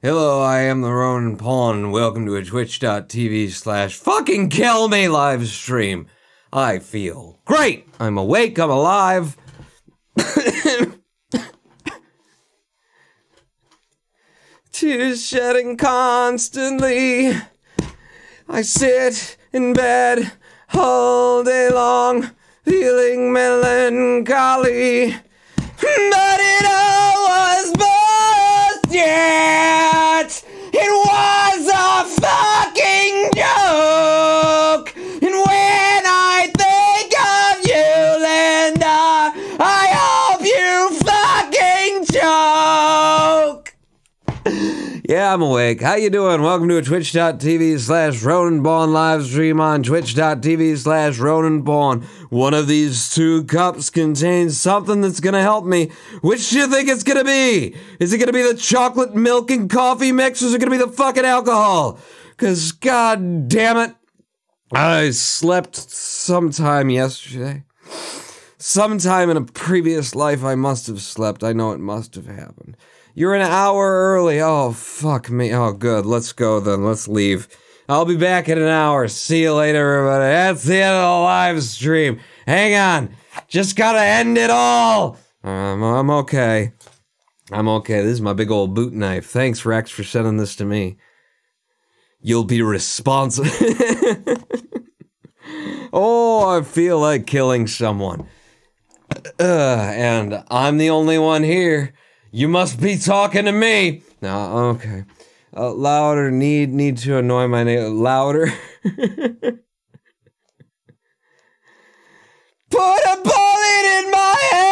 Hello, I am the Ronin Pawn, and welcome to a twitch.tv/fucking kill me live stream. I feel great. I'm awake, I'm alive. Tears shedding constantly. I sit in bed all day long, feeling melancholy. But it all was bullshit! It was a fucking joke! And when I think of you, Linda, I hope you fucking choke! Yeah, I'm awake. How you doing? Welcome to a twitch.tv/RoninBawn live stream on twitch.tv/RoninBawn. One of these two cups contains something that's gonna help me. Which do you think it's gonna be? Is it gonna be the chocolate milk and coffee mix, or is it gonna be the fucking alcohol? Cause god damn it, I slept sometime yesterday. Sometime in a previous life I must have slept. I know it must have happened. You're an hour early. Oh, fuck me. Oh, good. Let's go then. Let's leave. I'll be back in an hour. See you later, everybody. That's the end of the live stream. Hang on. Just gotta end it all. I'm okay. I'm okay. This is my big old boot knife. Thanks, Rex, for sending this to me. You'll be responsible. Oh, I feel like killing someone. And I'm the only one here. You must be talking to me. No, okay. Louder, need to annoy my neighbor. Louder. Put a bullet in my head!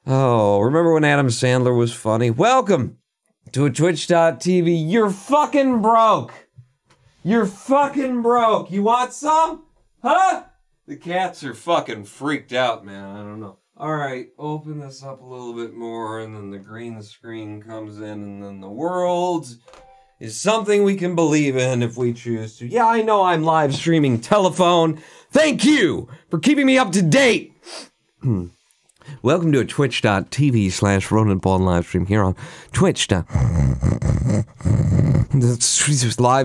Oh, remember when Adam Sandler was funny? Welcome to a Twitch.tv. You're fucking broke. You're fucking broke. You want some? Huh? The cats are fucking freaked out, man. I don't know. Alright, open this up a little bit more, and then the green screen comes in, and then the world is something we can believe in if we choose to. Yeah, I know I'm live streaming telephone. Thank you for keeping me up to date. Welcome to a twitch.tv/RonanPawn live stream here on Twitch. Live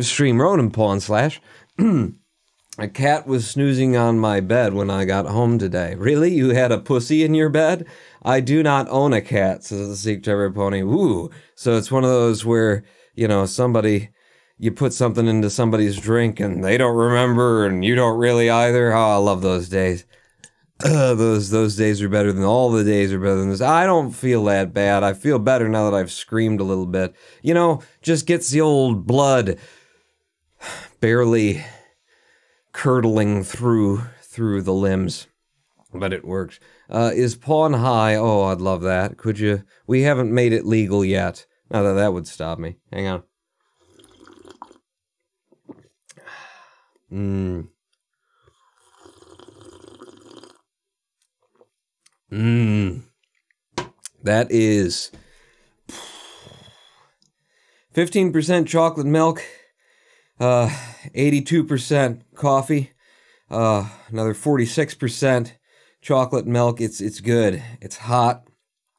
stream RonanPawn / A cat was snoozing on my bed when I got home today. Really? You had a pussy in your bed? I do not own a cat, says the Sikh Terror Pony. Ooh. So it's one of those where, you know, you put something into somebody's drink and they don't remember and you don't really either. Oh, I love those days. Those days are better than all the days are better than this. I don't feel that bad. I feel better now that I've screamed a little bit. You know, just gets the old blood barely curdling through the limbs, but it works. Is pawn high? Oh, I'd love that. Could you? We haven't made it legal yet. Not that that would stop me. Hang on. That is 15% chocolate milk, 82% coffee, another 46% chocolate milk. It's good. It's hot.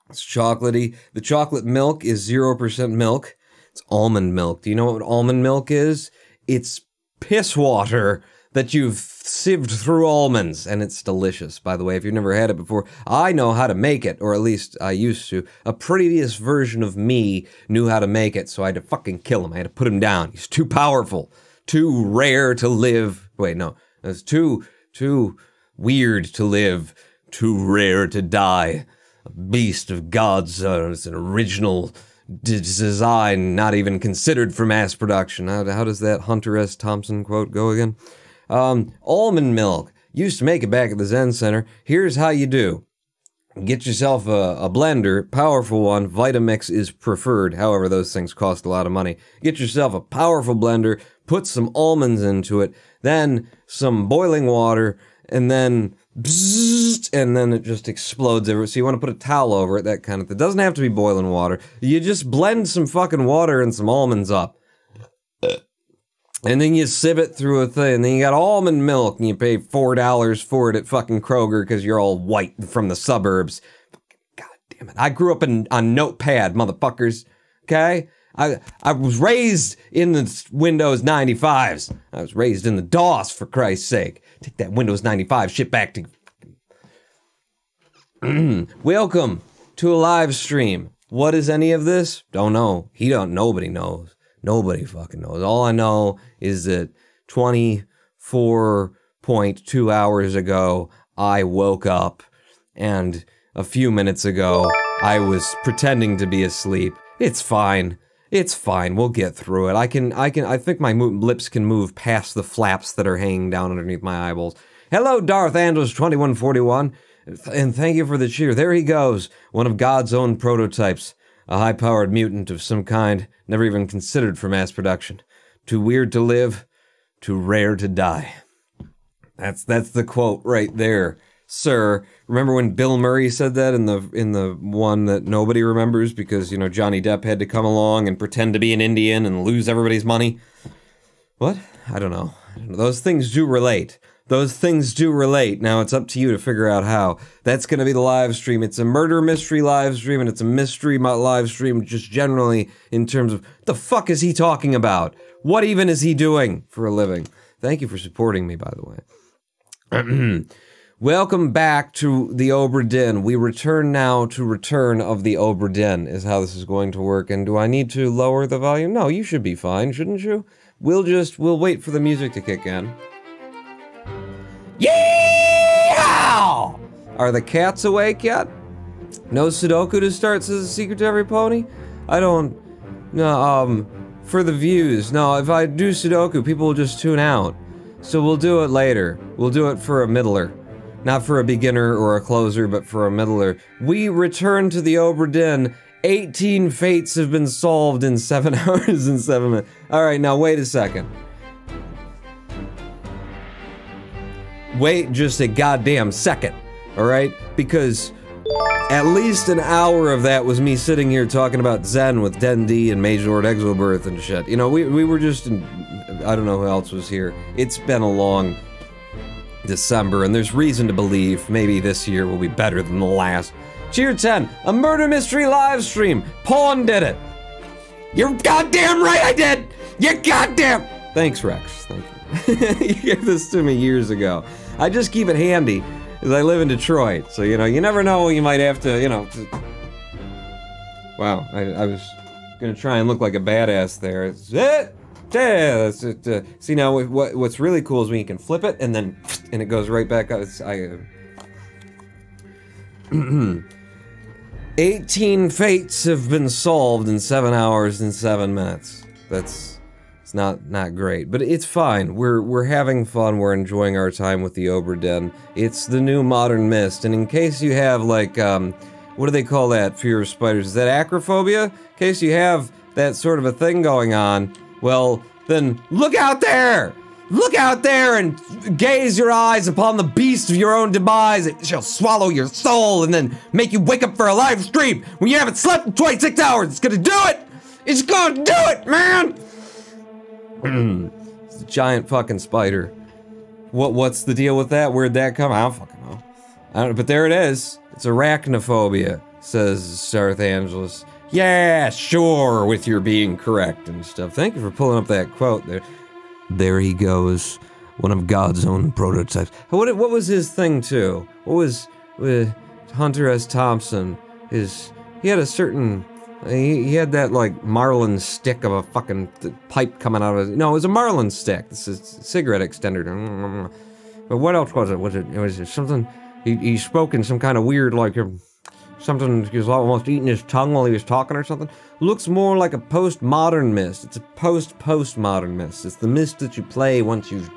It's chocolatey. The chocolate milk is 0% milk. It's almond milk. Do you know what almond milk is? It's piss water that you've sieved through almonds, and it's delicious, by the way. If you've never had it before, I know how to make it, or at least I used to. A previous version of me knew how to make it, so I had to fucking kill him. I had to put him down. He's too powerful, too rare to live. Wait, no. It's too weird to live, too rare to die. A beast of God's, it's an original design, not even considered for mass production. How does that Hunter S. Thompson quote go again? Almond milk. Used to make it back at the Zen Center. Here's how you do. Get yourself a blender, powerful one. Vitamix is preferred. However, those things cost a lot of money. Get yourself a powerful blender, put some almonds into it, then some boiling water, and then bzzzt, and then it just explodes everywhere. So you want to put a towel over it, that kind of thing. It doesn't have to be boiling water. You just blend some fucking water and some almonds up. And then you sieve it through a thing, and then you got almond milk, and you pay $4 for it at fucking Kroger because you're all white from the suburbs. God damn it. I grew up on Notepad, motherfuckers. Okay? I was raised in the Windows 95s. I was raised in the DOS, for Christ's sake. Take that Windows 95 shit back to... Welcome to a live stream. What is any of this? Don't know. Nobody knows. Nobody fucking knows. All I know is that 24.2 hours ago, I woke up, and a few minutes ago, I was pretending to be asleep. It's fine. It's fine. We'll get through it. I think my lips can move past the flaps that are hanging down underneath my eyeballs. Hello, Darth Andros 2141, and thank you for the cheer. There he goes, one of God's own prototypes. A high-powered mutant of some kind, never even considered for mass production. Too weird to live, too rare to die. That's the quote right there, sir. Remember when Bill Murray said that in the one that nobody remembers because, you know, Johnny Depp had to come along and pretend to be an Indian and lose everybody's money? What? I don't know. Those things do relate. Those things do relate. Now it's up to you to figure out how. That's going to be the live stream. It's a murder mystery live stream, and it's a mystery live stream just generally in terms of the fuck is he talking about? What even is he doing for a living? Thank you for supporting me, by the way. Welcome back to the Obra Dinn. We return now to Return of the Obra Dinn is how this is going to work. And do I need to lower the volume? No, you should be fine, shouldn't you? We'll wait for the music to kick in. Yeehaw! Are the cats awake yet? No Sudoku to start, says the secret to every pony? I don't... No, for the views. No, if I do Sudoku, people will just tune out. So we'll do it later. We'll do it for a middler. Not for a beginner or a closer, but for a middler. We return to the Obra Dinn. 18 fates have been solved in 7 hours and 7 minutes. Alright, now wait a second. Wait just a goddamn second, alright? Because at least an hour of that was me sitting here talking about Zen with Den D and Mage Lord Exobirth and shit. You know, we were just in... I don't know who else was here. It's been a long December, and there's reason to believe maybe this year will be better than the last. Cheer 10, a murder mystery live stream. Pawn did it. You're goddamn right I did! You goddamn... Thanks, Rex. Thank you. You gave this to me years ago. I just keep it handy, because I live in Detroit, so, you know, you never know when you might have to, you know... Wow, I was gonna try and look like a badass there. It's it! Yeah, that's it. See, now, what's really cool is when you can flip it, and then... and it goes right back up. It's... 18 fates have been solved in 7 hours and 7 minutes. That's... it's not great, but it's fine. We're having fun. We're enjoying our time with the Obra Dinn. It's the new modern mist, and in case you have like what do they call that? Fear of spiders? Is that acrophobia? In case you have that sort of a thing going on, well, then look out there! Look out there and gaze your eyes upon the beast of your own demise. It shall swallow your soul and then make you wake up for a live stream when you haven't slept in 26 hours. It's gonna do it! It's gonna do it, man! It's a giant fucking spider. What's the deal with that? Where'd that come? I don't fucking know. I don't know, but there it is. It's arachnophobia, says Starth Angeles. Yeah, sure, with your being correct and stuff. Thank you for pulling up that quote there. There he goes. One of God's own prototypes. What was his thing, too? What was... Hunter S. Thompson? He had a certain... He had that, like, Marlin stick of a fucking pipe coming out of it. No, it was a Marlin stick. This is a cigarette extender. But what else was it? Was it something... He spoke in some kind of weird, like... something, he was almost eating his tongue while he was talking or something. Looks more like a postmodern mist. It's a postmodern mist. It's the mist that you play once you've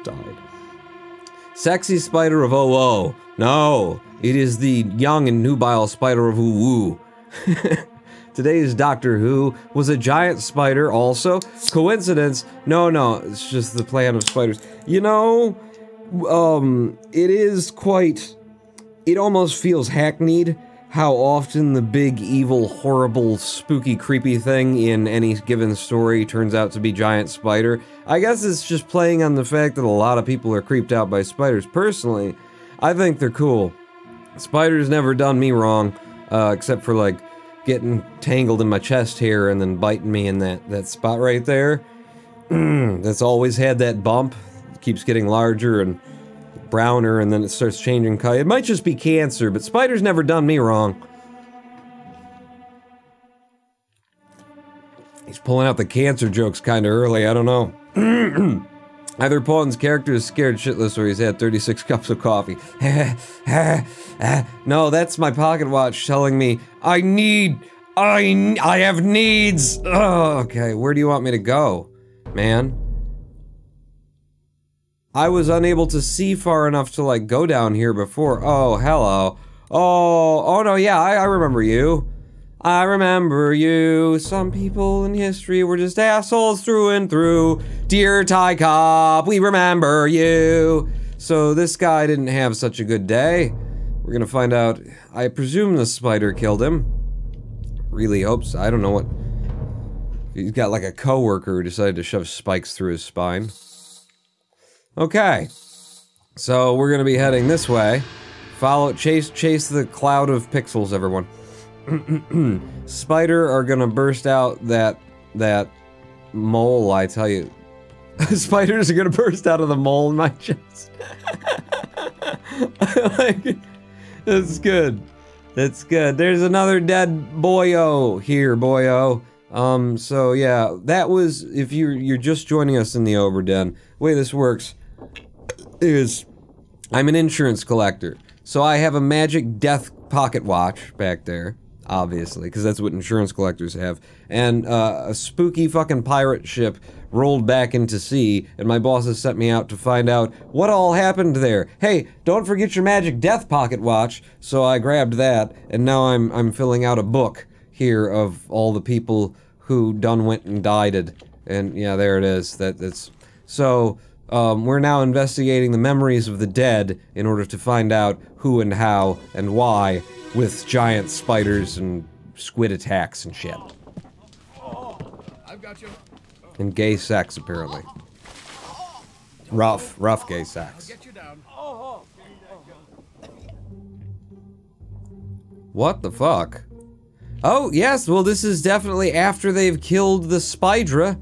died. Sexy spider of OO. No, it is the young and nubile spider of Woo. Today's Doctor Who was a giant spider also. Coincidence? No, it's just the plan of spiders. You know, it is quite... it almost feels hackneyed how often the big, evil, horrible, spooky, creepy thing in any given story turns out to be giant spider. I guess it's just playing on the fact that a lot of people are creeped out by spiders. Personally, I think they're cool. Spiders never done me wrong, except for, like, getting tangled in my chest hair and then biting me in that spot right there. That's always had that bump. It keeps getting larger and browner, and then it starts changing color. It might just be cancer, but spiders never done me wrong. He's pulling out the cancer jokes kinda early, I don't know. Either Pawn's character is scared shitless or he's had 36 cups of coffee. No, that's my pocket watch telling me I have needs! Oh, okay, where do you want me to go, man? I was unable to see far enough to, like, go down here before. Oh, hello. Oh no, yeah, I remember you. I remember you. Some people in history were just assholes through and through. Dear Ty Cobb, we remember you. So this guy didn't have such a good day. We're gonna find out. I presume the spider killed him. Really hope so. I don't know what... He's got like a coworker who decided to shove spikes through his spine. Okay. So we're gonna be heading this way. Chase the cloud of pixels, everyone. Spider are gonna burst out that mole, I tell you. Spiders are gonna burst out of the mole in my chest. I like it. That's good. That's good. There's another dead boyo here, boyo. So yeah, that was, if you're just joining us in the Obra Dinn, the way this works is, I'm an insurance collector. So I have a magic death pocket watch back there, obviously, because that's what insurance collectors have, and a spooky fucking pirate ship rolled back into sea, and my boss has sent me out to find out what all happened there. Hey, don't forget your magic death pocket watch. So I grabbed that, and now I'm filling out a book here of all the people who done went and died, and yeah, there it is. That's so. We're now investigating the memories of the dead in order to find out who and how and why, with giant spiders and squid attacks and shit. I've got you. And gay sex, apparently. Rough gay sex. I'll get you down. What the fuck? Oh, yes, well, this is definitely after they've killed the Spydra.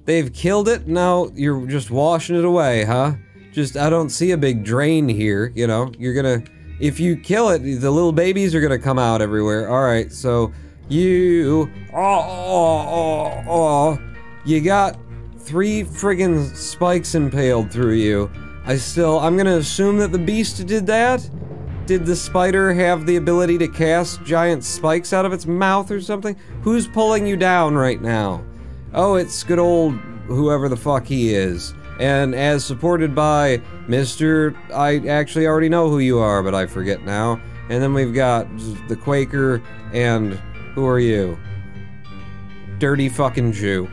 They've killed it, now you're just washing it away, huh? Just, I don't see a big drain here, you know? You're gonna, if you kill it, the little babies are gonna come out everywhere. Alright, so, you, you got 3 friggin' spikes impaled through you. I'm gonna assume that the beast did that? Did the spider have the ability to cast giant spikes out of its mouth or something? Who's pulling you down right now? Oh, it's good old whoever the fuck he is. And as supported by Mr. I actually already know who you are, but I forget now. And then we've got the Quaker, and who are you? Dirty fucking Jew.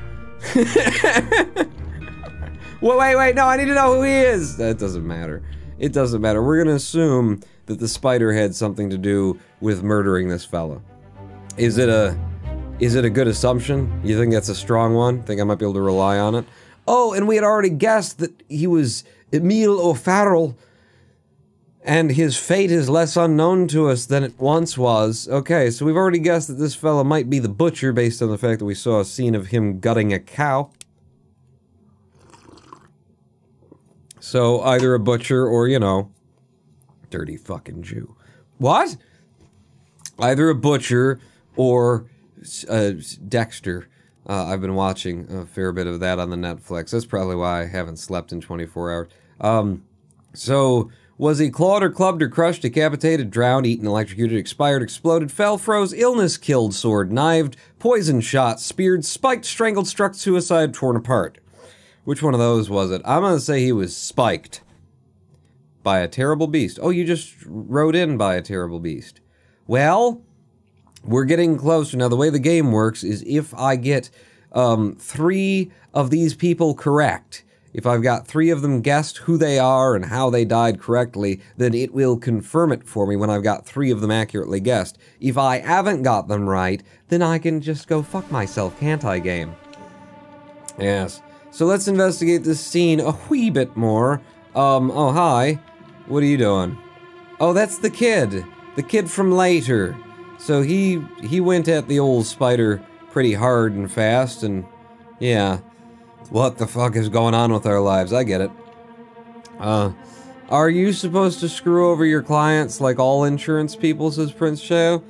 Wait, no, I need to know who he is! That doesn't matter. It doesn't matter. We're gonna assume that the spider had something to do with murdering this fella. Is it a good assumption? You think that's a strong one? Think I might be able to rely on it? Oh, and we had already guessed that he was Emile O'Farrell, and his fate is less unknown to us than it once was. Okay, so we've already guessed that this fella might be the butcher based on the fact that we saw a scene of him gutting a cow. So, either a butcher or, you know, dirty fucking Jew. What? Either a butcher or Dexter. I've been watching a fair bit of that on the Netflix. That's probably why I haven't slept in 24 hours. So, was he clawed or clubbed or crushed, decapitated, drowned, eaten, electrocuted, expired, exploded, fell, froze, illness, killed, sword, knived, poison shot, speared, spiked, strangled, struck, suicide, torn apart? Which one of those was it? I'm gonna say he was spiked. By a terrible beast. Oh, you just wrote in by a terrible beast. Well, we're getting closer. Now, the way the game works is if I get 3 of these people correct, if I've got 3 of them guessed who they are and how they died correctly, then it will confirm it for me when I've got 3 of them accurately guessed. If I haven't got them right, then I can just go fuck myself, can't I, game? Yes. So let's investigate this scene a wee bit more. Oh, hi. What are you doing? Oh, that's the kid. The kid from later. So he went at the old spider pretty hard and fast, and yeah. What the fuck is going on with our lives? I get it. Are you supposed to screw over your clients like all insurance people, says Prince Shao?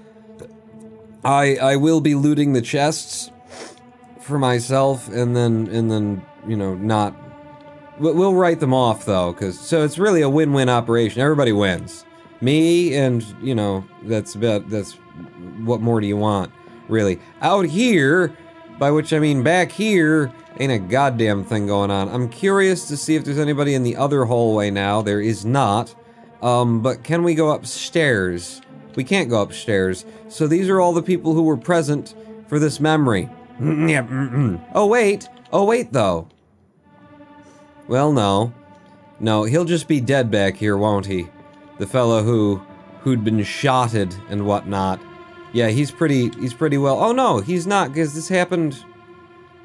I will be looting the chests for myself, and then, you know, not... We'll write them off, though, so it's really a win-win operation. Everybody wins. Me, and, you know, that's what more do you want, really? Out here, by which I mean back here, ain't a goddamn thing going on. I'm curious to see if there's anybody in the other hallway now. There is not. But can we go upstairs? We can't go upstairs. So these are all the people who were present for this memory. Oh, wait, though. Well, no. No, he'll just be dead back here, won't he? The fellow who'd been shotted and whatnot. Yeah, he's pretty well. Oh no, he's not, because this happened...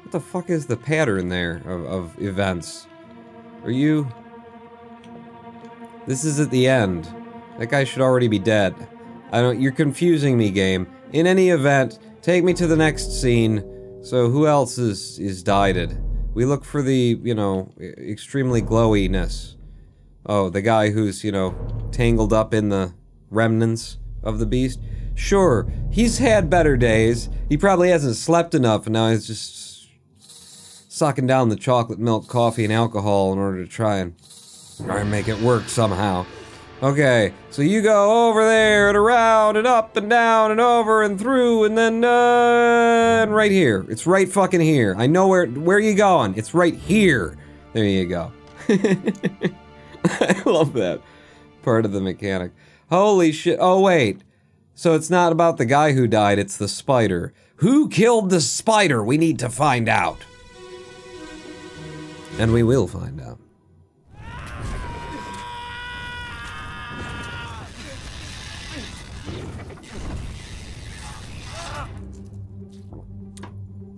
What the fuck is the pattern there of events? Are you... This is at the end. That guy should already be dead. You're confusing me, game. In any event, take me to the next scene. So who else is dieded? We look for the, you know, extremely glowiness. Oh, the guy who's, you know, tangled up in the remnants of the beast. Sure, he's had better days. He probably hasn't slept enough, and now he's just sucking down the chocolate milk, coffee, and alcohol in order to try and make it work somehow. Okay, so you go over there and around and up and down and over and through and then and right here. It's right fucking here. I know where are you going? It's right here. There you go. I love that part of the mechanic. Holy shit. Oh wait. So it's not about the guy who died, it's the spider. Who killed the spider? We need to find out. And we will find out.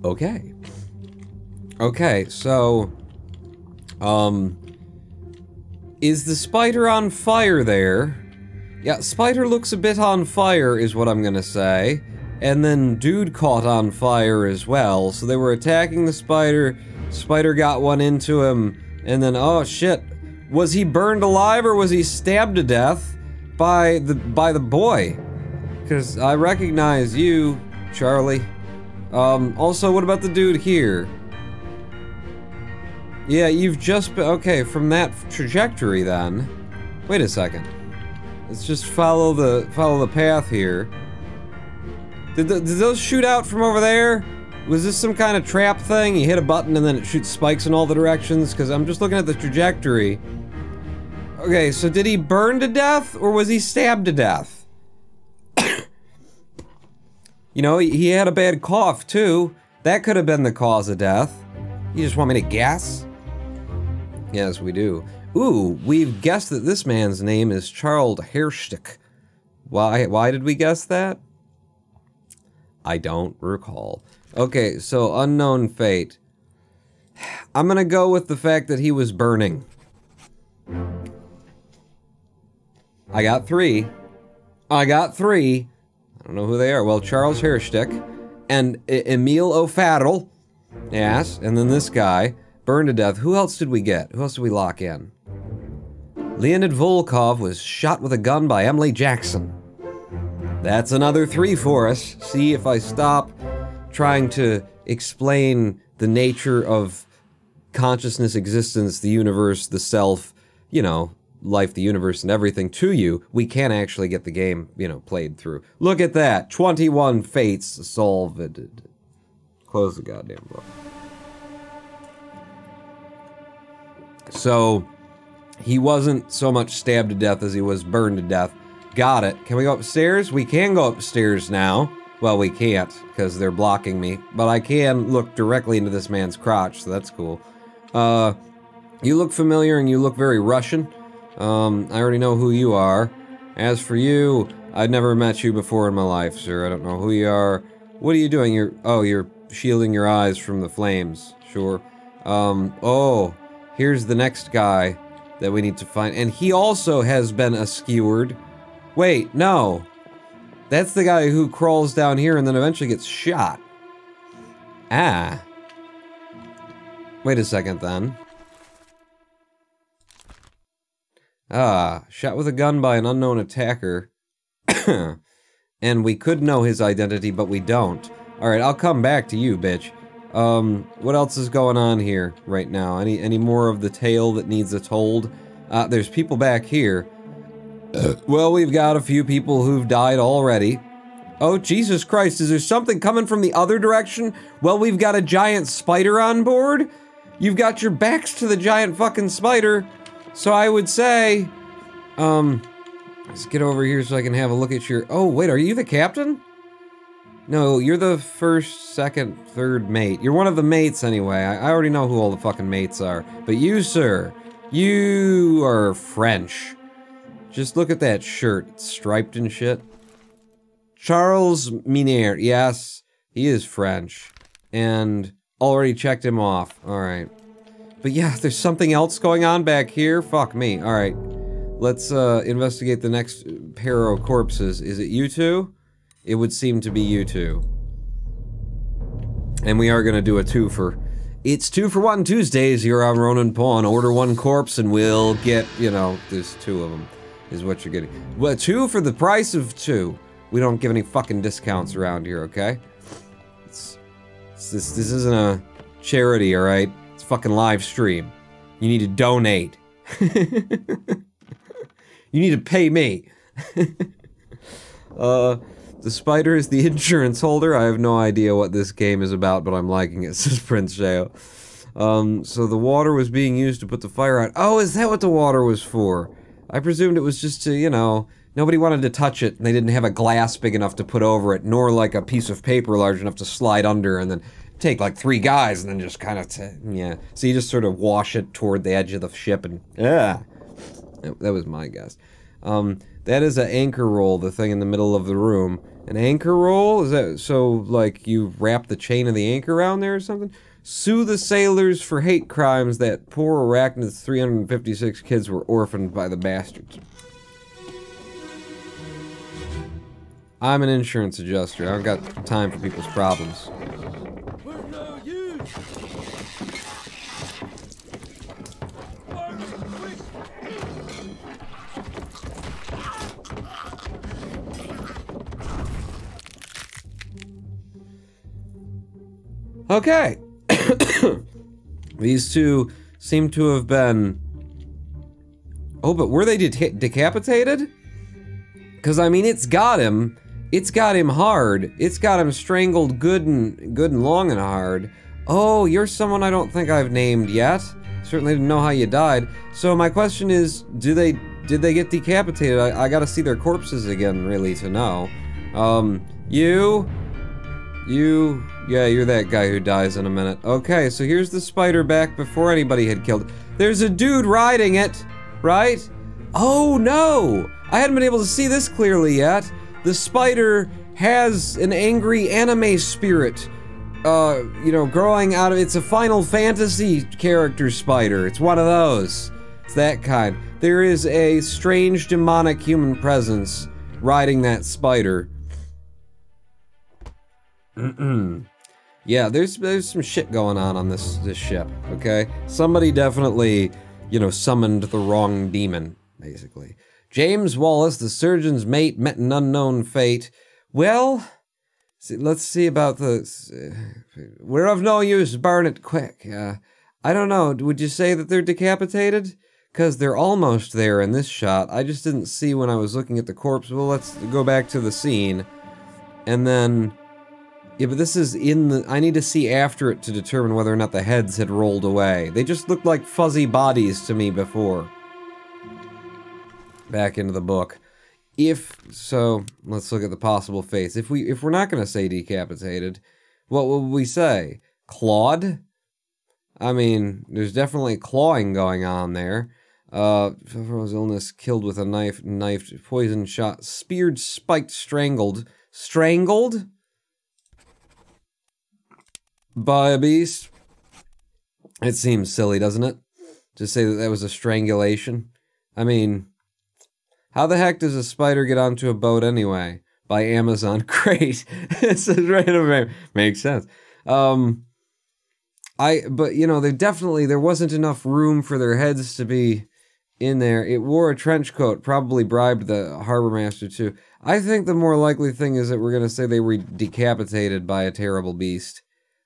Okay. Okay, so... is the spider on fire there? Yeah, spider looks a bit on fire, is what I'm gonna say. And then dude caught on fire as well, so they were attacking the spider, spider got one into him, and then, oh shit. Was he burned alive or was he stabbed to death by the boy? Because I recognize you, Charlie. Also, what about the dude here? Yeah, you've just been, okay, from that trajectory then. Wait a second. Let's just follow the path here. Did those shoot out from over there? Was this some kind of trap thing? You hit a button and then it shoots spikes in all the directions? Because I'm just looking at the trajectory. Okay, so did he burn to death or was he stabbed to death? You know, he had a bad cough, too. That could have been the cause of death. You just want me to guess? Yes, we do. Ooh, we've guessed that this man's name is Charles Herstick. Why did we guess that? I don't recall. Okay, so unknown fate. I'm gonna go with the fact that he was burning. I got three. I don't know who they are. Well, Charles Herstick and Emil O'Farrell. Yes, and then this guy burned to death. Who else did we get? Who else did we lock in? Leonid Volkov was shot with a gun by Emily Jackson. That's another 3 for us. See, if I stop trying to explain the nature of consciousness, existence, the universe, the self, you know, life, the universe, and everything to you, we can actually get the game, you know, played through. Look at that. 21 fates solved. Close the goddamn book. So, he wasn't so much stabbed to death as he was burned to death. Got it. Can we go upstairs? We can go upstairs now. Well, we can't, because they're blocking me. But I can look directly into this man's crotch, so that's cool. You look familiar and you look very Russian. I already know who you are. As for you, I'd never met you before in my life, sir. I don't know who you are. What are you doing? You're shielding your eyes from the flames. Sure. Oh, here's the next guy that we need to find. And he also has been skewered. Wait, no. That's the guy who crawls down here and then eventually gets shot. Ah. Wait a second then. Ah, shot with a gun by an unknown attacker. And we could know his identity, but we don't. Alright, I'll come back to you, bitch. What else is going on here right now? Any more of the tale that needs a told? There's people back here. Well, we've got a few people who've died already. Oh, Jesus Christ, is there something coming from the other direction? Well, we've got a giant spider on board? You've got your backs to the giant fucking spider. So I would say, let's get over here so I can have a look at your... Oh, wait, are you the captain? No, you're the first, second, third mate. You're one of the mates anyway. I already know who all the fucking mates are. But you, sir, you are French. Just look at that shirt. It's striped and shit. Charles Minier. Yes, he is French. And already checked him off. Alright. But yeah, there's something else going on back here. Fuck me. Alright. let's investigate the next pair of corpses. Is it you two? It would seem to be you two. And we are gonna do a 2 for... It's 2 for 1 Tuesdays here on Ronin Pawn. Order 1 corpse and we'll get, you know, there's 2 of them, is what you're getting. Well, 2 for the price of 2. We don't give any fucking discounts around here, okay? This isn't a charity, alright? It's a fucking live stream. You need to donate. You need to pay me. The spider is the insurance holder. I have no idea what this game is about, but I'm liking it, says Prince Shao. So the water was being used to put the fire out. Oh, is that what the water was for? I presumed it was just to, you know, nobody wanted to touch it, and they didn't have a glass big enough to put over it, nor like a piece of paper large enough to slide under, and then take like 3 guys, and then just kind of, yeah. So you just sort of wash it toward the edge of the ship, and, yeah. That was my guess. That is an anchor roll, the thing in the middle of the room. An anchor roll? Is that, so, like, you wrap the chain of the anchor around there or something? Sue the sailors for hate crimes that poor Arachnid's 356 kids were orphaned by the bastards. I'm an insurance adjuster. I don't got time for people's problems. Okay. These two seem to have been... Oh, but were they decapitated? Because, I mean, it's got him. It's got him hard. It's got him strangled good and long and hard. Oh, you're someone I don't think I've named yet. Certainly didn't know how you died. So my question is, did they get decapitated? I gotta see their corpses again, really, to know. Yeah, you're that guy who dies in a minute. Okay, so here's the spider back before anybody had killed it. There's a dude riding it, right? Oh no! I hadn't been able to see this clearly yet. The spider has an angry anime spirit, you know, growing out of, it's a Final Fantasy character spider. It's one of those. It's that kind. There is a strange demonic human presence riding that spider. Yeah, there's some shit going on this ship, okay? Somebody definitely, you know, summoned the wrong demon, basically. James Wallace, the surgeon's mate, met an unknown fate. Well, let's see about the... we're of no use, burn it quick. I don't know, would you say that they're decapitated? Because they're almost there in this shot. I just didn't see when I was looking at the corpse. Well, let's go back to the scene. And then... Yeah, but this is in the... I need to see after it to determine whether or not the heads had rolled away. They just looked like fuzzy bodies to me before. Back into the book. So, let's look at the possible fates. If we're not gonna say decapitated, what will we say? Clawed? I mean, there's definitely clawing going on there. Fevro's illness, killed with a knifed, poison shot, speared, spiked, strangled. Strangled? By a beast? It seems silly, doesn't it? To say that that was a strangulation. I mean, how the heck does a spider get onto a boat anyway? By Amazon. Great. It's a random name. Makes sense. But you know, there wasn't enough room for their heads to be in there. It wore a trench coat, probably bribed the harbor master too. I think the more likely thing is that we're gonna say they were decapitated by a terrible beast.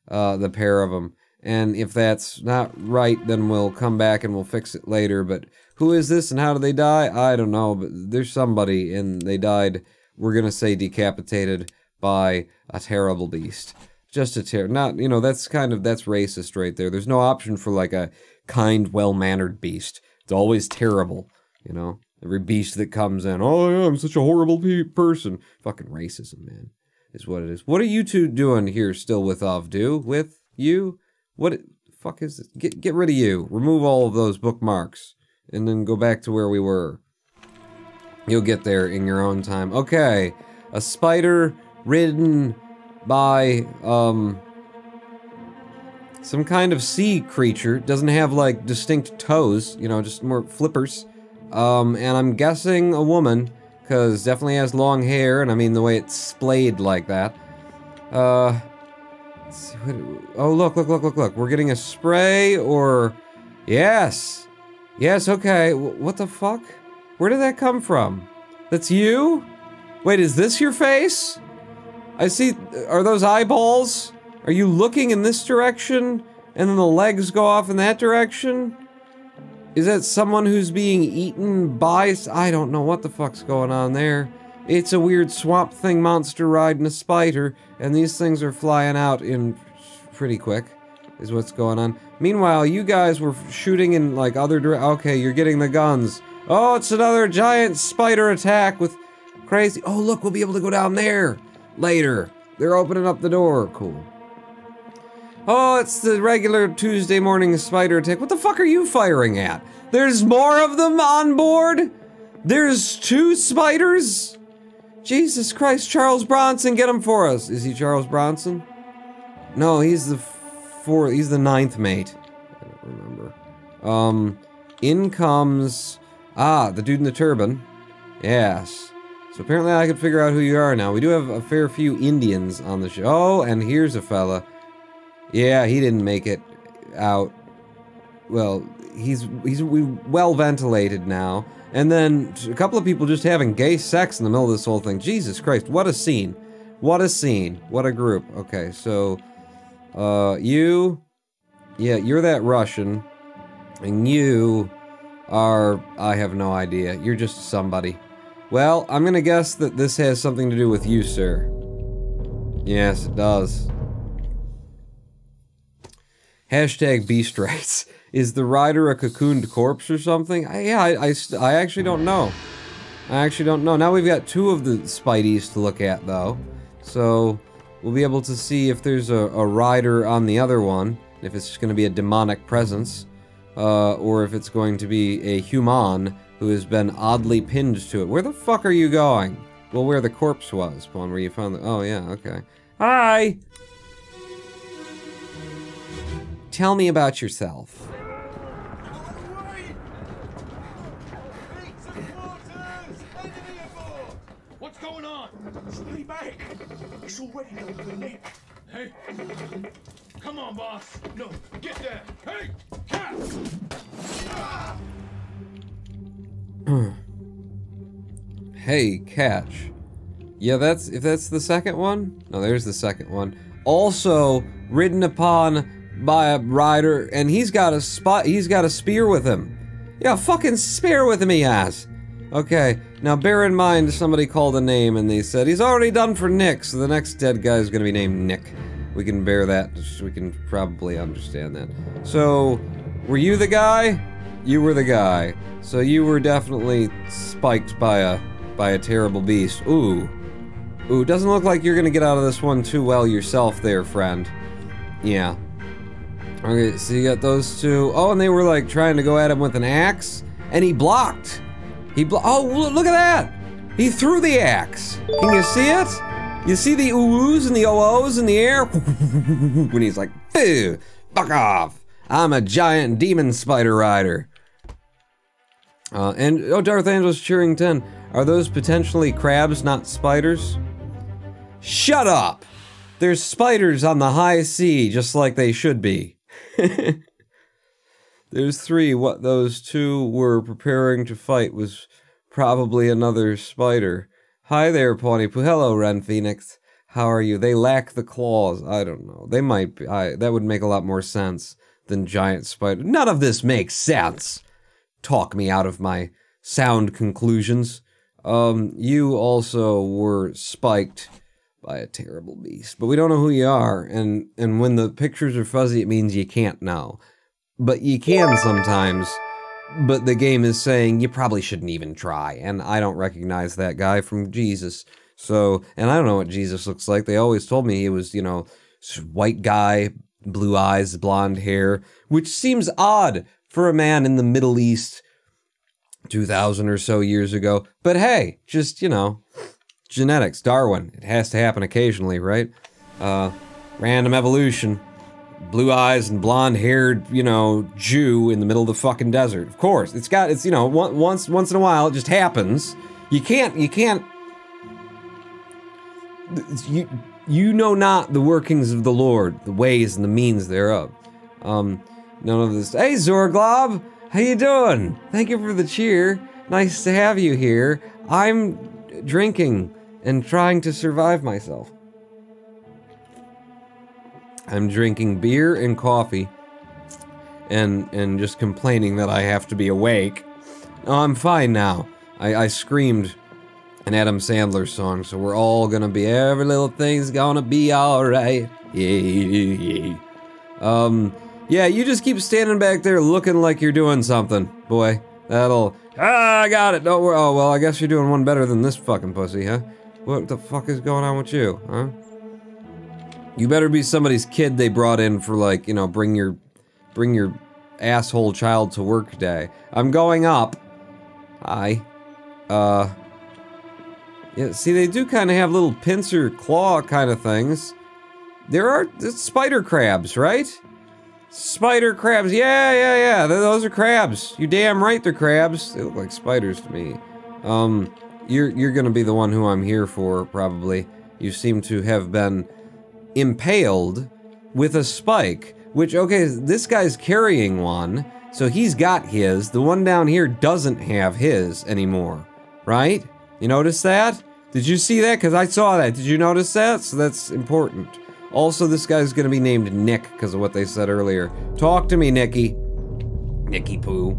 The pair of them. And if that's not right, then we'll come back and we'll fix it later. But who is this and how did they die? I don't know, but there's somebody and they died, we're gonna say decapitated by a terrible beast. Just a not, you know, that's racist right there. There's no option for like a kind, well-mannered beast. It's always terrible, you know? Every beast that comes in, oh yeah, I'm such a horrible person. Fucking racism, man. Is what it is. What are you two doing here still with Ovdu? With you? What the fuck is this? Get rid of you. Remove all of those bookmarks. And then go back to where we were. You'll get there in your own time. Okay. A spider ridden by, some kind of sea creature. Doesn't have, like, distinct toes. You know, just more flippers. And I'm guessing a woman, because definitely has long hair, and I mean the way it's splayed like that. Let's see, oh, look. We're getting a spray, or... Yes! Yes, okay. What the fuck? Where did that come from? That's you? Wait, is this your face? I see... Are those eyeballs? Are you looking in this direction? And then the legs go off in that direction? Is that someone who's being eaten by... I don't know what the fuck's going on there. It's a weird Swamp Thing monster riding a spider, and these things are flying out in pretty quick, is what's going on. Meanwhile, you guys were shooting in, like, other okay, you're getting the guns. Oh, it's another giant spider attack with crazy... Oh, look, we'll be able to go down there later. They're opening up the door. Cool. Oh, it's the regular Tuesday morning spider attack. What the fuck are you firing at? There's more of them on board? There's 2 spiders? Jesus Christ, Charles Bronson, get him for us. Is he Charles Bronson? No, he's the he's the 9th mate. I don't remember. In comes... Ah, the dude in the turban. Yes. So apparently I can figure out who you are now. We do have a fair few Indians on the show. Oh, and here's a fella. Yeah, he didn't make it out. Well, he's well ventilated now. And then a couple of people just having gay sex in the middle of this whole thing. Jesus Christ, what a scene. What a scene. What a group. Okay, so, you... Yeah, you're that Russian. And you are... I have no idea. You're just somebody. Well, I'm gonna guess that this has something to do with you, sir. Yes, it does. Hashtag beast rights. Is the rider a cocooned corpse or something? I actually don't know. I actually don't know. Now we've got 2 of the Spideys to look at, though. So, we'll be able to see if there's a rider on the other one. If it's just going to be a demonic presence. Or if it's going to be a human who has been oddly pinned to it. Where the fuck are you going? Well, where the corpse was. One where you found the... Oh, yeah, okay. Hi! Tell me about yourself. What's going on? Stay back. It's already done for Nick. Hey. Come on, boss. No, get there. Hey, cat. Hey, catch. Yeah, if that's the second one? No, there's the second one. Also, ridden upon by a rider, and he's got a spear with him. Yeah, fucking spear with him he has. Okay, now bear in mind somebody called a name and they said he's already done for Nick, so the next dead guy is gonna be named Nick. We can bear that, we can probably understand that. So, were you the guy? You were the guy. So you were definitely spiked by a terrible beast. Ooh. Ooh, doesn't look like you're gonna get out of this one too well yourself there, friend. Yeah. Okay, so you got those 2. Oh, and they were like trying to go at him with an axe, and he blocked. Oh, look at that! He threw the axe. Can you see it? You see the oohs and the oh-ohs in the air? When he's like, "Phew, fuck off! I'm a giant demon spider rider." And oh, Darth Angel's cheering 10. Are those potentially crabs, not spiders? Shut up! There's spiders on the high sea, just like they should be. There's 3. What those 2 were preparing to fight was probably another spider. Hi there, Pawnee Poo. Hello, Ren Phoenix. How are you? They lack the claws. I don't know. They might be. That would make a lot more sense than giant spider. None of this makes sense. Talk me out of my sound conclusions. You also were spiked by a terrible beast. But we don't know who you are, and when the pictures are fuzzy, it means you can't know. But you can sometimes, but the game is saying you probably shouldn't even try, and I don't recognize that guy from Jesus. So, and I don't know what Jesus looks like. They always told me he was, you know, white guy, blue eyes, blonde hair, which seems odd for a man in the Middle East 2,000 or so years ago. But hey, just, you know, genetics, Darwin. It has to happen occasionally, right? Random evolution. blue eyes and blonde haired, you know, Jew in the middle of the fucking desert. Of course, it's you know, once in a while it just happens. You know not the workings of the Lord, the ways and the means thereof. None of this. Hey, Zorglob, how you doing? Thank you for the cheer. Nice to have you here. I'm drinking and trying to survive myself. I'm drinking beer and coffee and just complaining that I have to be awake. Oh, I'm fine now. I screamed an Adam Sandler song, so we're all gonna be, every little thing's gonna be alright. Yeah. Yeah, you just keep standing back there looking like you're doing something, boy. I got it, don't worry. Oh, well, I guess you're doing one better than this fucking pussy, huh? What the fuck is going on with you, huh? You better be somebody's kid they brought in for, like, you know, bring your asshole child to work day. I'm going up. Hi. Yeah, see, they do kind of have little pincer claw kind of things. It's spider crabs, right? Spider crabs, yeah, those are crabs. You damn right they're crabs. They look like spiders to me. You're gonna be the one who I'm here for, probably. You seem to have been impaled with a spike, which, okay, this guy's carrying one, so he's got his. The one down here doesn't have his anymore, right? You notice that? Did you see that? Because I saw that. Did you notice that? So that's important. Also, this guy's gonna be named Nick because of what they said earlier. Talk to me, Nicky. Nicky Poo.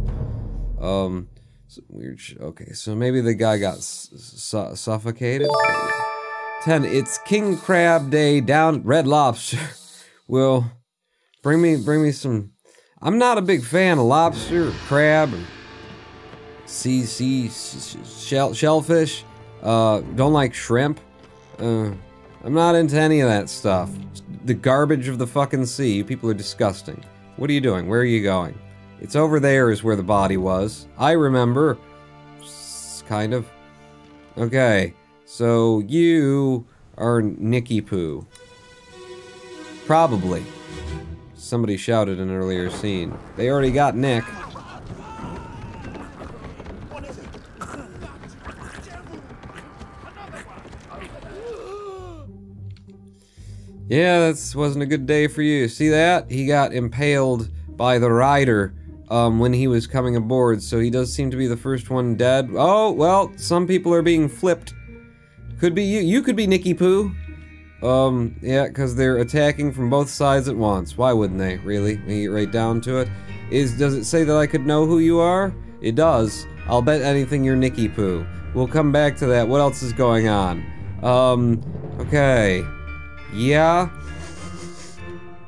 Weird shit. Okay, so maybe the guy got suffocated? 10. It's King Crab Day down at Red Lobster. Well, bring me some. I'm not a big fan of lobster or crab or shellfish. Don't like shrimp. I'm not into any of that stuff. The garbage of the fucking sea. You people are disgusting. What are you doing? Where are you going? It's over there is where the body was. I remember. Kind of. Okay. So, you are Nicky Poo. Probably. Somebody shouted in an earlier scene. They already got Nick. Yeah, that wasn't a good day for you. See that? He got impaled by the rider when he was coming aboard, so he does seem to be the first one dead. Oh, well, some people are being flipped. Could be you. You could be Nicky Poo. Yeah, because they're attacking from both sides at once. Why wouldn't they, really? When you get right down to it. Does it say that I could know who you are? It does. I'll bet anything you're Nicky Poo. We'll come back to that. What else is going on? Okay. Yeah.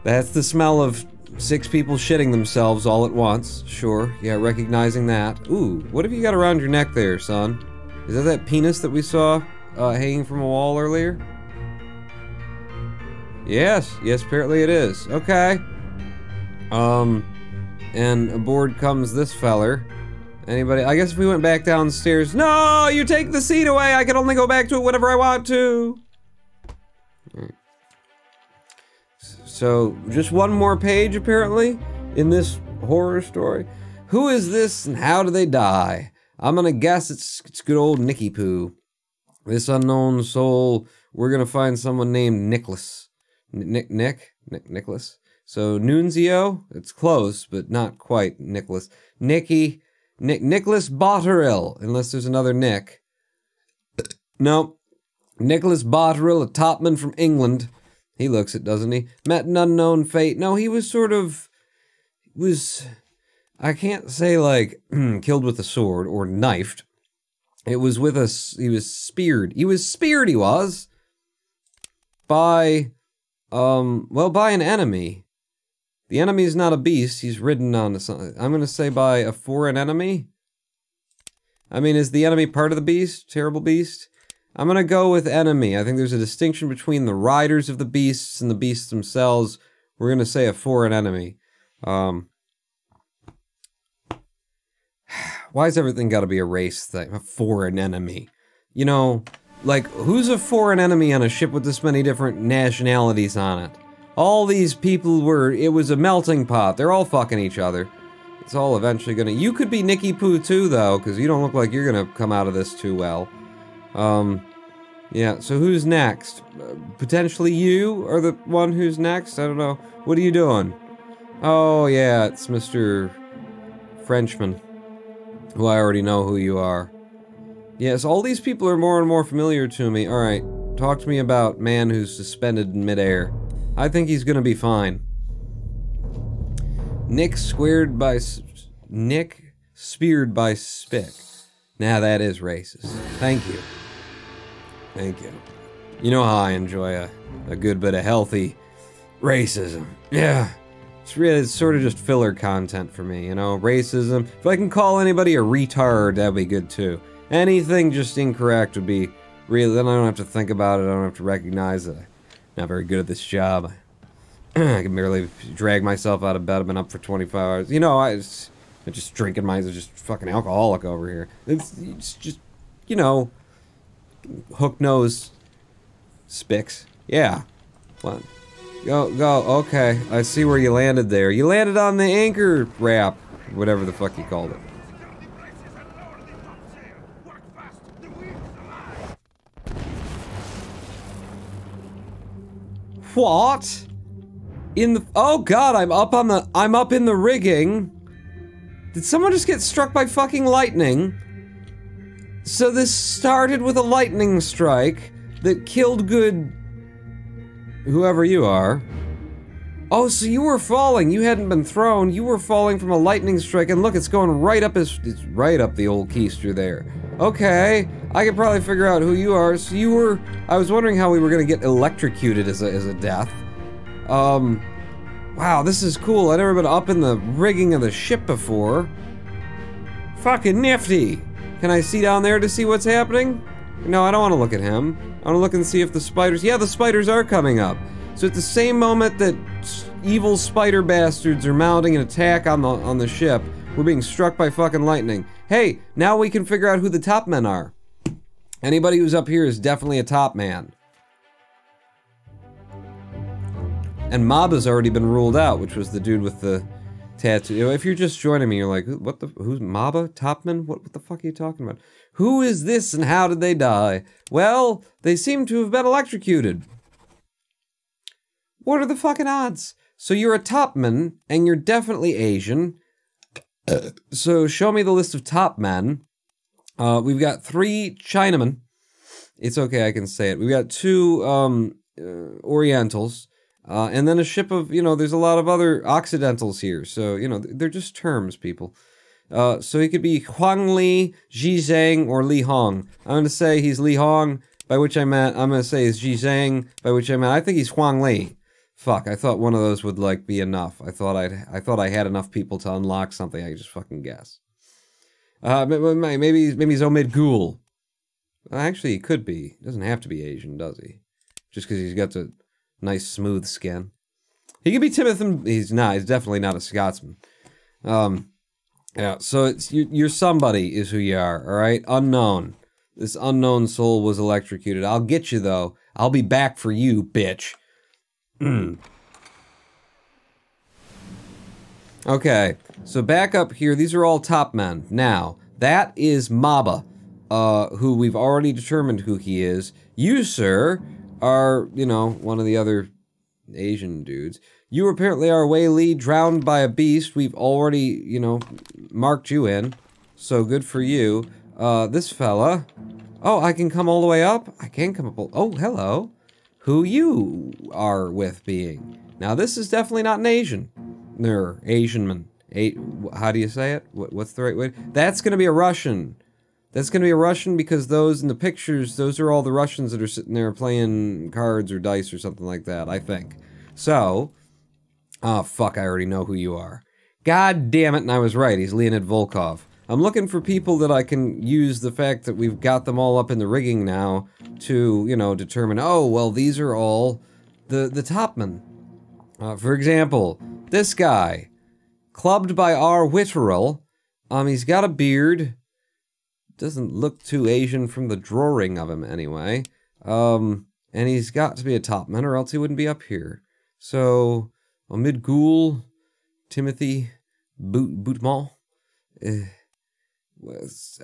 That's the smell of 6 people shitting themselves all at once. Sure. Yeah, recognizing that. Ooh, what have you got around your neck there, son? Is that penis that we saw hanging from a wall earlier? Yes, apparently it is. Okay. And aboard comes this feller. Anybody? I guess if we went back downstairs. No, you take the seat away. I can only go back to it whenever I want to. So, just one more page, apparently, in this horror story. Who is this and how do they die? I'm gonna guess it's good old Nicky Poo. This unknown soul, we're gonna find someone named Nicholas. Nicholas. So, Nunzio, it's close, but not quite Nicholas. Nicholas Botterill, unless there's another Nick. No. Nicholas Botterill, a topman from England. He looks it, doesn't he? Met an unknown fate. No, he was sort of... I can't say, like, killed with a sword or knifed. It was with a... He was speared. He was speared, he was! By... well, by an enemy. The enemy's not a beast. He's ridden on something. I'm gonna say by a foreign enemy? I mean, is the enemy part of the beast? Terrible beast? I'm gonna go with enemy. I think there's a distinction between the riders of the beasts and the beasts themselves. We're gonna say a foreign enemy. Why has everything gotta be a race thing? A foreign enemy. You know, like, who's a foreign enemy on a ship with this many different nationalities on it? All these people it was a melting pot. They're all fucking each other. It's all eventually gonna... You could be Nicky Poo too, though, because you don't look like you're gonna come out of this too well. Yeah, so who's next? Potentially you are the one who's next? I don't know. What are you doing? Oh, yeah, it's Mr. Frenchman, who I already know who you are. Yes, all these people are more and more familiar to me. Alright, talk to me about man who's suspended in midair. I think he's gonna be fine. Nick speared by Spick. Now that is racist. Thank you. Thank you. You know how I enjoy a good bit of healthy racism. Yeah. It's sort of just filler content for me, you know? Racism. If I can call anybody a retard, that'd be good too. Anything just incorrect would be really... Then I don't have to think about it, I don't have to recognize it. I'm not very good at this job. I can barely drag myself out of bed. I've been up for 25 hours. You know, I'm just drinking just fucking alcoholic over here. It's just, you know... Hook-nose Spicks. Yeah. What? Go, okay. I see where you landed there. You landed on the anchor wrap. Whatever the fuck you called it. What? Oh god, I'm up in the rigging. Did someone just get struck by fucking lightning? So this started with a lightning strike that killed good... whoever you are. Oh, so you were falling. You hadn't been thrown. You were falling from a lightning strike, and look, it's going right up it's right up the old keister there. Okay, I could probably figure out who you are. So you were... I was wondering how we were gonna get electrocuted as a death. Wow, this is cool. I've never been up in the rigging of the ship before. Fucking nifty. Can I see down there to see what's happening? No, I don't want to look at him. I want to look and see if the spiders... Yeah, the spiders are coming up. So at the same moment that evil spider bastards are mounting an attack on the ship, we're being struck by fucking lightning. Hey, now we can figure out who the top men are. Anybody who's up here is definitely a top man. And Maba's already been ruled out, which was the dude with the... tattoo. If you're just joining me, you're like, what the, who's Maba? Topman? What the fuck are you talking about? Who is this and how did they die? Well, they seem to have been electrocuted. What are the fucking odds? So you're a topman, and you're definitely Asian. So show me the list of top men. We've got 3 Chinamen. It's okay, I can say it. We've got 2 Orientals. And then a ship of, you know, there's a lot of other Occidentals here, so, you know, they're just terms, people. So he could be Huang Li, Ji Zhang, or Li Hong. I'm gonna say he's Li Hong, by which I meant, I'm gonna say he's Ji Zhang, by which I meant, I think he's Huang Li. Fuck, I thought one of those would, like, be enough. I thought I had enough people to unlock something I could just fucking guess. Maybe he's Omid Ghul. Actually, he could be. He doesn't have to be Asian, does he? Just because he's got the... nice smooth skin. He could be Timothy. He's definitely not a Scotsman. Yeah, so it's you're somebody is who you are, alright? Unknown. This unknown soul was electrocuted. I'll get you though. I'll be back for you, bitch. Okay, so back up here, these are all top men. Now, that is Maba, who we've already determined who he is. You, sir, are, you know, one of the other Asian dudes. You apparently are Wei Li, drowned by a beast. We've already, you know, marked you in. So good for you. This fella. Oh, I can come all the way up? I can come up. Oh, hello. Who you are with being. Now, this is definitely not an Asian. Asian man. How do you say it? What's the right way? That's gonna be a Russian. That's gonna be a Russian because those in the pictures, those are all the Russians that are sitting there playing cards or dice or something like that, I think. So, oh fuck, I already know who you are. God damn it, and I was right, he's Leonid Volkov. I'm looking for people that I can use the fact that we've got them all up in the rigging now to, you know, determine, oh, well, these are all the top men. For example, this guy, clubbed by R. Witterell. He's got a beard. Doesn't look too Asian from the drawing of him, anyway. And he's got to be a top man, or else he wouldn't be up here. So, Omid Ghoul, Timothy Boutmont.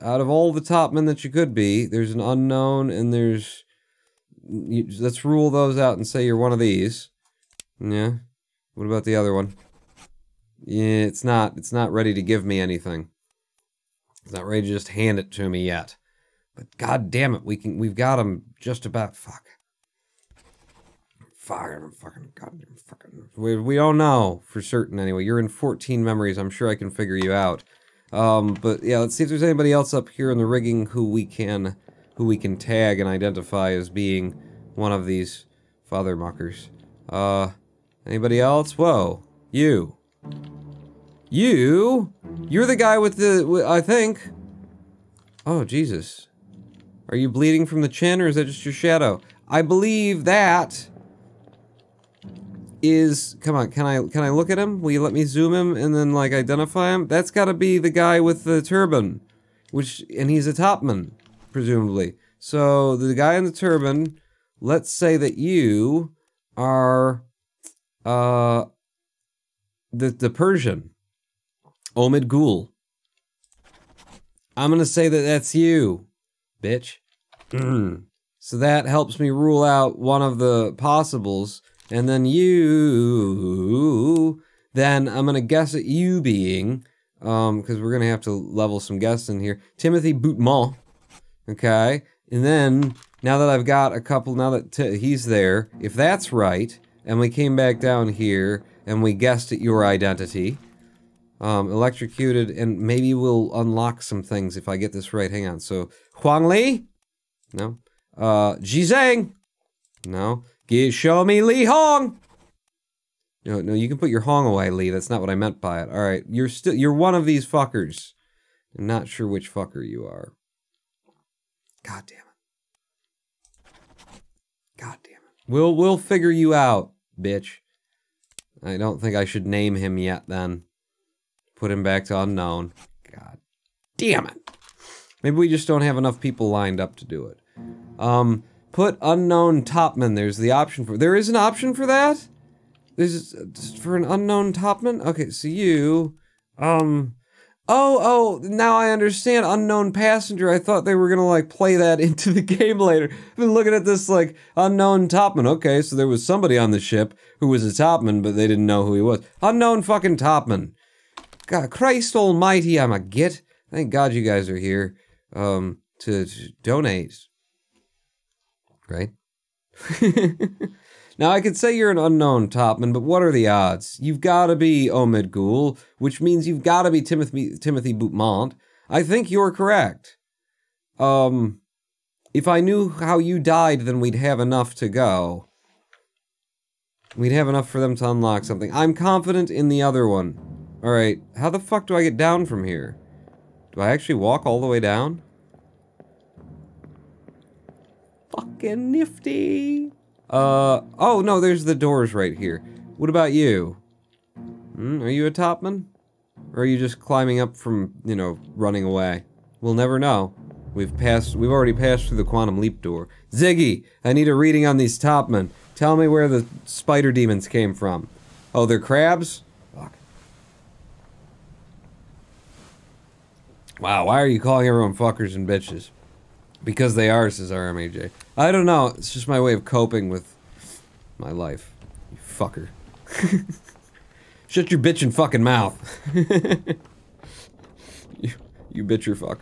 Out of all the top men that you could be, there's an unknown, and there's... let's rule those out and say you're one of these. Yeah. What about the other one? Yeah, it's not ready to give me anything. It's not ready to just hand it to me yet. But god damn it, we've got him just about. Fuck. We don't know for certain anyway. You're in 14 memories. I'm sure I can figure you out. But yeah, let's see if there's anybody else up here in the rigging who we can tag and identify as being one of these father muckers. Anybody else? Whoa, you're the guy with the, I think. Oh, Jesus. Are you bleeding from the chin, or is that just your shadow? I believe that is... Come on, can I look at him? Will you let me zoom him and then, like, identify him? That's gotta be the guy with the turban. And he's a topman, presumably. So, the guy in the turban, let's say that you are, the Persian. Omid Ghoul. I'm gonna say that that's you, bitch. So that helps me rule out one of the possibles, and then then I'm gonna guess at you being, because we're gonna have to level some guests in here, Timothy Boutmont, okay? And then, now that I've got a couple, now that he's there, if that's right, and we came back down here, and we guessed at your identity, electrocuted, and maybe we'll unlock some things if I get this right. Hang on. So, Huang Li? No. Ji Zhang? No. Show me Li Hong! No, you can put your Hong away, Li. That's not what I meant by it. Alright, you're one of these fuckers. I'm not sure which fucker you are. God damn it. God damn it. We'll figure you out, bitch. I don't think I should name him yet, then. Put him back to unknown. God damn it. Maybe we just don't have enough people lined up to do it. Put unknown topman. There's the option for... There is an option for that? There's... for an unknown topman? Okay, so you... Oh, now I understand. Unknown passenger. I thought they were gonna, like, play that into the game later. I've been looking at this, like, unknown topman. Okay, so there was somebody on the ship who was a topman, but they didn't know who he was. Unknown fucking topman. God, Christ almighty, I'm a git. Thank God you guys are here, to donate. Right? Now, I could say you're an unknown topman, but what are the odds? You've gotta be Omid Ghoul, which means you've gotta be Timothy Boutmont. I think you're correct. If I knew how you died, then we'd have enough to go. We'd have enough for them to unlock something. I'm confident in the other one. Alright, how the fuck do I get down from here? Do I actually walk all the way down? Fucking nifty! Oh no, there's the doors right here. What about you? Are you a topman? Or are you just climbing up from, you know, running away? We'll never know. We've already passed through the quantum leap door. Ziggy, I need a reading on these topmen. Tell me where the spider demons came from. Oh, they're crabs? Fuck. Wow, why are you calling everyone fuckers and bitches? Because they are, says RMAJ. I don't know, it's just my way of coping with my life. You fucker. Shut your bitchin' fucking mouth. you bitch your fuck.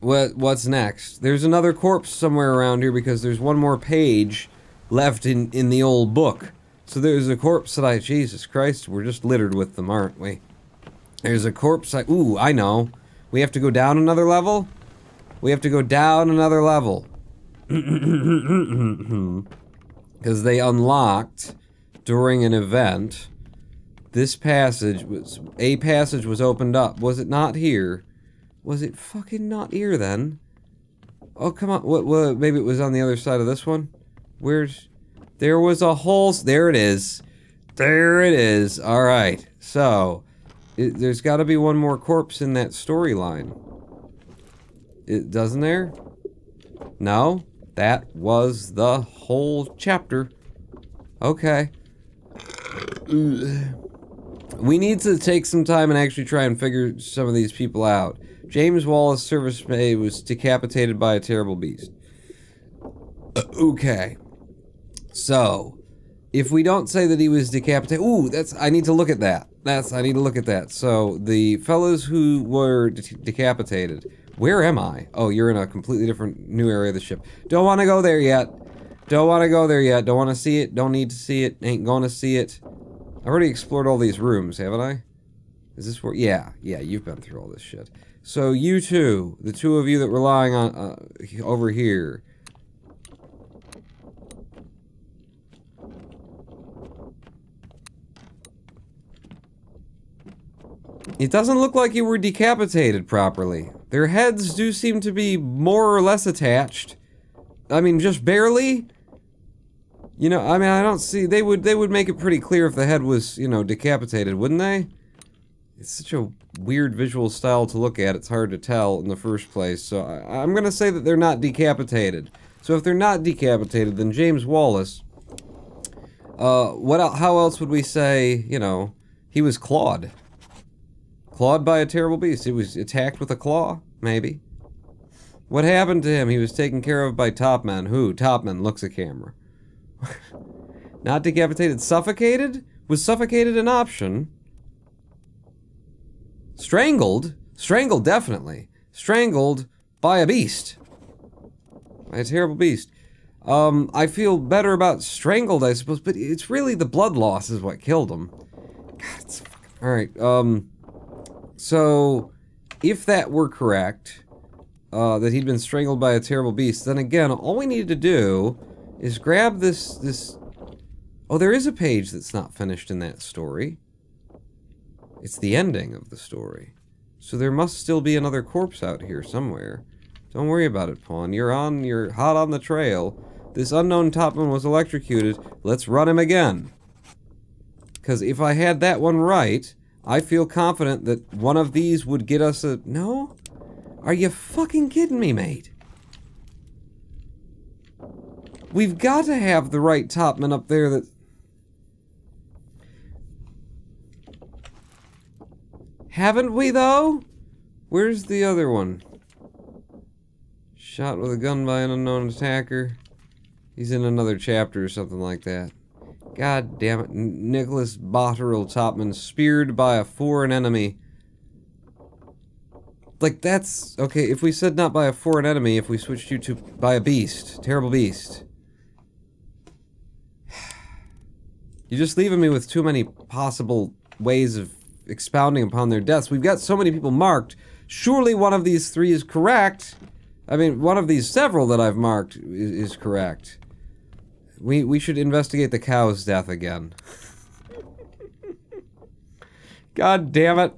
What's next? There's another corpse somewhere around here because there's one more page left in the old book. So there's a corpse that Jesus Christ, we're just littered with them, aren't we? There's a corpse ooh, I know. We have to go down another level? We have to go down another level. Because they unlocked, during an event, this passage was opened up. Was it not here? Was it fucking not here then? Oh, come on. What, maybe it was on the other side of this one? There was a hole. There it is. There it is. Alright. So, there's gotta be one more corpse in that storyline. Doesn't there? No? That was the whole chapter. Okay. We need to take some time and actually try and figure some of these people out. James Wallace, service mate, was decapitated by a terrible beast. Okay. So, if we don't say that he was decapitated... Ooh, I need to look at that. I need to look at that. So, the fellows who were decapitated... Where am I? Oh, you're in a completely different new area of the ship. Don't want to go there yet. Don't want to go there yet. Don't want to see it. Don't need to see it. Ain't gonna see it. I already explored all these rooms, haven't I? Is this where... Yeah, you've been through all this shit. So, you two, the two of you that were lying on... over here... It doesn't look like you were decapitated properly. Their heads do seem to be more or less attached. I mean, just barely. You know, I mean, I don't see... They would make it pretty clear if the head was, you know, decapitated, wouldn't they? It's such a weird visual style to look at, it's hard to tell in the first place. So I'm gonna say that they're not decapitated. So if they're not decapitated, then James Wallace... how else would we say, you know, he was clawed? Clawed by a terrible beast. He was attacked with a claw, maybe. What happened to him? He was taken care of by Topman. Who? Topman looks at camera. Not decapitated. Suffocated? Was suffocated an option? Strangled? Strangled, definitely. Strangled by a beast. By a terrible beast. I feel better about strangled, I suppose, but it's really the blood loss is what killed him. God, it's fucking... Alright, so, if that were correct, that he'd been strangled by a terrible beast, then again, all we needed to do is grab this... Oh, there is a page that's not finished in that story. It's the ending of the story. So there must still be another corpse out here somewhere. Don't worry about it, Pawn. You're hot on the trail. This unknown topman was electrocuted. Let's run him again. Because if I had that one right... I feel confident that one of these would get us a... No? Are you fucking kidding me, mate? We've got to have the right topman up there that... Haven't we, though? Where's the other one? Shot with a gun by an unknown attacker. He's in another chapter or something like that. God damn it, Nicholas Botterill Topman, speared by a foreign enemy. Like, that's... Okay, if we said not by a foreign enemy, if we switched you to by a beast. Terrible beast. You're just leaving me with too many possible ways of expounding upon their deaths. We've got so many people marked. Surely one of these three is correct. I mean, one of these several that I've marked is correct. We should investigate the cow's death again. God damn it.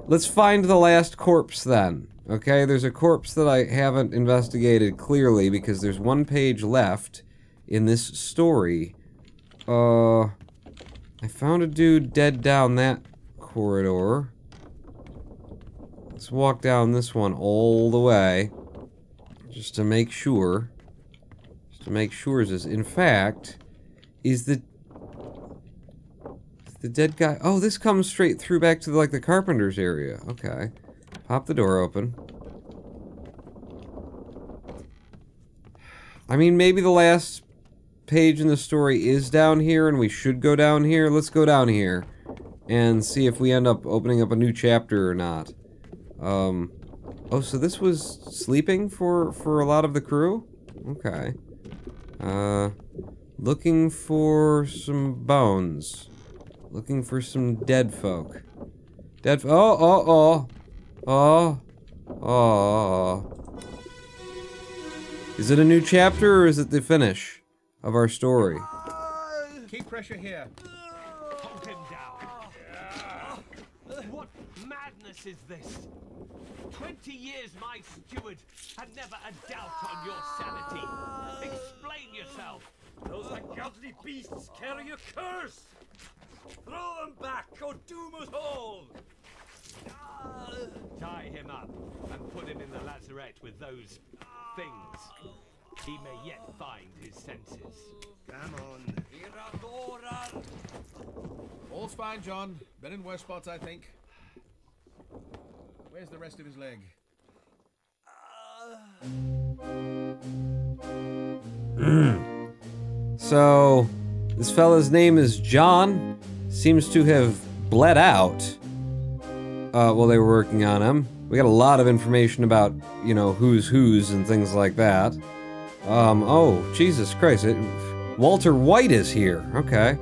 Let's find the last corpse then. Okay, there's a corpse that I haven't investigated clearly because there's one page left in this story. I found a dude dead down that corridor. Let's walk down this one all the way. Just to make sure. To make sure is in fact, is the dead guy... Oh, this comes straight through back to, like, the carpenter's area. Okay. Pop the door open. I mean, maybe the last page in the story is down here, and we should go down here. Let's go down here and see if we end up opening up a new chapter or not. Oh, so this was sleeping for a lot of the crew? Okay. Looking for some bones. Looking for some dead folk. Oh. Is it a new chapter or is it the finish of our story? Keep pressure here. Hold him down. What madness is this? 20 years my steward, and never a doubt on your sanity. Explain yourself. Those ungodly beasts carry a curse! Throw them back or doom us all! Tie him up and put him in the lazarette with those things. He may yet find his senses. Come on. fine, John. Been in worse spots, I think. Where's the rest of his leg? So, this fella's name is John. Seems to have bled out while they were working on him. We got a lot of information about, you know, who's and things like that. Oh, Jesus Christ. Walter White is here. Okay.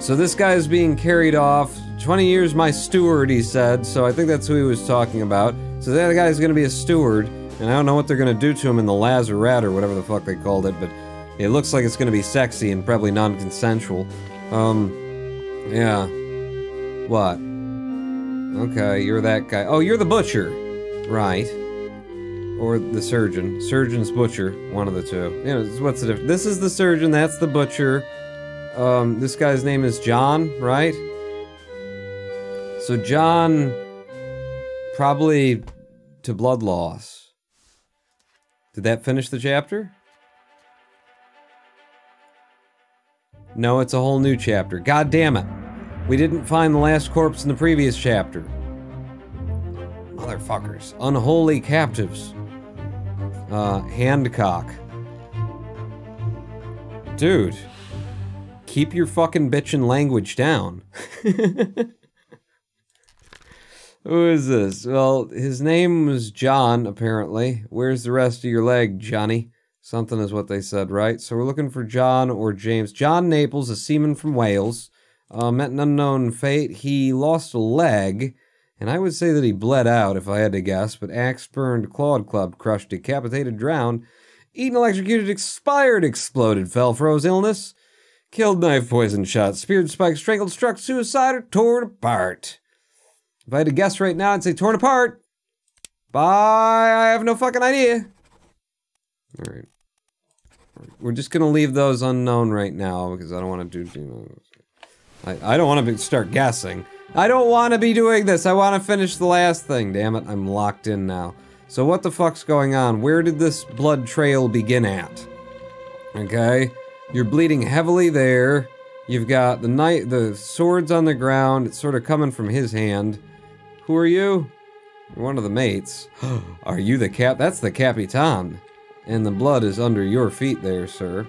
So this guy is being carried off. 20 years my steward, he said, so I think that's who he was talking about. So that guy's gonna be a steward, and I don't know what they're gonna do to him in the Lazarette or whatever the fuck they called it, but it looks like it's gonna be sexy and probably non-consensual. Yeah. What? Okay, you're that guy. Oh, you're the butcher. Right. Or the surgeon. Surgeon's butcher. One of the two. You know, what's the difference? This is the surgeon, that's the butcher. This guy's name is John, right? So John, probably to blood loss. Did that finish the chapter? No, it's a whole new chapter. God damn it. We didn't find the last corpse in the previous chapter. Motherfuckers. Unholy captives. Handcock. Dude. Keep your fucking bitchin' language down. Who is this? Well, his name was John, apparently. Where's the rest of your leg, Johnny? Something is what they said, right? So we're looking for John or James. John Naples, a seaman from Wales. Met an unknown fate. He lost a leg, and I would say that he bled out, if I had to guess, but axe burned, clawed, clubbed, crushed, decapitated, drowned, eaten, electrocuted, expired, exploded, fell, froze, illness, killed, knife, poison, shot, speared, spiked, strangled, struck, suicide, or torn apart. If I had to guess right now, I'd say torn apart. Bye, I have no fucking idea. Alright. We're just gonna leave those unknown right now, because I don't want to do, you know, I don't want to start guessing. I don't want to be doing this. I want to finish the last thing. Damn it, I'm locked in now. So what the fuck's going on? Where did this blood trail begin at? Okay, you're bleeding heavily there. You've got the swords on the ground. It's sort of coming from his hand. Who are you? You're one of the mates. Are you the cap? That's the Capitan. And the blood is under your feet there, sir.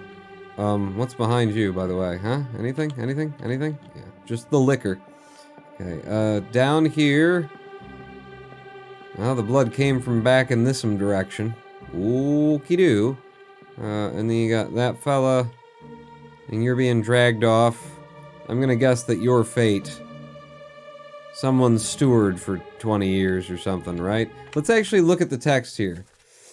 What's behind you, by the way, huh? Anything? Anything? Anything? Yeah, just the liquor. Okay, down here. Well, the blood came from back in this direction. Okie-doo. And then you got that fella. And you're being dragged off. I'm gonna guess that your fate. Someone's steward for 20 years or something, right? Let's actually look at the text here.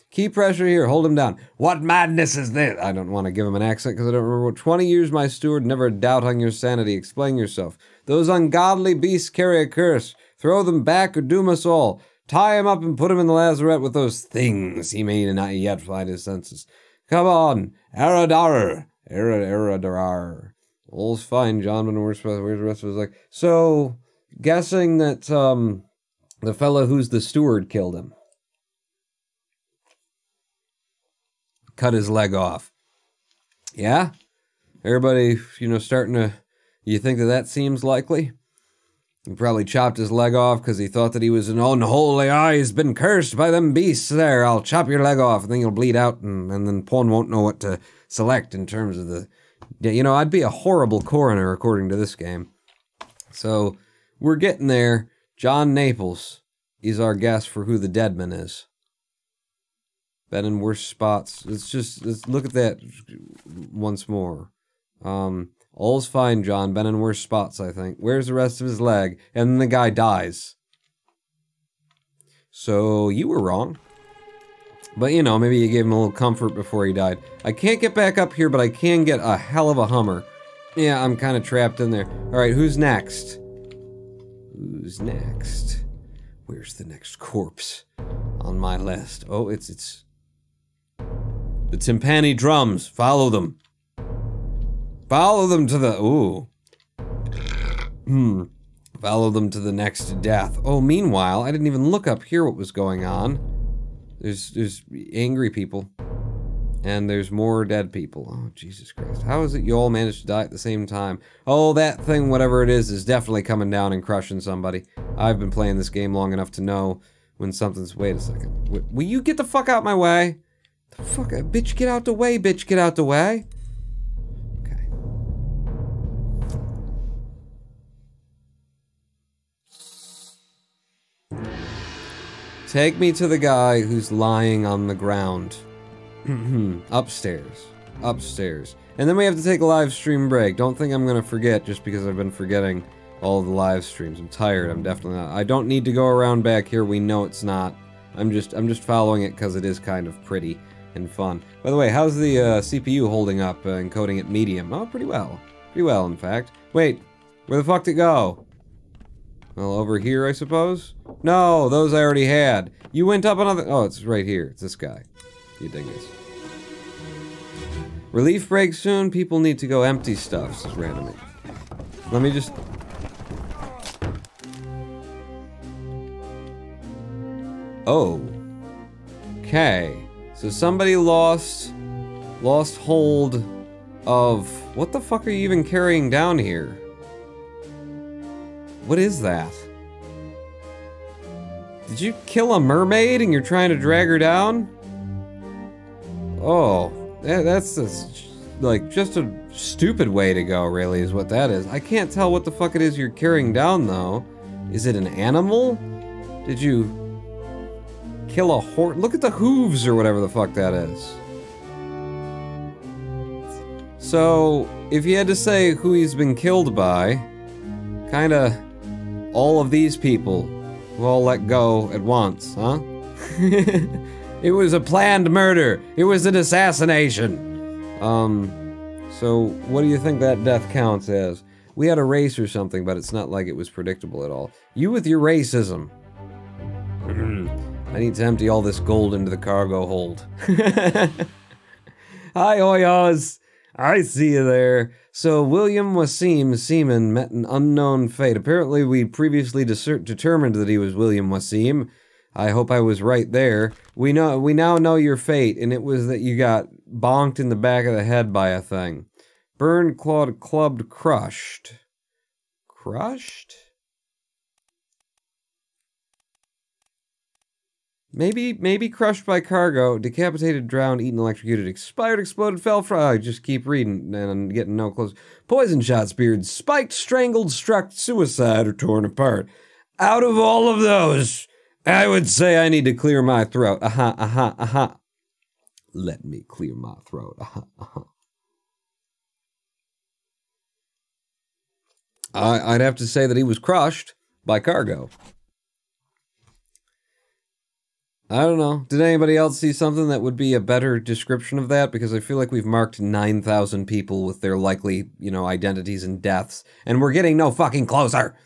Keep pressure here, hold him down. What madness is this? I don't want to give him an accent because I don't remember. 20 years, my steward, never a doubt on your sanity. Explain yourself. Those ungodly beasts carry a curse. Throw them back or doom us all. Tie him up and put him in the lazarette with those things. He may not yet find his senses. Come on, Aradar. Aradar. All's fine, John, but where's the rest of his leg? So, guessing that, the fellow who's the steward killed him. Cut his leg off. Yeah? Everybody, you know, starting to... You think that seems likely? He probably chopped his leg off because he thought that he was an unholy. He's been cursed by them beasts there. I'll chop your leg off and then you'll bleed out and then Pawn won't know what to select in terms of the... You know, I'd be a horrible coroner according to this game. So, we're getting there. John Naples is our guess for who the deadman is. Been in worse spots. Let's look at that once more. All's fine, John. Been in worse spots, I think. Where's the rest of his leg? And then the guy dies. So, you were wrong. But, you know, maybe you gave him a little comfort before he died. I can't get back up here, but I can get a hell of a Hummer. Yeah, I'm kind of trapped in there. Alright, who's next? Who's next? Where's the next corpse on my list? Oh, it's... The timpani drums. Follow them. Follow them to the... Ooh. Follow them to the next death. Oh, meanwhile, I didn't even look up here what was going on. There's angry people. And there's more dead people. Oh, Jesus Christ. How is it you all managed to die at the same time? Oh, that thing, whatever it is definitely coming down and crushing somebody. I've been playing this game long enough to know when something's... Wait a second. Will you get the fuck out my way? The fuck? Bitch, get out the way, bitch, get out the way. Okay. Take me to the guy who's lying on the ground. Upstairs. Upstairs. And then we have to take a live stream break. Don't think I'm gonna forget just because I've been forgetting all the live streams. I'm tired. I'm definitely not. I don't need to go around back here. We know it's not. I'm just following it because it is kind of pretty and fun. By the way, how's the CPU holding up, encoding at medium? Oh, pretty well. Pretty well, in fact. Wait, where the fuck did it go? Well, over here, I suppose? No, those I already had. You went up another... Oh, it's right here. It's this guy. You dingus. Relief break soon. People need to go empty stuff, says randomly. Let me just... Oh. Okay. So somebody lost hold of... What the fuck are you even carrying down here? What is that? Did you kill a mermaid and you're trying to drag her down? Oh, that's like just a stupid way to go, really, is what that is. I can't tell what the fuck it is you're carrying down, though. Is it an animal? Did you kill a horse? Look at the hooves or whatever the fuck that is. So, if you had to say who he's been killed by, kinda all of these people who all let go at once, huh? It was a planned murder. It was an assassination. So what do you think that death counts as? We had a race or something, but it's not like it was predictable at all. You with your racism. I need to empty all this gold into the cargo hold. Hi, Oyos. I see you there. So, William Wasim Seaman met an unknown fate. Apparently, we previously determined that he was William Wasim. I hope I was right there. We now know your fate, and it was that you got bonked in the back of the head by a thing. Burned, clawed, clubbed, crushed. Crushed? Maybe crushed by cargo, decapitated, drowned, eaten, electrocuted, expired, exploded, fell from... I just keep reading and getting no close. Poison shot, speared, spiked, strangled, struck, suicide, or torn apart. Out of all of those, I would say I need to clear my throat. Let me clear my throat. I'd have to say that he was crushed by cargo. I don't know. Did anybody else see something that would be a better description of that? Because I feel like we've marked 9,000 people with their likely, identities and deaths, and we're getting no fucking closer.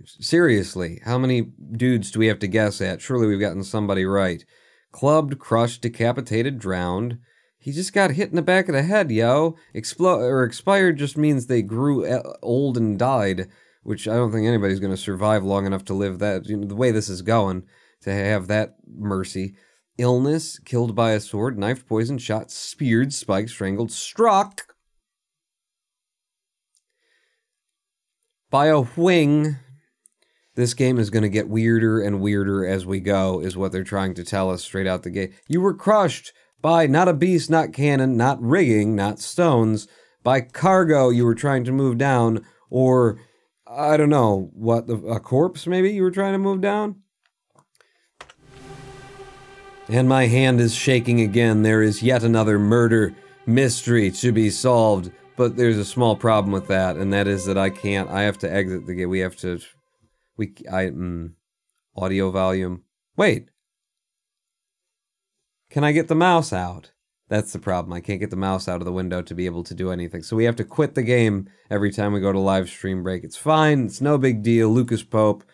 Seriously, how many dudes do we have to guess at? Surely we've gotten somebody right. Clubbed, crushed, decapitated, drowned. He just got hit in the back of the head, yo. Expired just means they grew old and died. Which I don't think anybody's going to survive long enough to live that. The way this is going, to have that mercy. Illness, killed by a sword, knifed, poisoned, shot, speared, spiked, strangled, struck by a wing. This game is going to get weirder and weirder as we go, is what they're trying to tell us straight out the gate. You were crushed by not a beast, not cannon, not rigging, not stones, by cargo you were trying to move down, or... I don't know, a corpse maybe you were trying to move down? And my hand is shaking again. There is yet another murder mystery to be solved. But there's a small problem with that, and that is that I have to exit the game. Audio volume. Wait. Can I get the mouse out? That's the problem. I can't get the mouse out of the window to be able to do anything. So we have to quit the game every time we go to live stream break. It's fine. It's no big deal. Lucas Pope,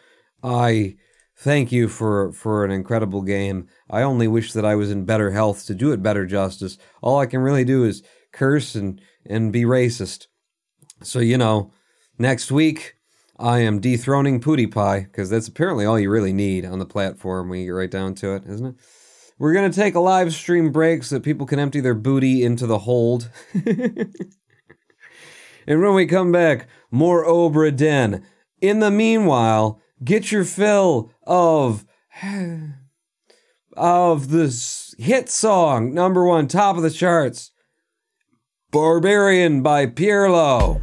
I thank you for an incredible game. I only wish that I was in better health to do it better justice. All I can really do is curse and be racist. So, next week I am dethroning PewDiePie, because that's apparently all you really need on the platform when you get right down to it, isn't it? We're going to take a live stream break so that people can empty their booty into the hold. And when we come back, more Obra Dinn. In the meanwhile, get your fill of this hit song, #1, top of the charts, Barbarian by Pierlo.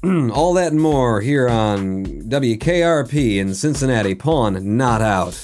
All that and more here on WKRP in Cincinnati. Pawn not out.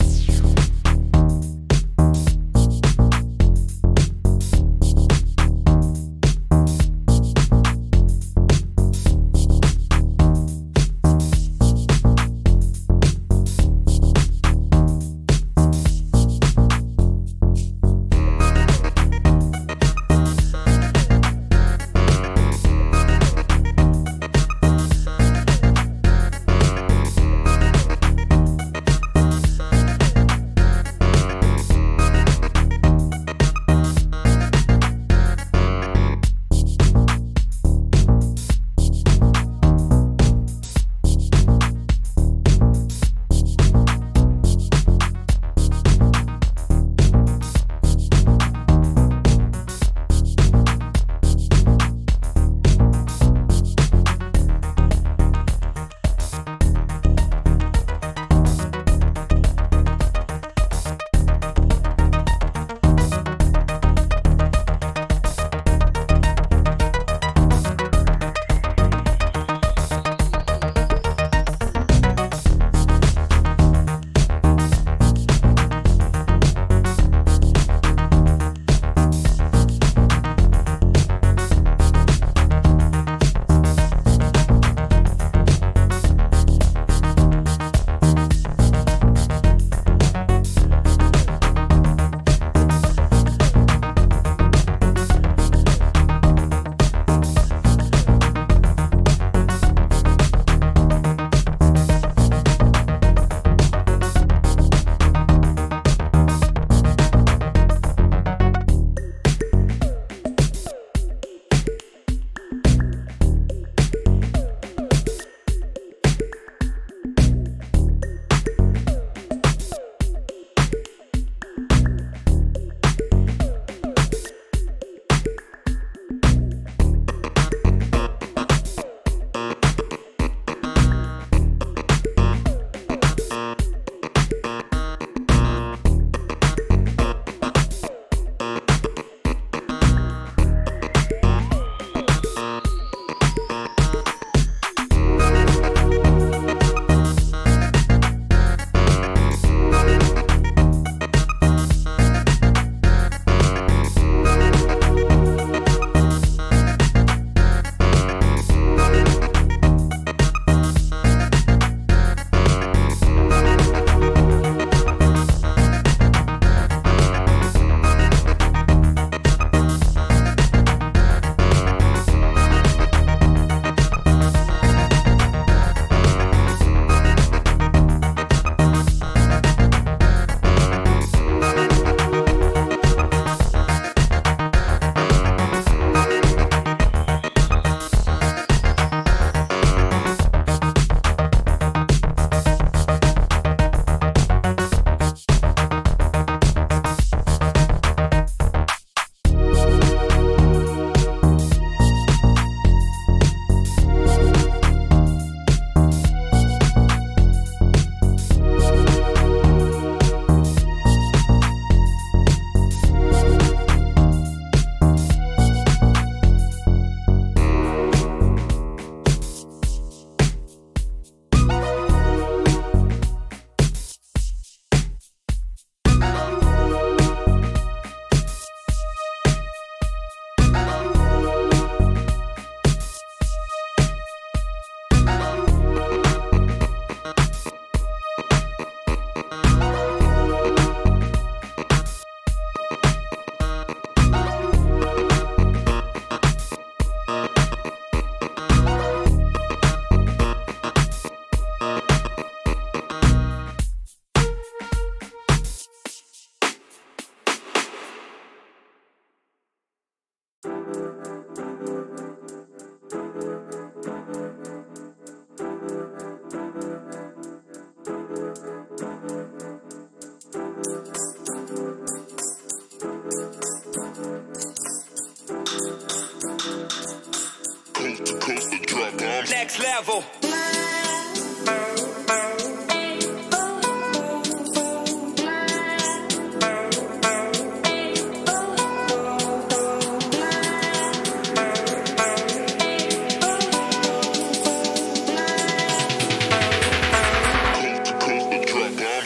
level.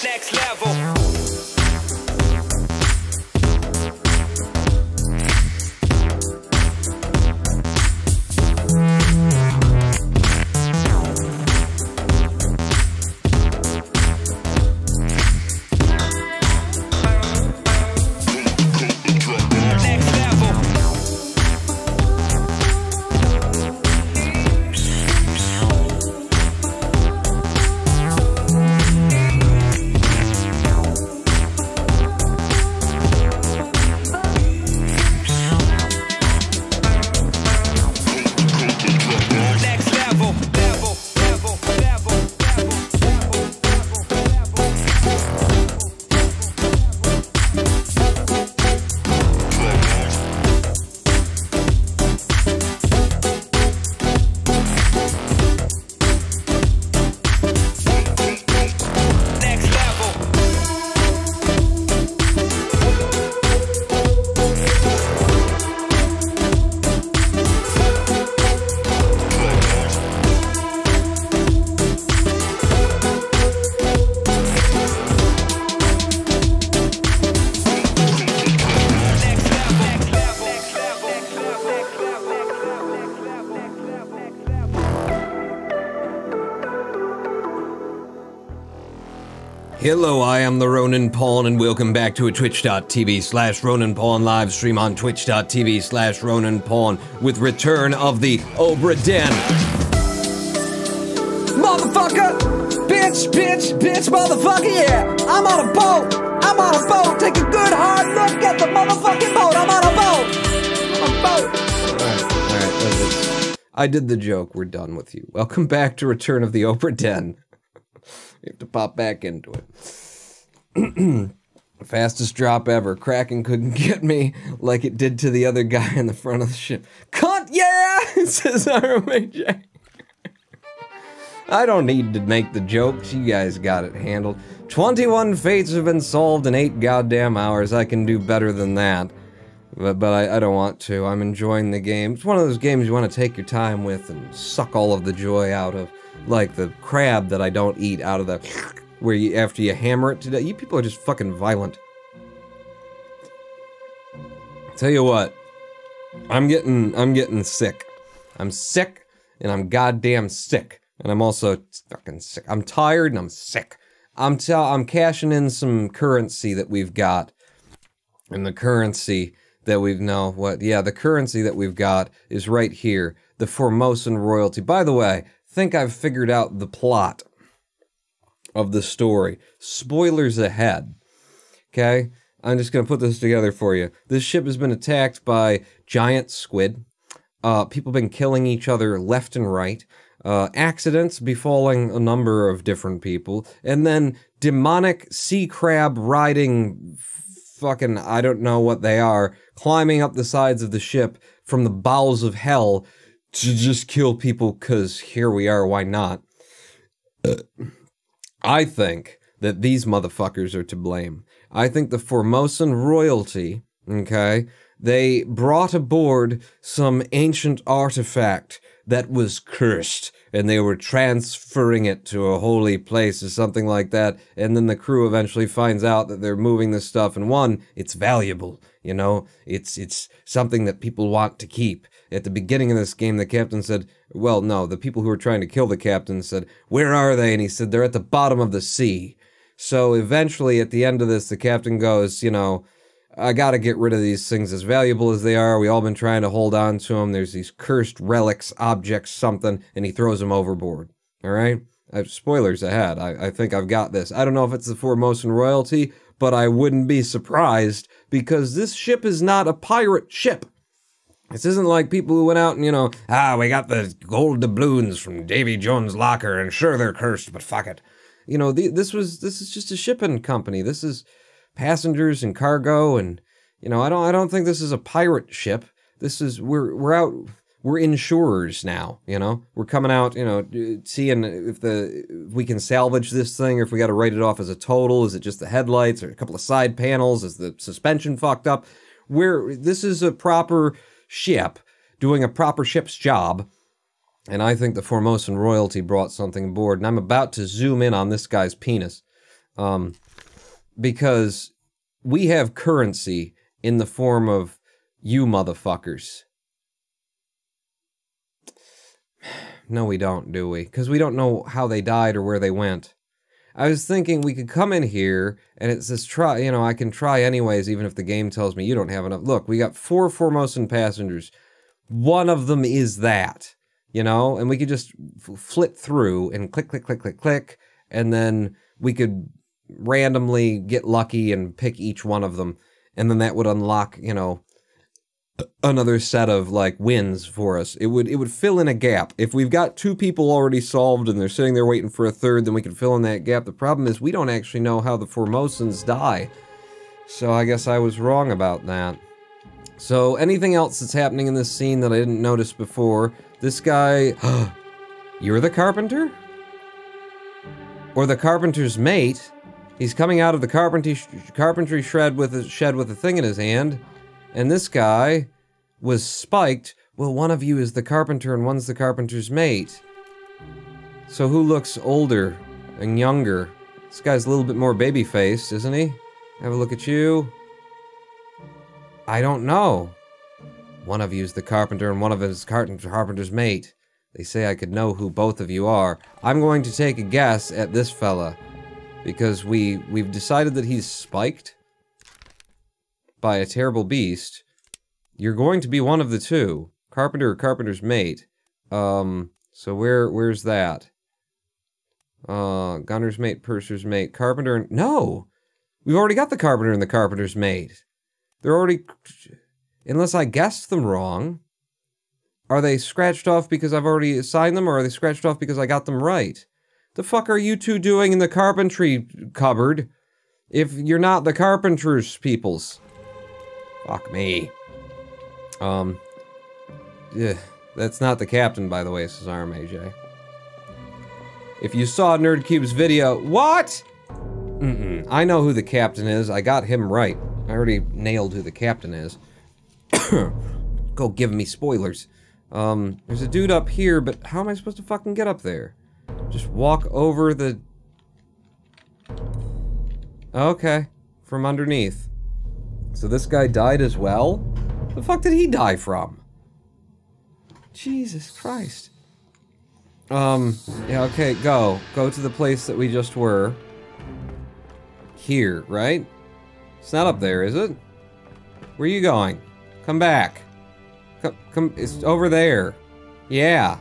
Next level. Hello, I am the Ronin Pawn, and welcome back to a twitch.tv/Ronin Pawn live stream on twitch.tv/Ronin Pawn with return of the Obra Dinn. Motherfucker! Bitch, bitch, bitch, motherfucker, yeah! I'm on a boat! I'm on a boat! Take a good hard look at the motherfucking boat! I'm on a boat! I'm on a boat! Alright, I did the joke, we're done with you. Welcome back to Return of the Obra Dinn. We have to pop back into it. Fastest drop ever. Kraken couldn't get me like it did to the other guy in the front of the ship. Cunt, yeah! Says RMAJ. I don't need to make the jokes. You guys got it handled. 21 fates have been solved in 8 goddamn hours. I can do better than that. But I don't want to. I'm enjoying the game. It's one of those games you want to take your time with and suck all of the joy out of. Like the crab that I don't eat out of the... where you, after you hammer it to death. You people are just fucking violent. Tell you what. I'm getting sick. I'm sick, and I'm goddamn sick. And I'm also fucking sick. I'm tired and I'm sick. I'm cashing in some currency that we've got. And the currency that we've... No, what? Yeah, the currency that we've got is right here. The Formosan royalty. By the way... think I've figured out the plot of the story. Spoilers ahead. Okay? I'm just gonna put this together for you. This ship has been attacked by giant squid. People have been killing each other left and right. Accidents befalling a number of different people. And then demonic sea crab riding fucking, I don't know what they are, climbing up the sides of the ship from the bowels of hell to just kill people, because here we are, why not? I think that these motherfuckers are to blame. I think the Formosan royalty, okay, they brought aboard some ancient artifact that was cursed, and they were transferring it to a holy place or something like that, and then the crew eventually finds out that they're moving this stuff, and one, it's valuable, you know? It's something that people want to keep. At the beginning of this game, the captain said, well, no, the people who were trying to kill the captain said, where are they? And he said, they're at the bottom of the sea. So eventually, at the end of this, the captain goes, you know, I gotta get rid of these things as valuable as they are. We all been trying to hold on to them. There's these cursed relics, objects, something, and he throws them overboard. All right? Spoilers ahead. I think I've got this. I don't know if it's the Formosan royalty, but I wouldn't be surprised, because this ship is not a pirate ship. This isn't like people who went out and, you know, we got the gold doubloons from Davy Jones' locker, and sure, they're cursed, but fuck it. You know, this is just a shipping company. This is passengers and cargo, and, you know, I don't think this is a pirate ship. This is, we're out, we're insurers now, you know? We're coming out, you know, seeing if we can salvage this thing, or if we got to write it off as a total. Is it just the headlights or a couple of side panels? Is the suspension fucked up? This is a proper ship doing a proper ship's job. And I think the Formosan royalty brought something aboard. And I'm about to zoom in on this guy's penis. Because we have currency in the form of you motherfuckers. No, we don't, do we? Because we don't know how they died or where they went. I was thinking we could come in here, and it says try, you know, I can try anyways, even if the game tells me you don't have enough. Look, we got 4 Formosan passengers. One of them is that, you know? And we could just flit through and click, click, click, click, click, and then we could randomly get lucky and pick each one of them, and then that would unlock, you know, another set of, like, wins for us. It would fill in a gap. If we've got 2 people already solved and they're sitting there waiting for a third, then we can fill in that gap. The problem is we don't actually know how the Formosans die. So I guess I was wrong about that. So anything else that's happening in this scene that I didn't notice before? This guy... You're the carpenter? Or the carpenter's mate? He's coming out of the carpentry shed with a thing in his hand. And this guy was spiked. Well, one of you is the carpenter and one's the carpenter's mate. So who looks older and younger? This guy's a little bit more baby-faced, isn't he? Have a look at you. I don't know. One of you's the carpenter and one of us is carpenter's mate. They say I could know who both of you are. I'm going to take a guess at this fella. Because we've decided that he's spiked by a terrible beast. You're going to be one of the two. Carpenter or carpenter's mate. So where's that? Gunner's mate, purser's mate, carpenter... No! We've already got the carpenter and the carpenter's mate. They're already... Unless I guessed them wrong. Are they scratched off because I've already assigned them, or are they scratched off because I got them right? The fuck are you two doing in the carpentry cupboard if you're not the carpenter's peoples? Fuck me. Yeah, that's not the captain, by the way, says AJ. If you saw NerdCube's video... What?! I know who the captain is. I got him right. I already nailed who the captain is. Go give me spoilers. There's a dude up here, but how am I supposed to fucking get up there? Just walk over the... Okay. From underneath. So this guy died as well? The fuck did he die from? Jesus Christ. Yeah, okay, go. Go to the place that we just were. Here, right? It's not up there, is it? Where are you going? Come back. Come, it's over there. Yeah.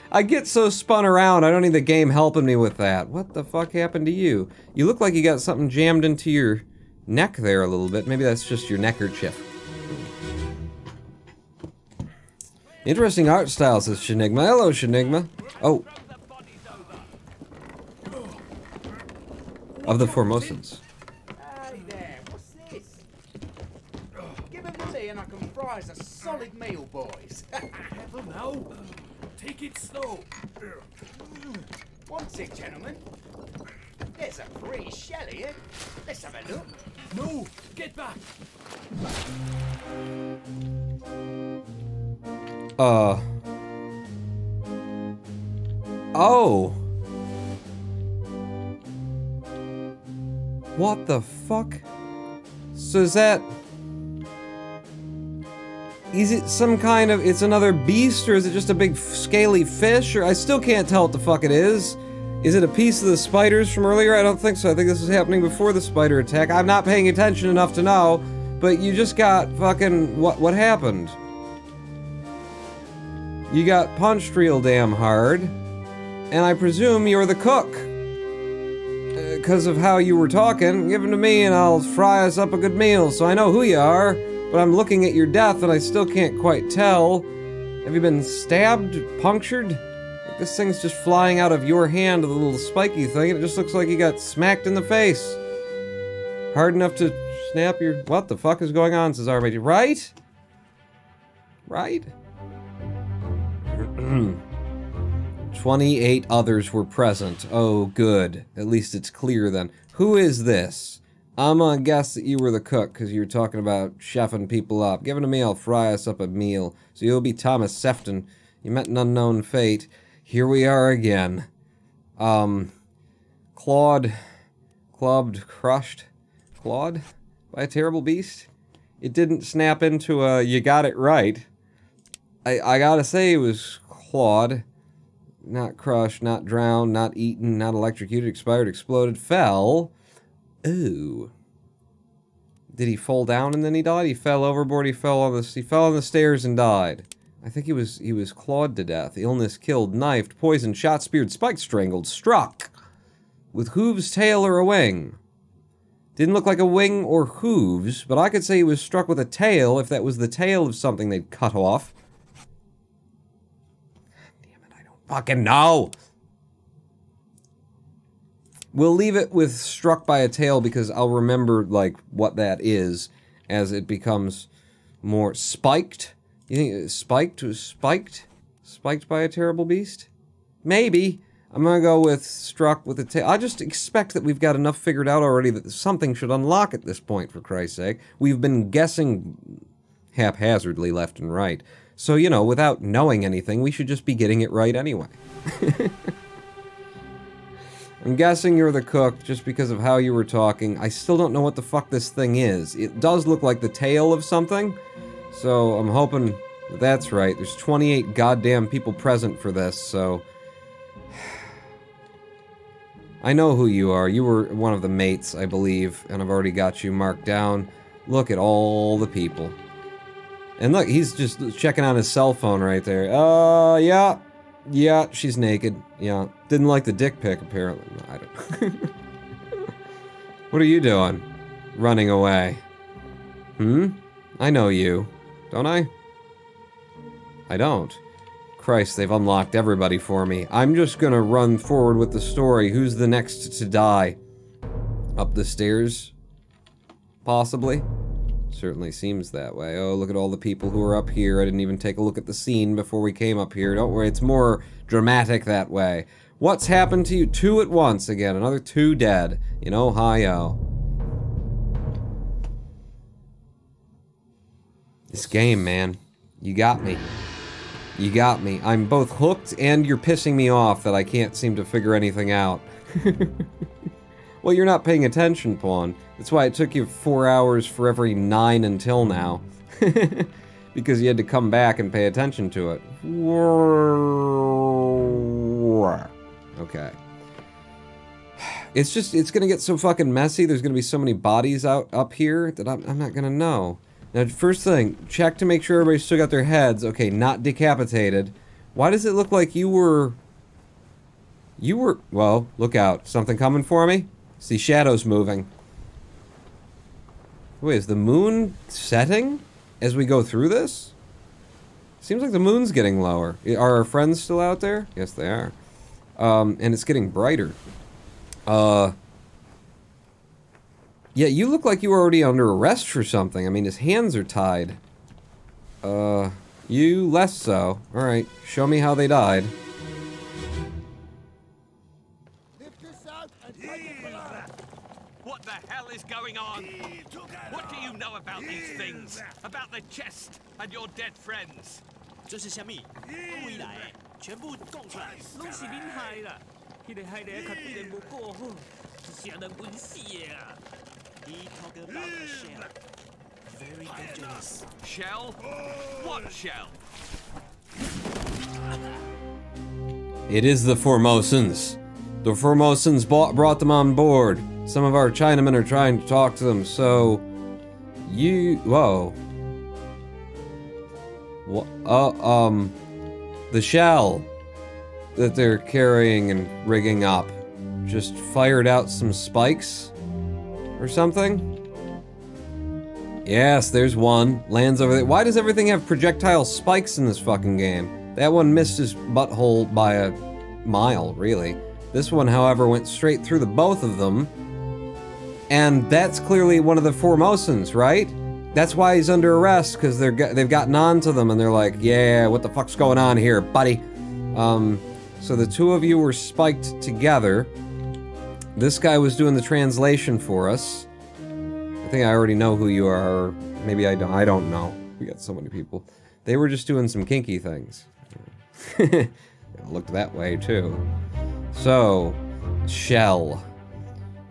I get so spun around, I don't need the game helping me with that. What the fuck happened to you? You look like you got something jammed into your neck there a little bit. Maybe that's just your neckerchief. Interesting art style, says Shenigma. Hello, Shenigma. Oh. Of the Formosans. Hey there, what's this? Give him to me and I can fry us a solid meal, boys. Careful now. Take it slow. What's it, gentlemen? There's a free shell here. Let's have a look. No, get back. Oh. What the fuck? So is that... Is it some kind of... It's another beast, or is it just a big scaly fish? Or I still can't tell what the fuck it is. Is it a piece of the spiders from earlier? I don't think so. I think this is happening before the spider attack. I'm not paying attention enough to know. But you just got fucking... What happened? You got punched real damn hard. And I presume you're the cook. Because of how you were talking. Give them to me and I'll fry us up a good meal. So I know who you are. But I'm looking at your death and I still can't quite tell. Have you been stabbed? Punctured? Like this thing's just flying out of your hand, the little spiky thing, and it just looks like you got smacked in the face. Hard enough to snap your... What the fuck is going on, says RMG? Right? right? 28 others were present. Oh, good. At least it's clear then. Who is this? I'm gonna guess that you were the cook, because you were talking about chefing people up. Give it to me, I'll fry us up a meal. So you'll be Thomas Sefton. You met an unknown fate. Here we are again. Clawed, crushed? Clawed? By a terrible beast? It didn't snap into a, you got it right. I gotta say it was clawed. Not crushed, not drowned, not eaten, not electrocuted, expired, exploded, fell. Ooh. Did he fall down and then he died? He fell overboard, he fell on the stairs and died. I think he was clawed to death. Illness, killed, knifed, poisoned, shot, speared, spiked, strangled, struck. With hooves, tail, or a wing. Didn't look like a wing or hooves, but I could say he was struck with a tail if that was the tail of something they'd cut off. Damn it, I don't fucking know! We'll leave it with struck by a tail because I'll remember, like, what that is as it becomes more spiked. You think spiked was spiked? Spiked by a terrible beast? Maybe. I'm gonna go with struck with a tail. I just expect that we've got enough figured out already that something should unlock at this point, for Christ's sake. We've been guessing haphazardly left and right. So, you know, without knowing anything, we should just be getting it right anyway. I'm guessing you're the cook just because of how you were talking. I still don't know what the fuck this thing is. It does look like the tail of something, so I'm hoping that's right. There's 28 goddamn people present for this, so... I know who you are. You were one of the mates, I believe, and I've already got you marked down. Look at all the people. And look, he's just checking on his cell phone right there. Yeah. Yeah, she's naked. Yeah. Didn't like the dick pic, apparently. I don't... What are you doing? Running away. I know you. Don't I? I don't. Christ, they've unlocked everybody for me. I'm just gonna run forward with the story. Who's the next to die? Up the stairs? Possibly? Certainly seems that way. Oh, look at all the people who are up here. I didn't even take a look at the scene before we came up here. Don't worry, it's more dramatic that way. What's happened to you? 2 at once again. Another 2 dead. In Ohio. This game, man. You got me. You got me. I'm both hooked and you're pissing me off that I can't seem to figure anything out. Well, you're not paying attention, Pawn. That's why it took you 4 hours for every 9 until now. Because you had to come back and pay attention to it. Okay. It's gonna get so fucking messy, there's gonna be so many bodies up here that I'm not gonna know. Now, first thing, check to make sure everybody's still got their heads. Okay, not decapitated. Why does it look like you were... Well, look out. Something coming for me? See shadows moving. Wait, is the moon setting as we go through this? Seems like the moon's getting lower. Are our friends still out there? Yes, they are. And it's getting brighter. Yeah, you look like you were already under arrest for something. I mean, his hands are tied. You less so. Alright, show me how they died. What the hell is going on? What do you know about these things? About the chest and your dead friends? 这是虾米？未来全部供出来，拢是恁害啦！迄个害人较对人无过好，是人本死的啊！ He talk about a shell. Very dangerous. Shell? What shell? It is the Formosans. The Formosans brought them on board. Some of our Chinamen are trying to talk to them, so... Whoa. The shell that they're carrying and rigging up just fired out some spikes? Or something? Yes, there's one. Lands over there. Why does everything have projectile spikes in this fucking game? That one missed his butthole by a mile, really. This one, however, went straight through the both of them. And that's clearly one of the Formosans, right? That's why he's under arrest, because they've gotten on to them, and they're like, yeah, what the fuck's going on here, buddy? So the two of you were spiked together. This guy was doing the translation for us. I think I already know who you are, or maybe I don't know. We got so many people. They were just doing some kinky things. It looked that way, too. So, Shell.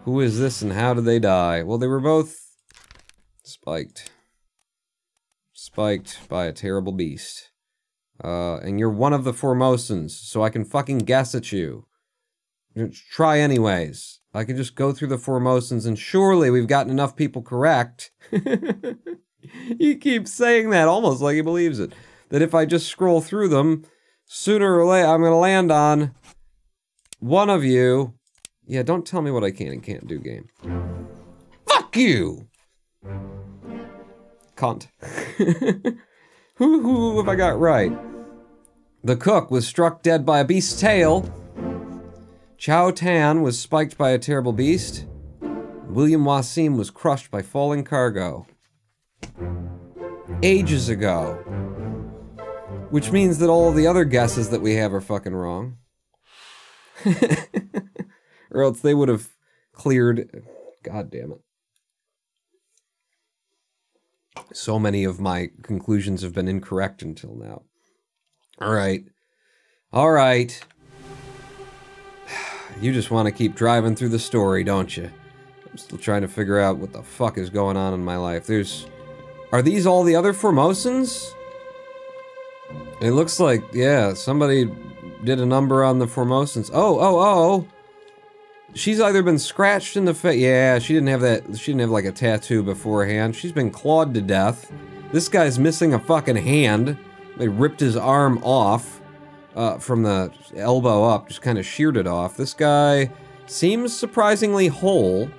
Who is this and how did they die? Well, they were both spiked. Spiked by a terrible beast. And you're one of the Formosans, so I can fucking guess at you. Try anyways. I can just go through the Formosans and surely we've gotten enough people correct. He keeps saying that almost like he believes it. That if I just scroll through them, sooner or later I'm gonna land on one of you. Yeah, don't tell me what I can and can't do, game. Fuck you! Cunt. Who have I got right? The cook was struck dead by a beast's tail. Chow Tan was spiked by a terrible beast. William Wasim was crushed by falling cargo. Ages ago. Which means that all of the other guesses that we have are fucking wrong. Or else they would have cleared... God damn it. So many of my conclusions have been incorrect until now. Alright. Alright. You just want to keep driving through the story, don't you? I'm still trying to figure out what the fuck is going on in my life. Are these all the other Formosans? It looks like, yeah, somebody did a number on the Formosans. Oh! She's either been scratched in the face. Yeah, she didn't have that. She didn't have like a tattoo beforehand. She's been clawed to death. This guy's missing a fucking hand. They ripped his arm off from the elbow up, just kind of sheared it off. This guy seems surprisingly whole.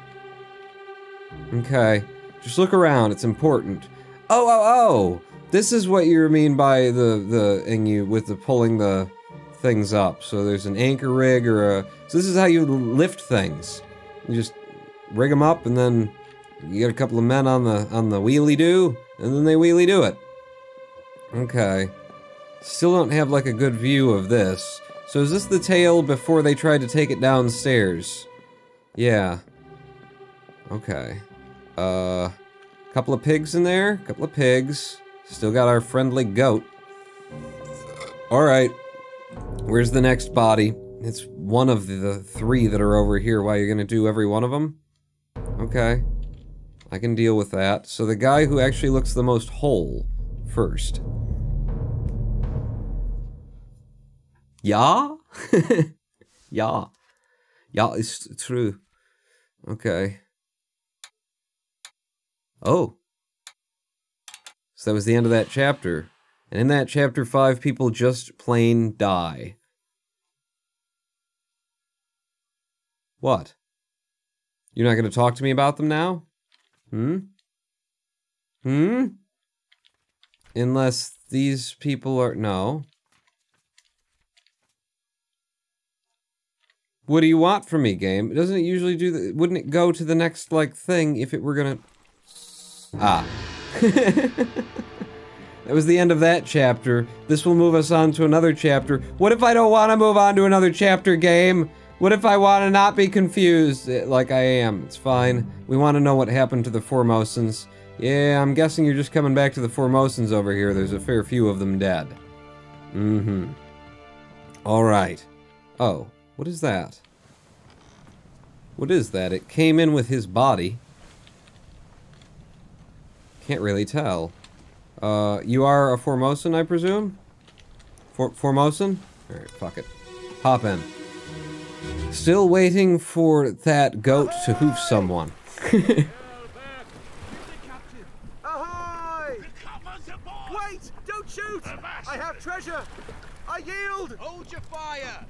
Okay, just look around. It's important. Oh! This is what you mean by with the pulling the things up. So there's an anchor rig or a... So this is how you lift things. You just rig them up and then you get a couple of men on the wheelie-doo and then they wheelie-do it. Okay. Still don't have like a good view of this. So is this the tail before they tried to take it downstairs? Yeah. Okay. Couple of pigs in there. Couple of pigs. Still got our friendly goat. Alright. Where's the next body? It's one of the three that are over here. Why, you're gonna do every one of them? Okay. I can deal with that. So the guy who actually looks the most whole first. Yeah? Yeah. Yeah, it's true. Okay. Oh. So that was the end of that chapter. And in that chapter 5, people just plain die. What? You're not going to talk to me about them now? Unless these people are... No. What do you want from me, game? Doesn't it usually do the... Wouldn't it go to the next, like, thing if it were gonna... Ah. That was the end of that chapter. This will move us on to another chapter. What if I don't want to move on to another chapter, game? What if I want to not be confused like I am? It's fine. We want to know what happened to the Formosans. Yeah, I'm guessing you're just coming back to the Formosans over here. There's a fair few of them dead. Alright. Oh, what is that? What is that? It came in with his body. Can't really tell. You are a Formosan, I presume? Formosan? Alright, fuck it. Hop in. Still waiting for that goat to hoof someone. Ahoy! Wait! Don't shoot! I have treasure! I yield! Hold your fire!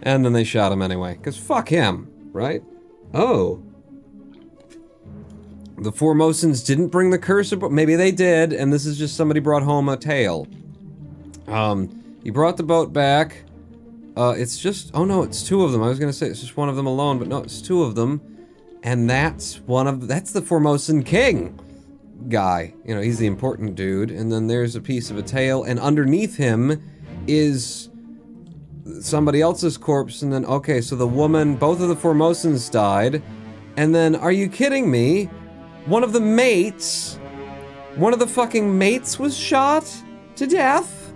And then they shot him anyway. Because fuck him, right? Oh. The Formosans didn't bring the curse, but maybe they did, and this is just somebody brought home a tale. He brought the boat back. It's just... Oh no, it's two of them. I was gonna say it's just one of them alone, but no, it's two of them. And that's one of... That's the Formosan king! guy. You know, he's the important dude. And then there's a piece of a tail, and underneath him is somebody else's corpse. And then, okay, so the woman, both of the Formosans died. And then, are you kidding me? One of the mates, one of the fucking mates was shot to death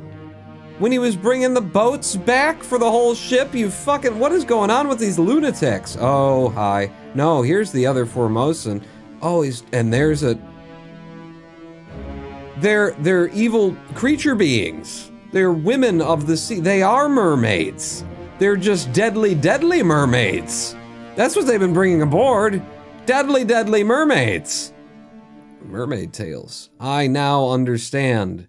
when he was bringing the boats back for the whole ship. You fucking, what is going on with these lunatics? Oh, hi. No, here's the other Formosan. Oh, and there's a... They're evil creature beings. They're women of the sea. They are mermaids. They're just deadly, deadly mermaids. That's what they've been bringing aboard. Deadly, deadly mermaids. Mermaid tales. I now understand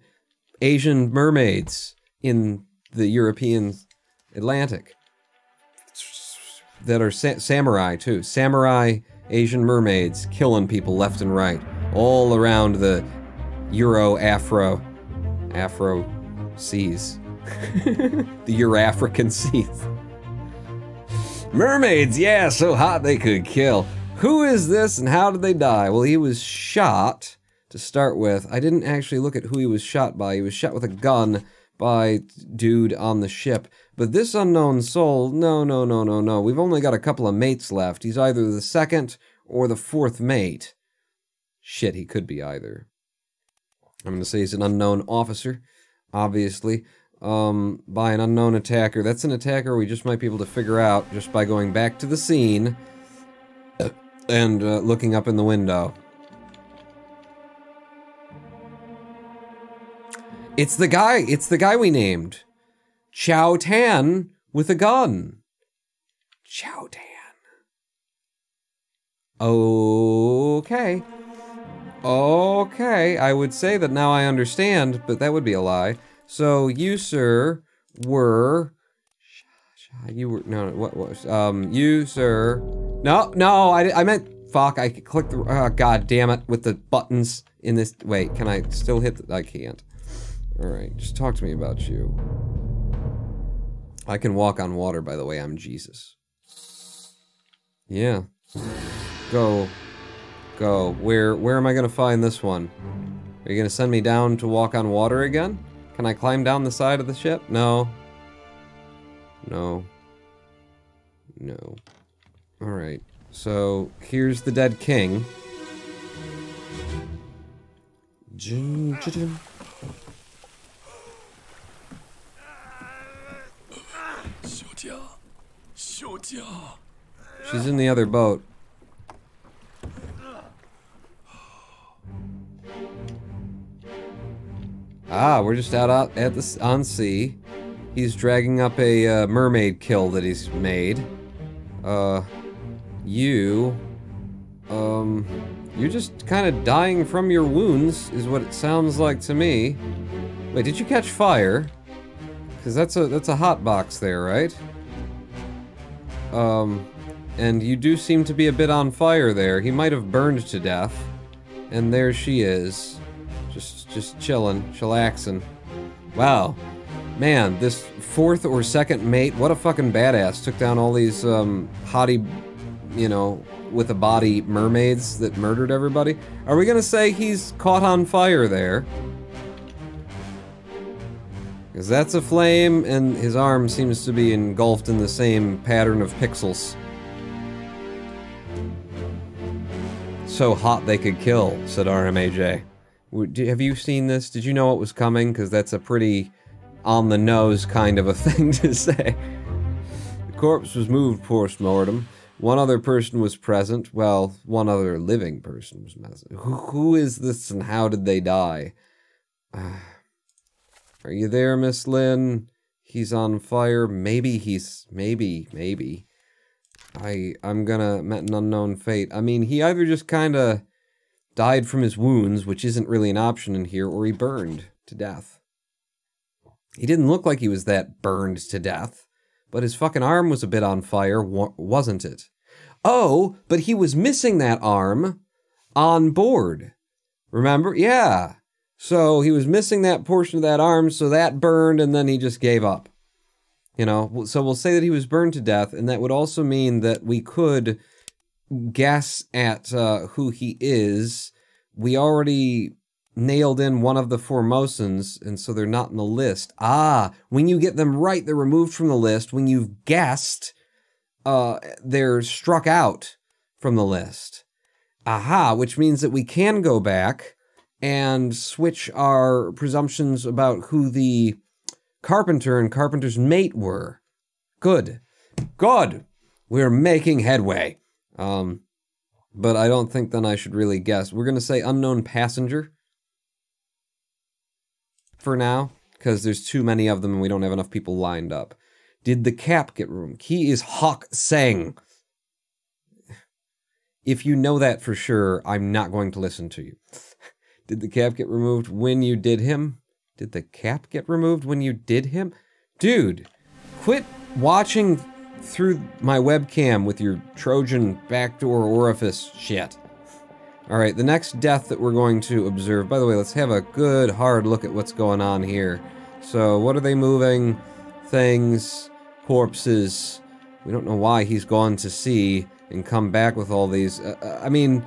Asian mermaids in the European Atlantic. That are samurai, too. Samurai Asian mermaids killing people left and right. All around the Afro seas. The Euro-African seas. Mermaids, yeah, so hot they could kill. Who is this and how did they die? Well, he was shot to start with. I didn't actually look at who he was shot by. He was shot with a gun by dude on the ship. But this unknown soul, no. We've only got a couple of mates left. He's either the second or the fourth mate. Shit, he could be either. I'm gonna say he's an unknown officer, obviously, by an unknown attacker. That's an attacker we just might be able to figure out just by going back to the scene and looking up in the window. It's the guy we named. Chow Tan with a gun. Chow Tan. Okay. Okay, I would say that now I understand, but that would be a lie. So you, sir, were... You were... No, what was... You, sir... No, I meant... Fuck, I clicked the... Oh, god damn it, with the buttons in this... Wait, can I still hit the... I can't. Alright, just talk to me about you. I can walk on water, by the way, I'm Jesus. Yeah. Go. Where am I gonna find this one? Are you gonna send me down to walk on water again? Can I climb down the side of the ship? No. Alright, so here's the dead king. She's in the other boat. Ah, we're just out at the on sea. He's dragging up a mermaid kill that he's made. You're just kind of dying from your wounds, is what it sounds like to me. Wait, did you catch fire? Because that's a hot box there, right? And you do seem to be a bit on fire there. He might have burned to death. And there she is. Just chilling, chillaxing. Wow. Man, this fourth or second mate, what a fucking badass. Took down all these, hottie, you know, with a body mermaids that murdered everybody. Are we gonna say he's caught on fire there? Because that's a flame, and his arm seems to be engulfed in the same pattern of pixels. So hot they could kill, said RMAJ. Have you seen this? Did you know it was coming? Because that's a pretty on-the-nose kind of a thing to say. The corpse was moved post-mortem. One other person was present. Well, one other living person was present. Who is this and how did they die? Are you there, Miss Lynn? He's on fire. Maybe. I'm gonna met an unknown fate. I mean, he either just kinda died from his wounds, which isn't really an option in here, or he burned to death. He didn't look like he was that burned to death, but his fucking arm was a bit on fire, wasn't it? Oh, but he was missing that arm on board. Remember? Yeah. So he was missing that portion of that arm, so that burned, and then he just gave up. You know, so we'll say that he was burned to death, and that would also mean that we could guess at who he is we already nailed in one of the Formosans, and so they're not in the list. Ah, when you get them right, they're removed from the list. When you've guessed, they're struck out from the list. Aha, which means that we can go back and switch our presumptions about who the carpenter and carpenter's mate were. Good. Good. We're making headway. But I don't think then I should really guess. We're going to say unknown passenger for now, because there's too many of them and we don't have enough people lined up. Did the cap get removed? He is Hawk Sang. If you know that for sure, I'm not going to listen to you. Did the cap get removed when you did him? Did the cap get removed when you did him? Dude, quit watching through my webcam with your Trojan backdoor orifice shit. Alright, the next death that we're going to observe, by the way, let's have a good hard look at what's going on here. So, what are they moving? Things, corpses. We don't know why he's gone to sea and come back with all these. I mean,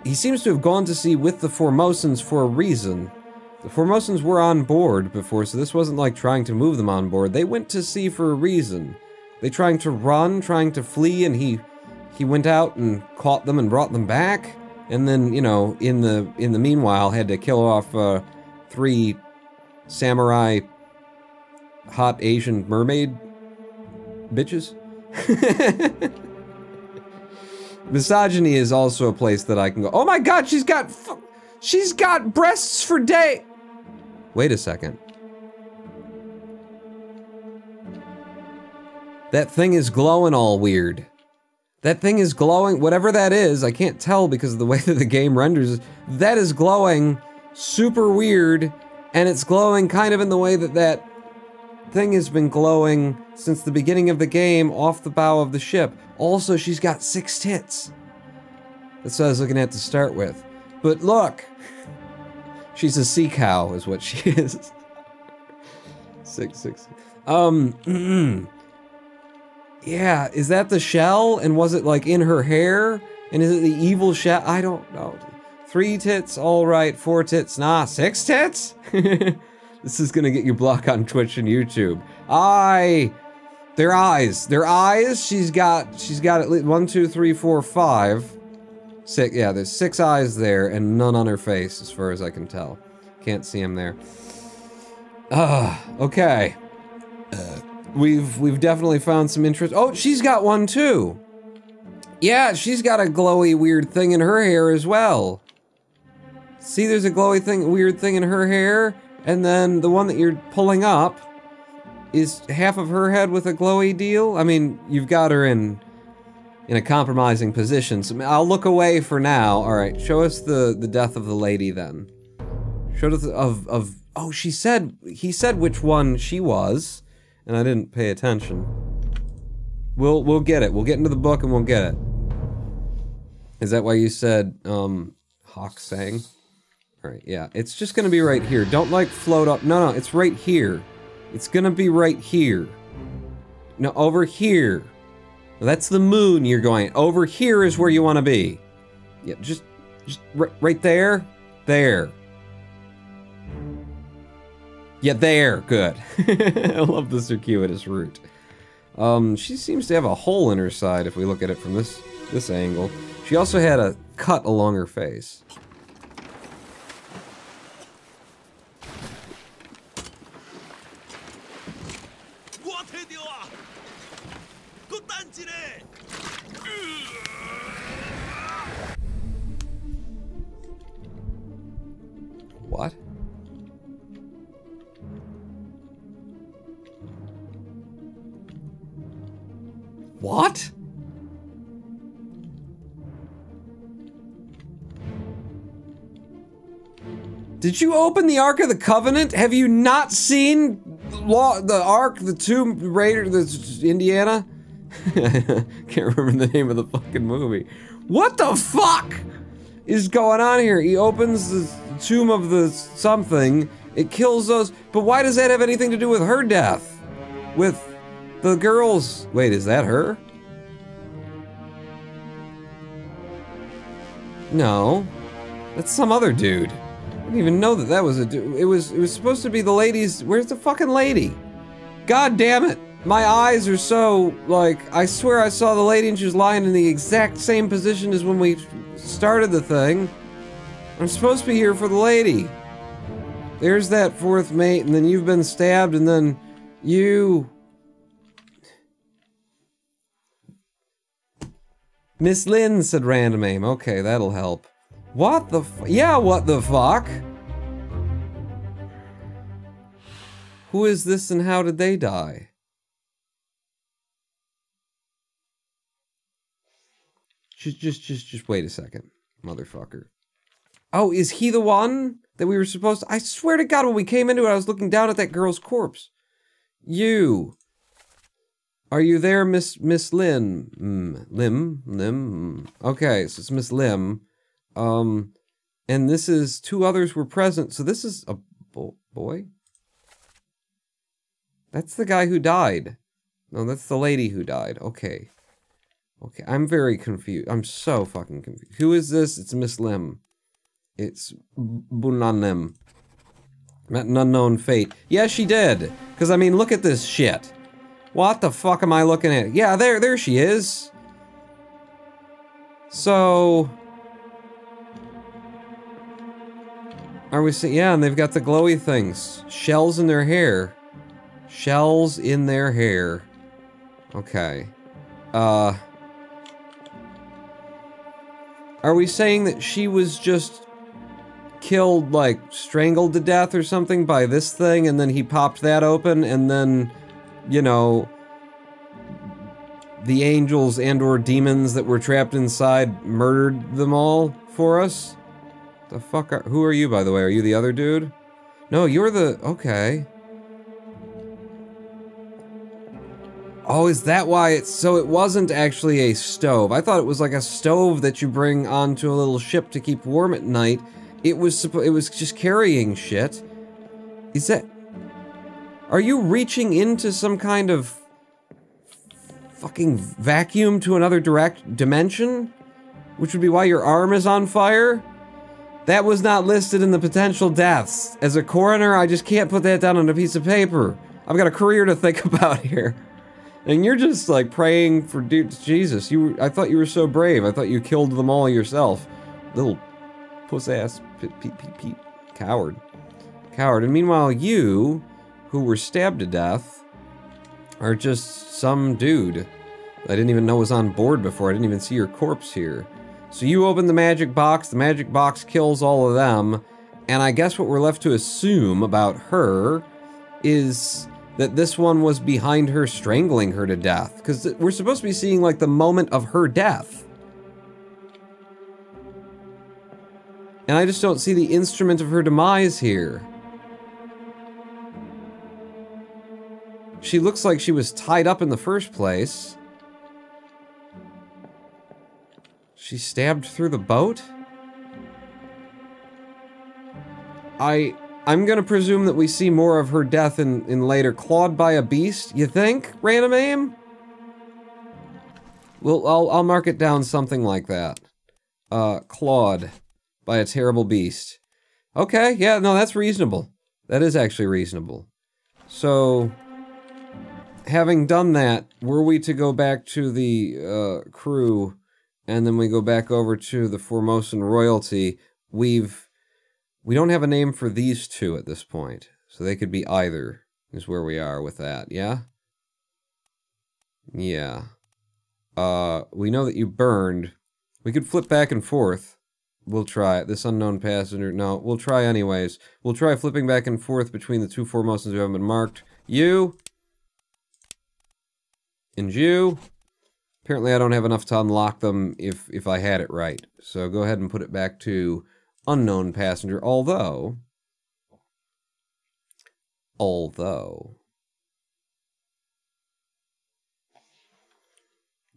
he seems to have gone to sea with the Formosans for a reason. The Formosans were on board before, so this wasn't like trying to move them on board. They went to sea for a reason. They trying to run, trying to flee, and he went out and caught them and brought them back. And then, you know, in the meanwhile, had to kill off 3 samurai hot Asian mermaid bitches. Misogyny is also a place that I can go. Oh my God, she's got breasts for day. Wait a second. That thing is glowing all weird. That thing is glowing, whatever that is, I can't tell because of the way that the game renders. That is glowing super weird, and it's glowing kind of in the way that that thing has been glowing since the beginning of the game off the bow of the ship. Also, she's got 6 tits. That's what I was looking at to start with. But look, she's a sea cow is what she is. 6. Yeah, is that the shell? And was it like in her hair? And is it the evil shell? I don't know. 3 tits, all right. 4 tits, nah. 6 tits? This is gonna get you blocked on Twitch and YouTube. Their eyes. Their eyes. She's got at least 1, 2, 3, 4, 5. 6. Yeah, there's 6 eyes there, and none on her face, as far as I can tell. Can't see them there. Okay. We've definitely found some interest. Oh, she's got one too. Yeah, she's got a glowy weird thing in her hair as well. See, there's a glowy thing, weird thing in her hair, and then the one that you're pulling up is half of her head with a glowy deal. I mean, you've got her in a compromising position. So I'll look away for now. All right, show us the death of the lady then. Show us oh, he said which one she was. And I didn't pay attention. We'll get it. We'll get into the book and we'll get it. Is that why you said, Hawk Sang? Alright, yeah. It's just gonna be right here. Don't, like, float up. No, it's right here. It's gonna be right here. No, over here. Well, that's the moon you're going. Over here is where you want to be. Yeah, just right there. There. Yeah, there. Good. I love the circuitous route. She seems to have a hole in her side if we look at it from this angle. She also had a cut along her face. What? What? Did you open the Ark of the Covenant? Have you not seen the Ark, the Tomb Raider, the Indiana? Can't remember the name of the fucking movie. What the fuck is going on here? He opens the tomb of the something, it kills those, but why does that have anything to do with her death? With the girls? Wait, is that her? No. That's some other dude. I didn't even know that that was a dude. It was supposed to be the lady's... Where's the fucking lady? God damn it. My eyes are so, like, I swear I saw the lady and she was lying in the exact same position as when we started the thing. I'm supposed to be here for the lady. There's that fourth mate, and then you've been stabbed, and then you... Miss Lynn, said Random Aim. Okay, that'll help. What the yeah, what the fuck? Who is this and how did they die? Just wait a second, motherfucker. Oh, is he the one that we were supposed to... I swear to God, when we came into it, I was looking down at that girl's corpse. You. Are you there, Miss Lynn? Lim? Okay, so it's Miss Lim. And this is... Two others were present, so this is a boy? That's the guy who died. No, that's the lady who died. Okay. Okay, I'm very confused. I'm so fucking confused. Who is this? It's Miss Lim. It's Bunanim. Met an unknown fate. Yeah, she did. Because, I mean, look at this shit. What the fuck am I looking at? Yeah, there she is. So... Are we seeing... Yeah, and they've got the glowy things. Shells in their hair. Shells in their hair. Okay. Are we saying that she was just killed, like, strangled to death or something by this thing, and then he popped that open, and then, you know, the angels and/or demons that were trapped inside murdered them all for us? The fuck are... Who are you, by the way? Are you the other dude? No, you're the... Okay. Oh, is that why it's... So it wasn't actually a stove. I thought it was like a stove that you bring onto a little ship to keep warm at night. It was just carrying shit. Is that... Are you reaching into some kind of... fucking vacuum to another direct dimension? Which would be why your arm is on fire? That was not listed in the potential deaths. As a coroner, I just can't put that down on a piece of paper. I've got a career to think about here. And you're just, like, praying for Jesus. I thought you were so brave. I thought you killed them all yourself. Little puss-ass Pete. Coward. And meanwhile, you, who were stabbed to death, are just some dude I didn't even know was on board before. I didn't even see your corpse here. So you open the magic box kills all of them, and I guess what we're left to assume about her is... that this one was behind her strangling her to death. Because we're supposed to be seeing, like, the moment of her death. And I just don't see the instrument of her demise here. She looks like she was tied up in the first place. She stabbed through the boat? I'm gonna presume that we see more of her death in later. Clawed by a beast, you think? Random Aim? Well, I'll mark it down something like that. Clawed by a terrible beast. Okay, yeah, no, that's reasonable. That is actually reasonable. So, having done that, were we to go back to the crew, and then we go back over to the Formosan royalty, we don't have a name for these two at this point. So they could be either, is where we are with that, yeah? Yeah. We know that you burned. We could flip back and forth. We'll try it. This unknown passenger, no, we'll try anyways. We'll try flipping back and forth between the two Formosans who haven't been marked. You. And you. Apparently I don't have enough to unlock them if I had it right. So go ahead and put it back to... unknown passenger, although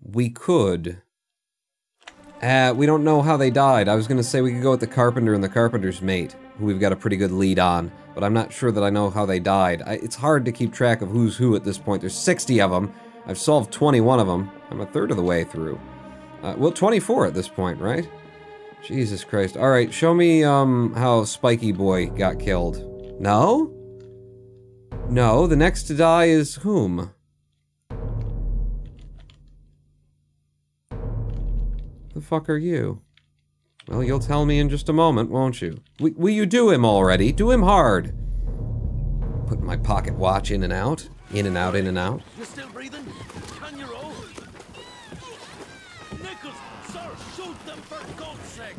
we could we don't know how they died. I was gonna say we could go with the carpenter and the carpenter's mate, who we've got a pretty good lead on, but I'm not sure that I know how they died. It's hard to keep track of who's who at this point. There's 60 of them. I've solved 21 of them. I'm a third of the way through. Well, 24 at this point, right? Jesus Christ. Alright, show me, how Spiky Boy got killed. No? No, the next to die is whom? The fuck are you? Well, you'll tell me in just a moment, won't you? Will you do him already? Do him hard. Put my pocket watch in and out. In and out, in and out. You still breathing? Can you roll? Nichols, sir, shoot them for God's sake!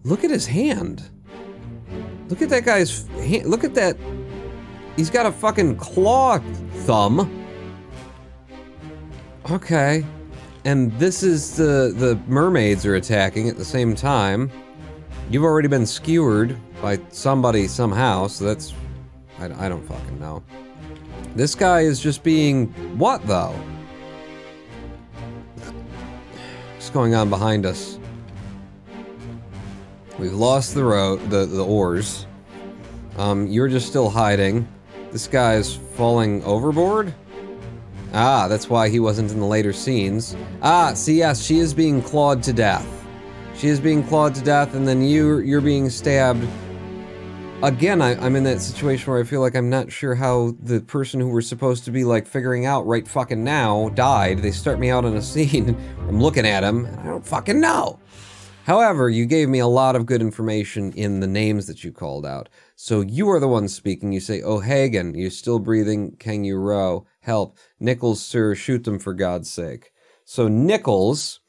Look at his hand. Look at that guy's hand. Look at that. He's got a fucking claw thumb. Okay. And this is the mermaids are attacking at the same time. You've already been skewered by somebody somehow, so that's... I don't fucking know. This guy is just being... what, though? What's going on behind us? We've lost the oars. You're just still hiding. This guy's falling overboard? Ah, that's why he wasn't in the later scenes. Ah, see, yes, she is being clawed to death. She is being clawed to death, and then you're being stabbed. Again, I'm in that situation where I feel like I'm not sure how the person who we're supposed to be, like, figuring out right fucking now died. They start me out on a scene, I'm looking at him, and I don't fucking know. However, you gave me a lot of good information in the names that you called out. So you are the one speaking. You say, O'Hagan, you're still breathing, can you row? Help. Nichols, sir, shoot them for God's sake. So Nichols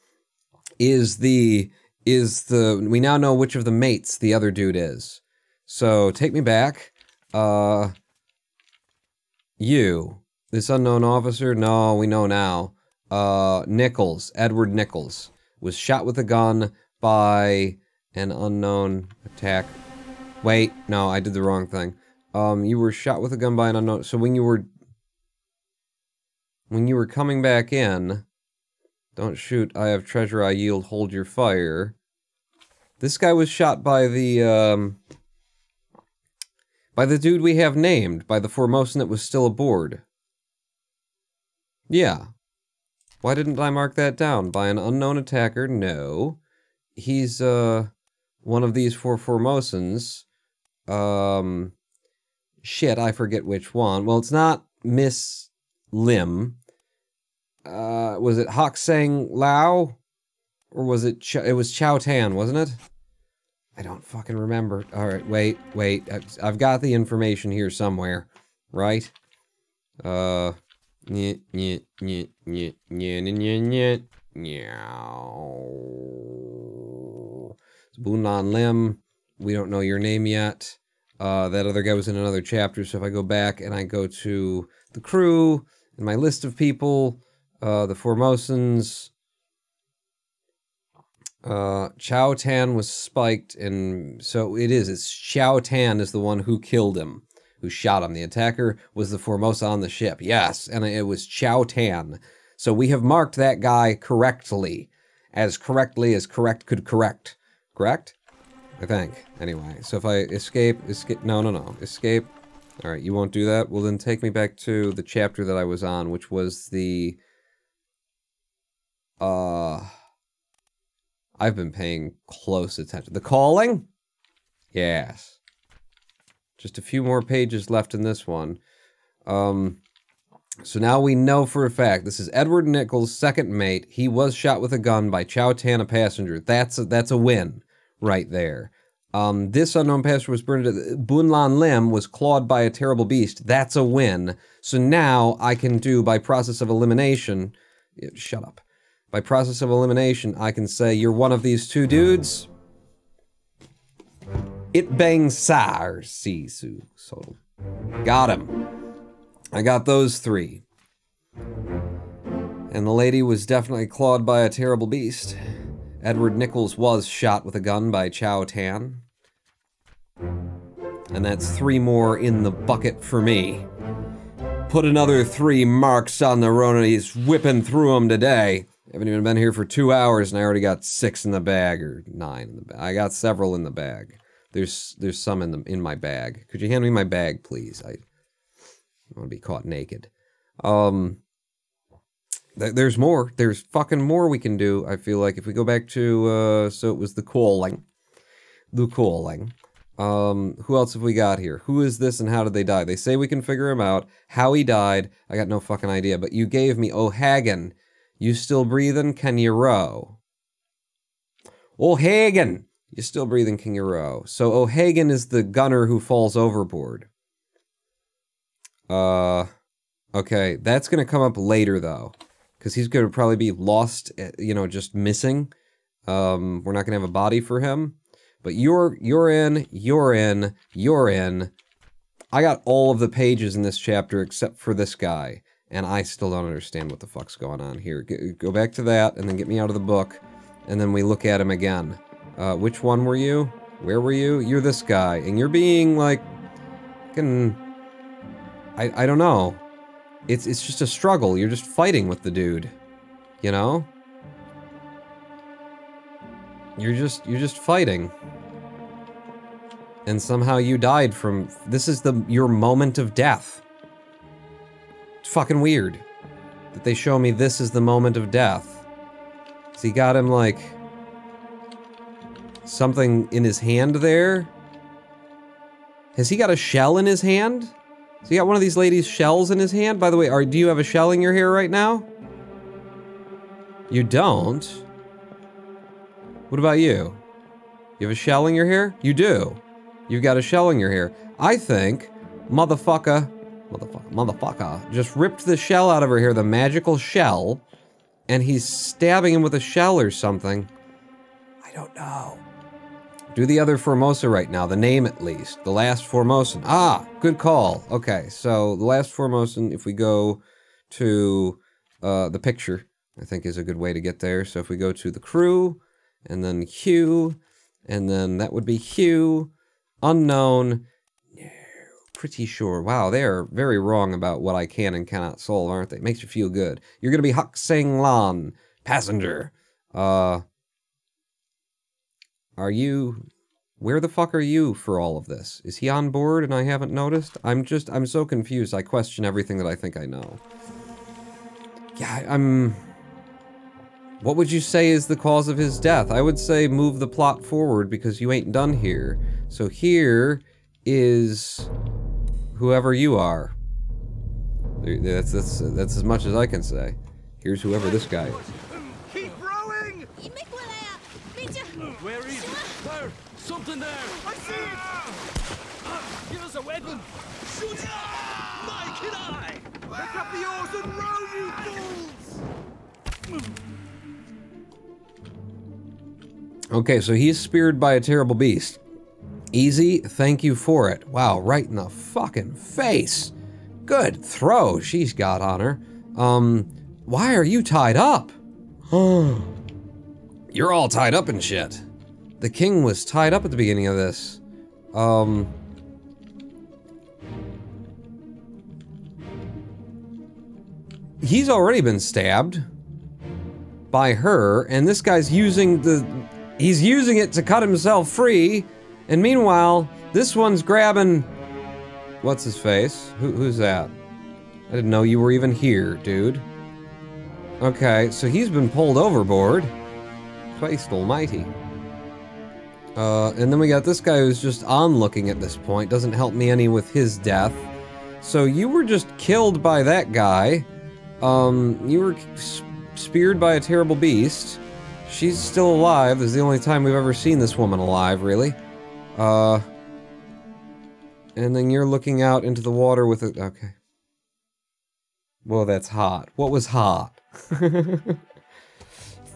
is the, we now know which of the mates the other dude is. So take me back. You, this unknown officer, no, we know now. Nichols, Edward Nichols, was shot with a gun by an unknown attack. Wait, no, I did the wrong thing. You were shot with a gun by an unknown, so when you were coming back in, don't shoot, I have treasure, I yield, hold your fire. This guy was shot by the dude we have named, by the Formosan that was still aboard. Yeah. Why didn't I mark that down? By an unknown attacker? No. He's, one of these four Formosans. Shit, I forget which one. Well, it's not Miss Lim. Was it Hak Sang Lao? Or was it, it was Chow Tan, wasn't it? I don't fucking remember. Alright, wait. I've got the information here somewhere. Right? Bunlan Lim, we don't know your name yet. That other guy was in another chapter, so if I go back and I go to the crew, and my list of people, the Formosans, Chow Tan was spiked, and so it's Chow Tan is the one who killed him, who shot him. The attacker was the Formosa on the ship, yes, and it was Chow Tan. So we have marked that guy correctly as correct could correct. Correct? I think. Anyway, so if I escape, no, escape. Alright, you won't do that? Well then take me back to the chapter that I was on, which was the... I've been paying close attention. The Calling? Yes. Just a few more pages left in this one. So now we know for a fact, this is Edward Nichols' second mate. He was shot with a gun by Chow Tan, a passenger. That's a win right there. This unknown passenger was burned to death. Bunlan Lim was clawed by a terrible beast. That's a win. So now I can do, by process of elimination... Shut up. By process of elimination, I can say, you're one of these two dudes. It bang sar, sisu. So, got him. I got those three. And the lady was definitely clawed by a terrible beast. Edward Nichols was shot with a gun by Chow Tan. And that's 3 more in the bucket for me. Put another 3 marks on the road, and he's whipping through them today. Haven't even been here for 2 hours and I already got 6 in the bag, or 9 in the bag. I got several in the bag. There's some in my bag. Could you hand me my bag, please? I want to be caught naked. There's more. There's fucking more we can do. I feel like if we go back to, so it was the calling. The calling. Who else have we got here? Who is this and how did they die? They say we can figure him out. How he died, I got no fucking idea. But you gave me O'Hagan. You still breathing? Can you row? O'Hagan! You still breathing? Can you row? So O'Hagan is the gunner who falls overboard. Okay, that's gonna come up later though. Because he's gonna probably be lost, you know, just missing. We're not gonna have a body for him. But you're in. I got all of the pages in this chapter except for this guy. And I still don't understand what the fuck's going on here. Go back to that, and then get me out of the book. And then we look at him again. Which one were you? Where were you? You're this guy. And you're being, like... fucking... I don't know. It's just a struggle. You're just fighting with the dude. You know? You're just fighting. And somehow you died from... This is your moment of death. It's fucking weird that they show me this is the moment of death. So he got him, like... something in his hand there? Has he got a shell in his hand? So he got one of these ladies' shells in his hand? By the way, do you have a shell in your hair right now? You don't? What about you? You have a shell in your hair? You do. You've got a shell in your hair. I think motherfucker just ripped the shell out of her hair, the magical shell, and he's stabbing him with a shell or something. I don't know. Do the other Formosa right now, the name at least. The last Formosan. Ah, good call. Okay, so the last Formosan, if we go to the picture, I think is a good way to get there. So if we go to the crew, and then Hugh, and then that would be Hugh, unknown, no, pretty sure. Wow, they are very wrong about what I can and cannot solve, aren't they? Makes you feel good. You're gonna be Hak Seng Lan, passenger. Are you... Where the fuck are you for all of this? Is he on board and I haven't noticed? I'm so confused. I question everything that I think I know. Yeah, what would you say is the cause of his death? I would say move the plot forward because you ain't done here. So here is whoever you are. That's as much as I can say. Here's whoever this guy is. Keep rowing! Where is it? There! Something there! I see it! Give us a weapon! Shoot it! My kid eye! Pick up the oars and row, you fools! Okay, so he's speared by a terrible beast. Easy, thank you for it. Wow, right in the fucking face. Good throw she's got on her. Why are you tied up? You're all tied up and shit. The king was tied up at the beginning of this. He's already been stabbed by her, and this guy's using he's using it to cut himself free, and meanwhile, this one's grabbing... What's his face? Who's that? I didn't know you were even here, dude. Okay, so he's been pulled overboard. Christ almighty. And then we got this guy who's just onlooking at this point. Doesn't help me any with his death. So you were just killed by that guy. You were speared by a terrible beast. She's still alive. This is the only time we've ever seen this woman alive, really. And then you're looking out into the water with it. Okay. Whoa, that's hot. What was hot?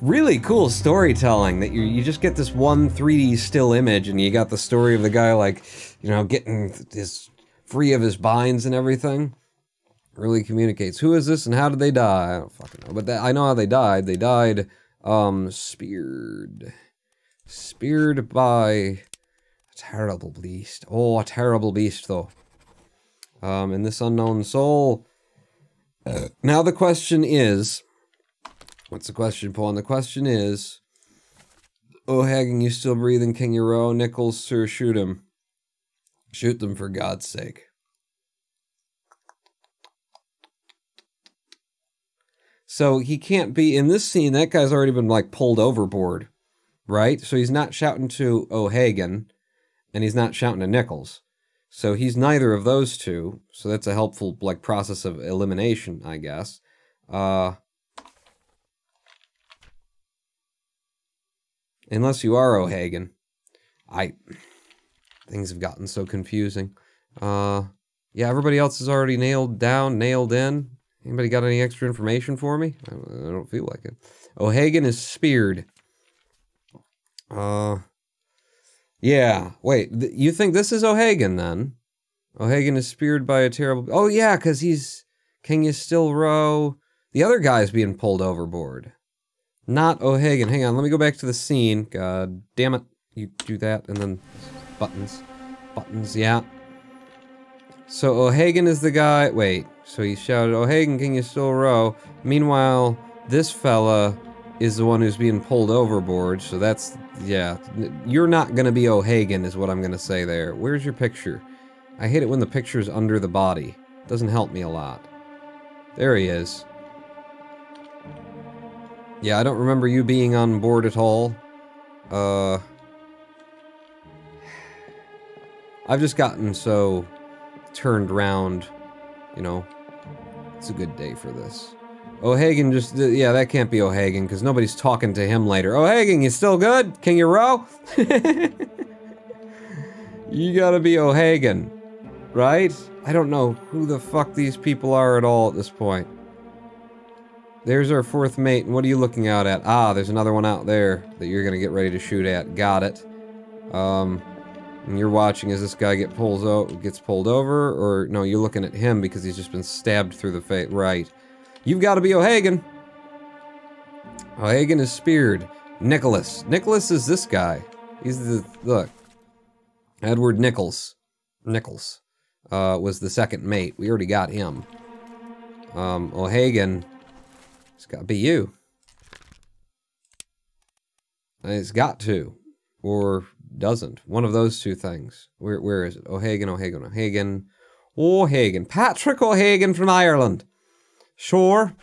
Really cool storytelling that you just get this one 3D still image and you got the story of the guy, like, you know, getting free of his binds and everything. Really communicates. Who is this and how did they die? I don't fucking know. But I know how they died. They died, speared. Speared by a terrible beast. Oh, a terrible beast, though. And this unknown soul. Now the question is, What's the question, Paul? And the question is, O'Hagan, you still breathing? Can you row? Nichols, sir, shoot him. Shoot them for God's sake. So he can't be in this scene. That guy's already been like pulled overboard, right? So he's not shouting to O'Hagan, and he's not shouting to Nichols. So he's neither of those two. So that's a helpful like process of elimination, I guess. Unless you are O'Hagan. Things have gotten so confusing. Yeah, everybody else is already nailed down, nailed in. Anybody got any extra information for me? I don't feel like it. O'Hagan is speared. Yeah, wait, you think this is O'Hagan then? O'Hagan is speared by a terrible... Oh yeah, because he's... Can you still row? The other guy's being pulled overboard. Not O'Hagan. Hang on, let me go back to the scene. God damn it. You do that, and then... Buttons. Buttons, yeah. So O'Hagan is the guy... Wait, so he shouted, O'Hagan, can you still row? Meanwhile, this fella is the one who's being pulled overboard, so that's... Yeah. You're not gonna be O'Hagan, is what I'm gonna say there. Where's your picture? I hate it when the picture's under the body. Doesn't help me a lot. There he is. Yeah, I don't remember you being on board at all. I've just gotten so turned round, you know. It's a good day for this. O'Hagan just, yeah, that can't be O'Hagan, because nobody's talking to him later. O'Hagan, you still good? Can you row? You gotta be O'Hagan, right? I don't know who the fuck these people are at all at this point. There's our fourth mate, and what are you looking out at? Ah, there's another one out there that you're gonna get ready to shoot at. Got it. And you're watching as this guy gets pulled over, or no, you're looking at him because he's just been stabbed through the face. Right. You've got to be O'Hagan. O'Hagan is speared. Nicholas. Nicholas is this guy. He's the, look. Edward Nichols. Nichols. Was the second mate. We already got him. O'Hagan. It's got to be you. It's got to. Or doesn't. One of those two things. Where is it? O'Hagan, O'Hagan, O'Hagan. O'Hagan. Patrick O'Hagan from Ireland. Sure.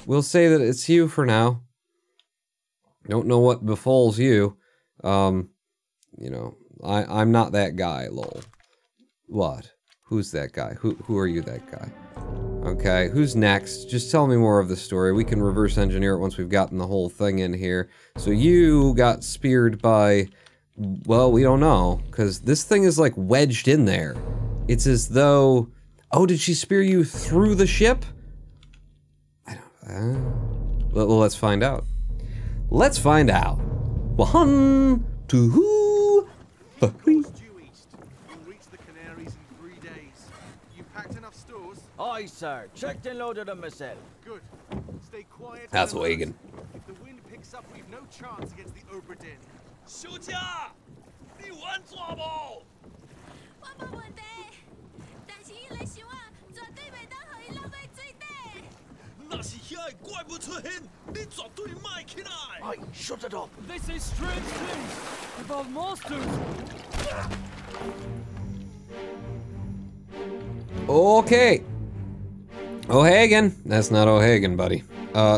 We'll say that it's you for now. Don't know what befalls you. You know, I'm not that guy, lol. What? Who's that guy? Who are you, that guy? Okay, who's next? Just tell me more of the story. We can reverse engineer it once we've gotten the whole thing in here. So you got speared by... Well, we don't know, because this thing is like wedged in there. It's as though... Oh, did she spear you through the ship? I don't... well, let's find out. Let's find out. 1, 2, 3. Due east. You'll reach the Canaries in 3 days. You packed enough stores? Aye, sir. Checked and loaded them myself. Good. Stay quiet. That's O'Hagan. If the wind picks up, we've no chance against the Obra Dinn. 休假，你玩抓不？我冇问题，但是伊来想啊，绝对袂当互伊落在水底。那是遐个怪物出现，你绝对卖起来。 Aye, shut it up. They say strange things about monsters. Okay. O'Hagan. That's not O'Hagan, buddy.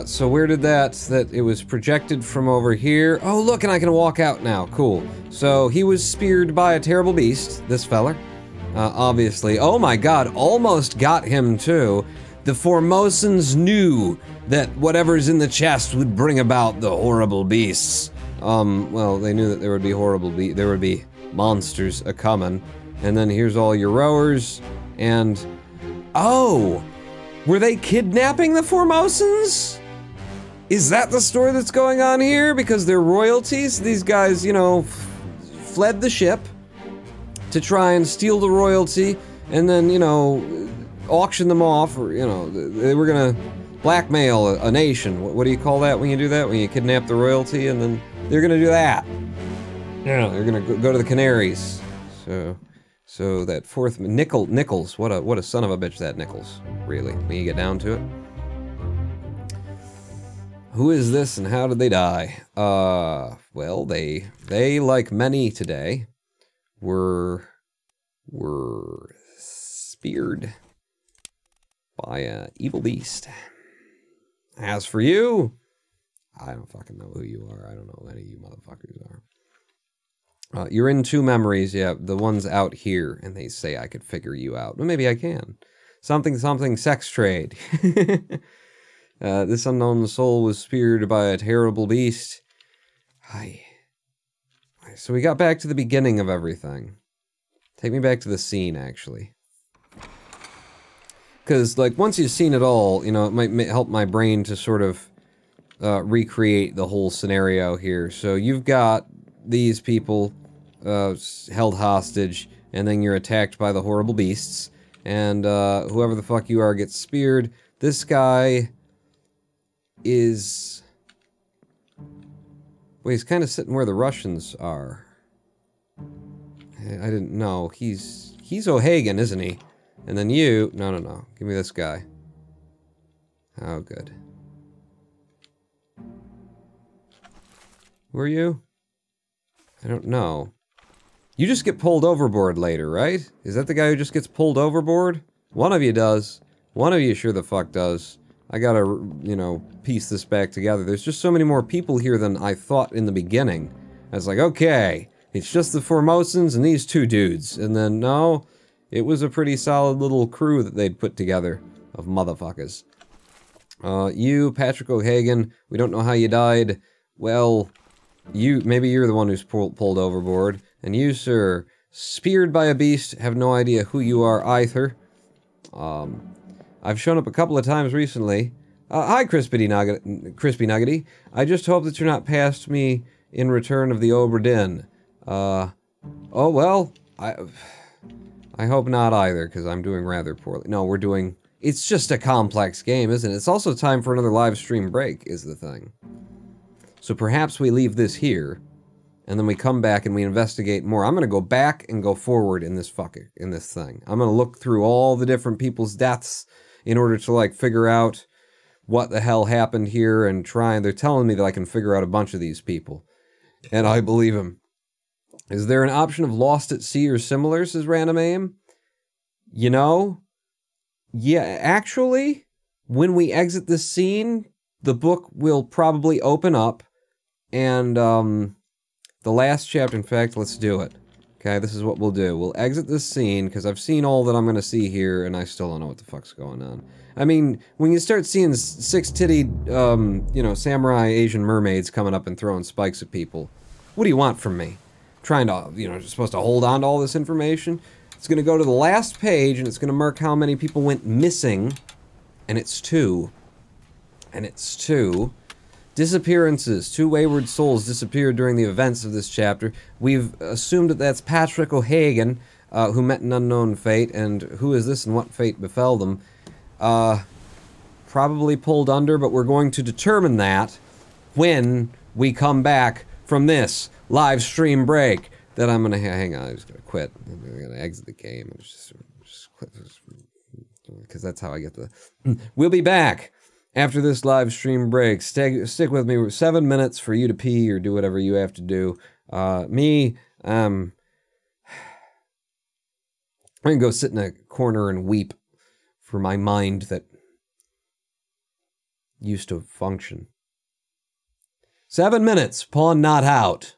So where did that it was projected from over here? Oh, look, and I can walk out now. Cool. So he was speared by a terrible beast, this feller. Obviously. Oh my god, almost got him too. The Formosans knew that whatever's in the chest would bring about the horrible beasts. Well, they knew that there would be there would be monsters a-coming. And then here's all your rowers, and... Oh! Were they kidnapping the Formosans? Is that the story that's going on here? Because they're royalties? These guys, you know, fled the ship to try and steal the royalty, and then, you know, auction them off, or, you know, they were gonna blackmail a nation. What do you call that when you do that? When you kidnap the royalty, and then they're gonna do that. Yeah, they're gonna go to the Canaries. So that fourth Nichols, what a son of a bitch that Nichols, really, when you get down to it. Who is this and how did they die? Well, they like many today, were speared by an evil beast. As for you, I don't fucking know who you are. I don't know who any of you motherfuckers are. You're in two memories, yeah, the ones out here, and they say I could figure you out. Well, maybe I can. Something, sex trade. This unknown soul was speared by a terrible beast. So we got back to the beginning of everything. Take me back to the scene, actually. Because, like, once you've seen it all, you know, it might help my brain to sort of recreate the whole scenario here. So you've got these people held hostage, and then you're attacked by the horrible beasts, and whoever the fuck you are gets speared. This guy is... Well, he's kind of sitting where the Russians are. I didn't know. He's O'Hagan, isn't he? And then you... No. Give me this guy. Oh, good. Who are you? I don't know. You just get pulled overboard later, right? Is that the guy who just gets pulled overboard? One of you does. One of you sure the fuck does. I gotta, you know, piece this back together. There's just so many more people here than I thought in the beginning. I was like, okay, it's just the Formosans and these two dudes. And then, no, it was a pretty solid little crew that they'd put together of motherfuckers. You, Patrick O'Hagan, we don't know how you died. Well, maybe you're the one who's pulled overboard. And you, sir, speared by a beast, have no idea who you are either. I've shown up a couple of times recently. Hi, Crispy Nuggety. I just hope that you're not past me in return of the Obra Dinn. Oh, well, I hope not either, because I'm doing rather poorly. No, we're doing... It's just a complex game, isn't it? It's also time for another live stream break, is the thing. So perhaps we leave this here, and then we come back and we investigate more. I'm gonna go back and go forward in this thing. I'm gonna look through all the different people's deaths in order to, like, figure out what the hell happened here and try. And they're telling me that I can figure out a bunch of these people. And I believe him. Is there an option of Lost at Sea or similar, says Random Aim? You know? Yeah, actually, when we exit this scene, the book will probably open up. And, the last chapter, in fact, let's do it. Okay, this is what we'll do. We'll exit this scene, because I've seen all that I'm going to see here, and I still don't know what the fuck's going on. I mean, when you start seeing six-tittied, you know, samurai Asian mermaids coming up and throwing spikes at people, what do you want from me? Trying to, you know, supposed to hold on to all this information? It's going to go to the last page, and it's going to mark how many people went missing, and it's 2. And it's 2. Disappearances. 2 wayward souls disappeared during the events of this chapter. We've assumed that that's Patrick O'Hagan, who met an unknown fate, and who is this and what fate befell them. Probably pulled under, but we're going to determine that when we come back from this live stream break. That I'm gonna hang on. I'm just gonna quit. I'm gonna exit the game and just quit, because that's how I get the. We'll be back after this live stream break. Stick with me. 7 minutes for you to pee or do whatever you have to do. I'm gonna go sit in a corner and weep for my mind that used to function. 7 minutes. Pawn not out.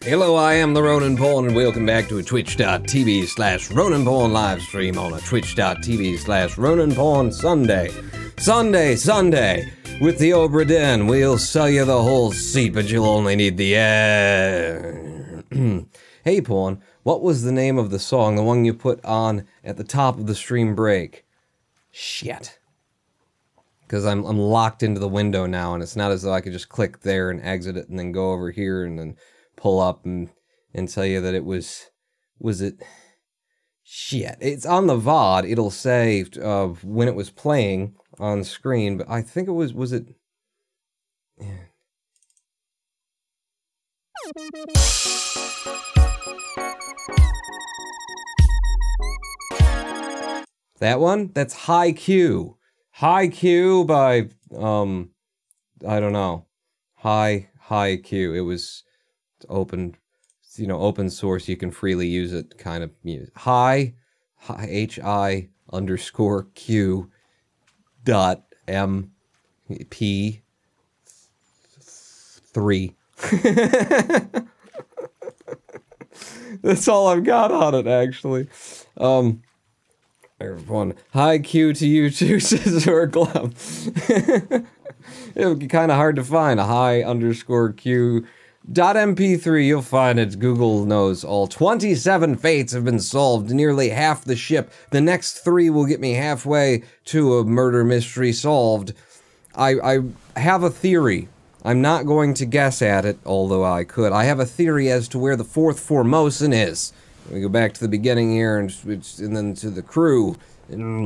Hello, I am the Ronin Porn, and welcome back to a twitch.tv/Ronin Porn live stream on a twitch.tv/Ronin Porn Sunday. Sunday, with the Obra Dinn. We'll sell you the whole seat, but you'll only need the air. Hey, Porn, what was the name of the song, the one you put on at the top of the stream break? Shit. Because I'm locked into the window now, and it's not as though I could just click there and exit it and then go over here and then pull up and tell you that it was it? Shit. It's on the VOD. It'll say when it was playing on screen, but I think it was it? Yeah. That one? That's High Q. High Q by, I don't know. High Q. It was open, you know, open source. You can freely use it kind of music. Hi, HI underscore Q dot MP 3. That's all I've got on it, actually. There's one. Hi Q to you too, says Glove. It would be kind of hard to find. A high underscore Q dot MP3. You'll find it. Google knows all. 27 fates have been solved. Nearly half the ship. The next 3 will get me halfway to a murder mystery solved. I have a theory. I'm not going to guess at it, although I could. I have a theory as to where the 4th Formosan is. We go back to the beginning here, and then to the crew.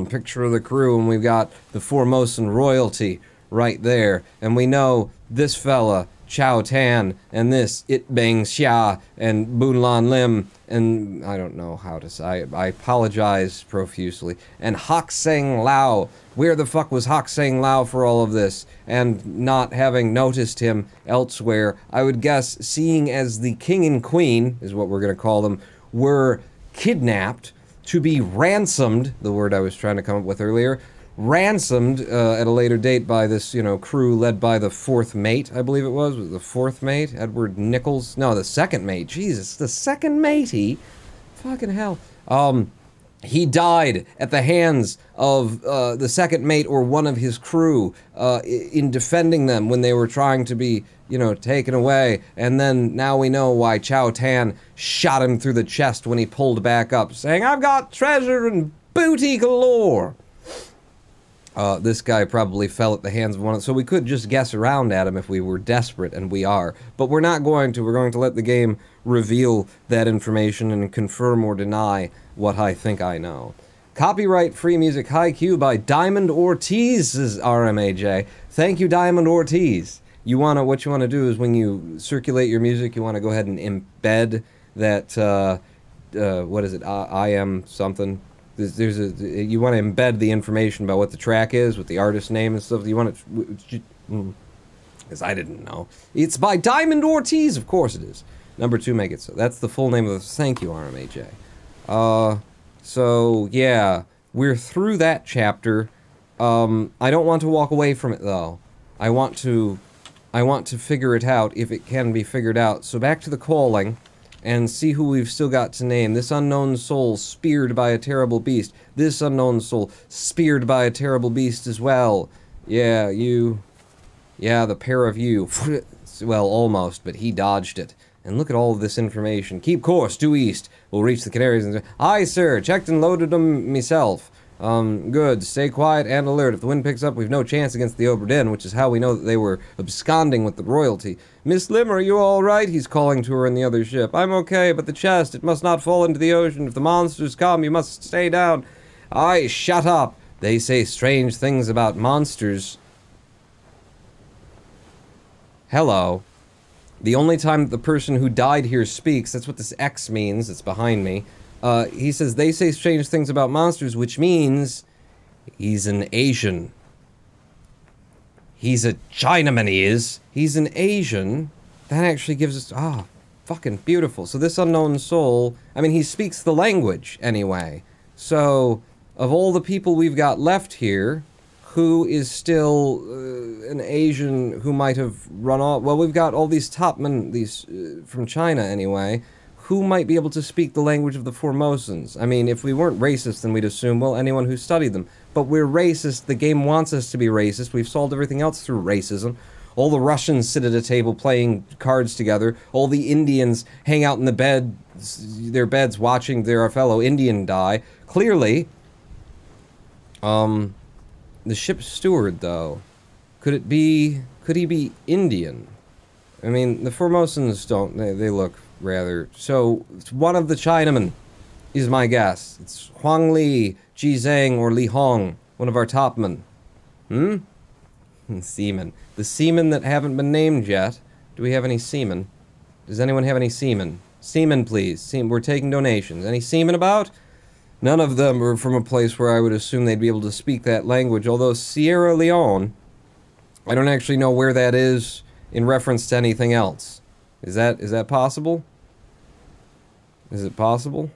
Picture of the crew, and we've got the Formosan royalty right there. And we know this fella, Chao Tan, and this It Bang Xia, and Boon Lan Lim, and I don't know how to say. I apologize profusely. And Hak Seng Lao. Where the fuck was Hak Seng Lao for all of this? And not having noticed him elsewhere, I would guess, seeing as the king and queen, is what we're gonna call them, were kidnapped to be ransomed, the word I was trying to come up with earlier, ransomed at a later date by this, you know, crew led by the 4th mate, I believe it was the 4th mate, Edward Nichols? No, the 2nd mate, Jesus, the 2nd matey? Fucking hell. He died at the hands of the 2nd mate or one of his crew in defending them when they were trying to be, you know, taken away. And then now we know why Chao Tan shot him through the chest when he pulled back up, saying, "I've got treasure and booty galore." This guy probably fell at the hands of one of them, so we could just guess around at him if we were desperate, and we are. But we're not going to. We're going to let the game reveal that information and confirm or deny what I think I know. Copyright free music High Q by Diamond Ortiz, says RMAJ. Thank you, Diamond Ortiz. What you wanna do is when you circulate your music, you wanna go ahead and embed that, what is it, I am something. You want to embed the information about what the track is, with the artist name and stuff. You want to, because I didn't know. It's by Diamond Ortiz, of course it is. Number 2, make it so. That's the full name of the. Thank you, RMAJ. So yeah, we're through that chapter. I don't want to walk away from it though. I want to figure it out if it can be figured out. So back to the calling. And see who we've still got to name. This unknown soul, speared by a terrible beast. This unknown soul, speared by a terrible beast as well. Yeah, you. Yeah, the pair of you. Well, almost, but he dodged it. And look at all of this information. Keep course, due east. We'll reach the Canaries and... Aye, sir. Checked and loaded them myself. Good. Stay quiet and alert. If the wind picks up, we've no chance against the Obra Dinn, which is how we know that they were absconding with the royalty. Miss Lim, are you all right? He's calling to her in the other ship. I'm okay, but the chest, it must not fall into the ocean. If the monsters come, you must stay down. Aye, shut up. They say strange things about monsters. Hello. The only time that the person who died here speaks, that's what this X means, it's behind me. He says, they say strange things about monsters, which means he's an Asian. He's a Chinaman, he is. He's an Asian. That actually gives us, fucking beautiful. So this unknown soul, I mean, he speaks the language, anyway. So, of all the people we've got left here, who is still an Asian who might have run off. Well, we've got all these top men, these from China anyway, who might be able to speak the language of the Formosans. I mean, if we weren't racist, then we'd assume, well, anyone who studied them. But we're racist. The game wants us to be racist. We've solved everything else through racism. All the Russians sit at a table playing cards together. All the Indians hang out in their beds watching their fellow Indian die. Clearly, the ship's steward, though, could he be Indian? I mean, the Formosans don't, they look rather, so one of the Chinamen is my guess. It's Huang Li, Ji Zhang, or Li Hong, one of our top men. Seamen. The seamen that haven't been named yet. Do we have any seamen? Does anyone have any seamen? Seamen, please. We're taking donations. Any seamen about? None of them are from a place where I would assume they'd be able to speak that language, although Sierra Leone, I don't actually know where that is in reference to anything else. Is that possible? Is it possible?